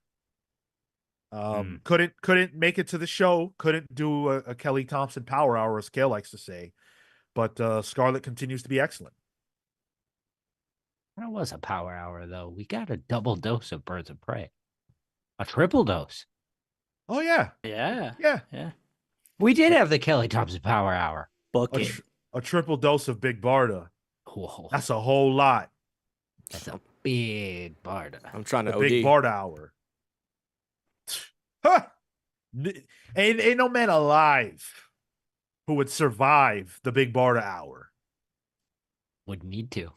Couldn't make it to the show. Couldn't do a Kelly Thompson power hour, as Cale likes to say. But Scarlet continues to be excellent. That was a power hour, though. We got a double dose of Birds of Prey. A triple dose. Oh, yeah. Yeah. Yeah. We did have the Kelly Thompson power hour. Book it. A triple dose of Big Barda. Whoa. That's a whole lot. That's a big Barda. I'm trying to The OD. Big Barda hour. Huh. Ain't no man alive who would survive the Big Barda hour. Would need to.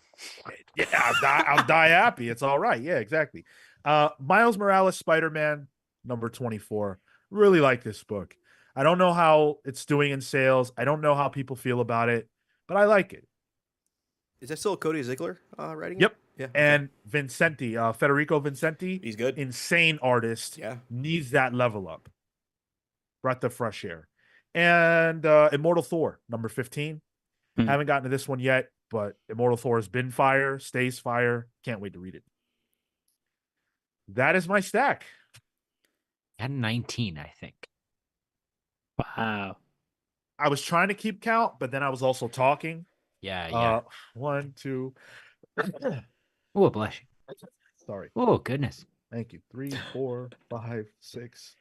Yeah, I'll die happy. It's all right. Yeah, exactly. Miles Morales, Spider-Man, number 24. Really like this book. I don't know how it's doing in sales. I don't know how people feel about it, but I like it. Is that still Cody Ziegler writing Yep. it? Yeah. And Vincenti, Federico Vincenti. He's good. Insane artist. Yeah. Needs that level up. Breath of fresh air. And Immortal Thor, number 15. Haven't gotten to this one yet, but Immortal Thor has been fire, stays fire. Can't wait to read it. That is my stack. At 19, I think. Wow. I was trying to keep count, but then I was also talking. Yeah. 1, 2. Oh, bless you. Sorry. Oh, goodness. Thank you. 3, 4, 5, 6,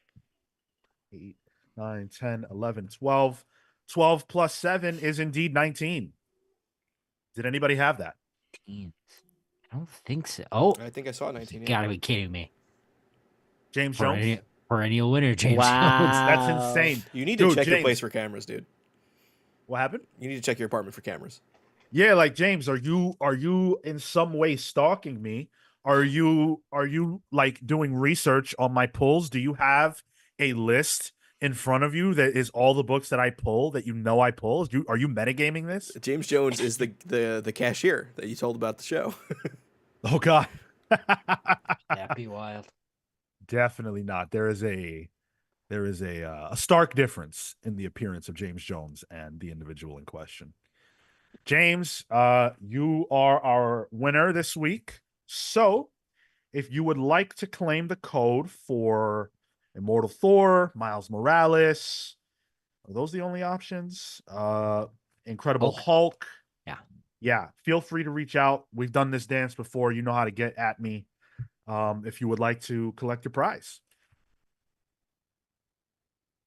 8, 9, 10, 11, 12. 12 plus 7 is indeed 19. Did anybody have that? I don't think so. Oh, I think I saw 19. you gotta be kidding me. James Jones? Perennial winner, James Jones. That's insane. You need to Dude, check your James. place for cameras, dude. What happened? You need to check your apartment for cameras. Yeah, like James, are you in some way stalking me? Are you like doing research on my pulls? Do you have a list in front of you that is all the books that I pull that you know I pull? Are you metagaming this? James Jones is the cashier that you told about the show. Oh God. That'd be wild. Definitely not. There is a stark difference in the appearance of James Jones and the individual in question. James, you are our winner this week. So if you would like to claim the code for Immortal Thor, Miles Morales, are those the only options? Incredible Hulk. Yeah. Feel free to reach out. We've done this dance before. You know how to get at me if you would like to collect your prize.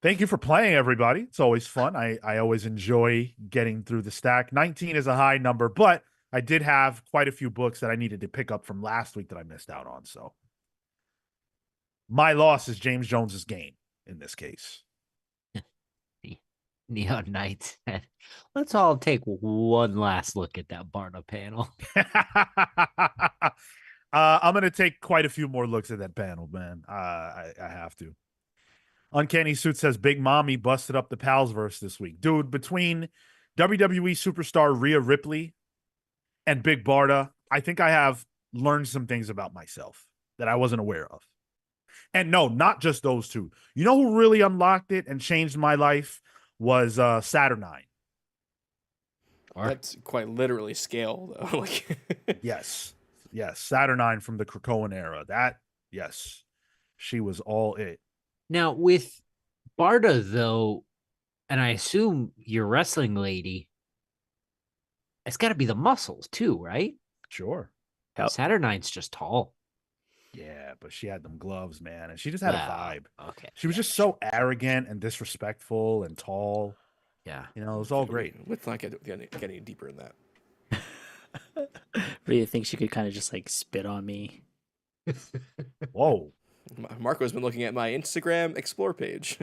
Thank you for playing, everybody. It's always fun. I always enjoy getting through the stack. 19 is a high number, but I did have quite a few books that I needed to pick up from last week that I missed out on. So my loss is James Jones's gain in this case. Neon Knight said, let's all take one last look at that Barna panel. I'm going to take quite a few more looks at that panel, man. I have to. Uncanny Suit says Big Mommy busted up the Palsverse this week. Dude, between WWE superstar Rhea Ripley and Big Barda, I think I have learned some things about myself that I wasn't aware of. And no, not just those two. You know who really unlocked it and changed my life was Saturnine. That's quite literally Scale, though. Like, Yes. Yes. Saturnine from the Krakoan era. That, yes. She was all it. Now with Barda though, and I assume your wrestling lady, it's got to be the muscles too, right? Sure. Yep. Saturnine's just tall. Yeah, but she had them gloves, man. And she just had a vibe. Okay. She was just so arrogant and disrespectful and tall. Yeah. You know, it was all great. let's not get any deeper in that. Really think she could kind of just like spit on me? Whoa. Marco's been looking at my Instagram explore page.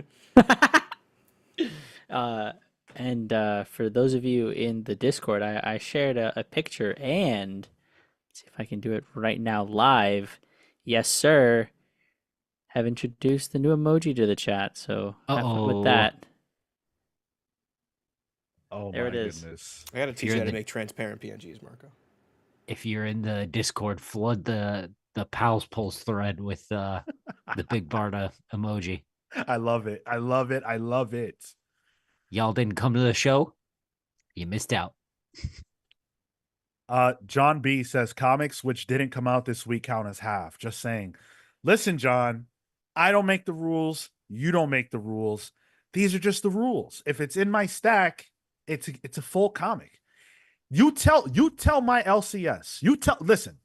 And for those of you in the Discord, I shared a picture, and let's see if I can do it right now live. Yes, sir. Have introduced the new emoji to the chat, so have fun with that. Oh, There my it is. goodness. I gotta teach you how to make transparent PNGs, Marco. If you're in the Discord, flood the Pals Pulse thread with the big Barda emoji. I love it. I love it. I love it. Y'all didn't come to the show? You missed out. John B says comics which didn't come out this week count as half. Just saying. Listen, John, I don't make the rules. You don't make the rules. These are just the rules. If it's in my stack, it's a full comic. You tell my LCS. Listen,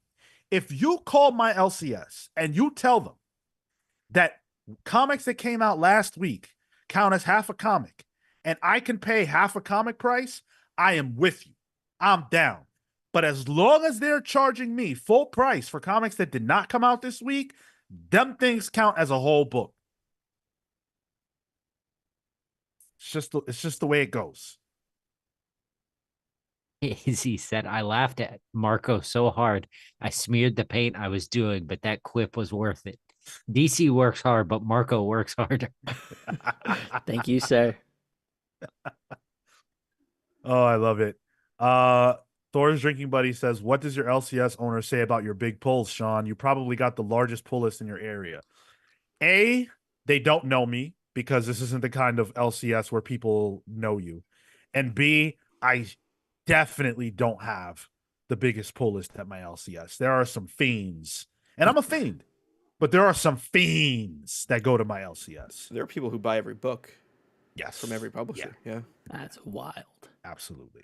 if you call my LCS and you tell them that comics that came out last week count as half a comic and I can pay half a comic price, I am with you. I'm down. But as long as they're charging me full price for comics that did not come out this week, them things count as a whole book. It's just the way it goes. He said, I laughed at Marco so hard. I smeared the paint I was doing, but that quip was worth it. DC works hard, but Marco works harder. Thank you, sir. Oh, I love it. Thor's Drinking Buddy says, what does your LCS owner say about your big pulls, Sean? You probably got the largest pull list in your area. A, they don't know me because this isn't the kind of LCS where people know you. And B, I definitely don't have the biggest pull list at my LCS. There are some fiends, and I'm a fiend, but there are some fiends that go to my LCS. There are people who buy every book. Yes. From every publisher. Yeah. That's wild. Absolutely.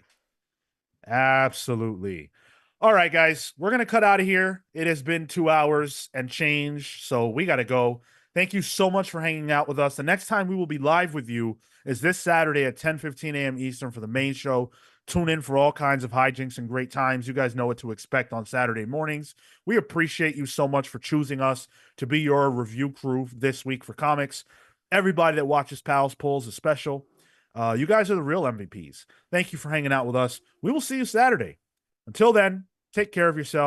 Absolutely. All right, guys, we're going to cut out of here. It has been 2 hours and change, so we got to go. Thank you so much for hanging out with us. The next time we will be live with you is this Saturday at 10:15 a.m. Eastern for the main show. Tune in for all kinds of hijinks and great times. You guys know what to expect on Saturday mornings. We appreciate you so much for choosing us to be your review crew this week for comics. Everybody that watches Pals Pulls is special. You guys are the real MVPs. Thank you for hanging out with us. We will see you Saturday. Until then, take care of yourself.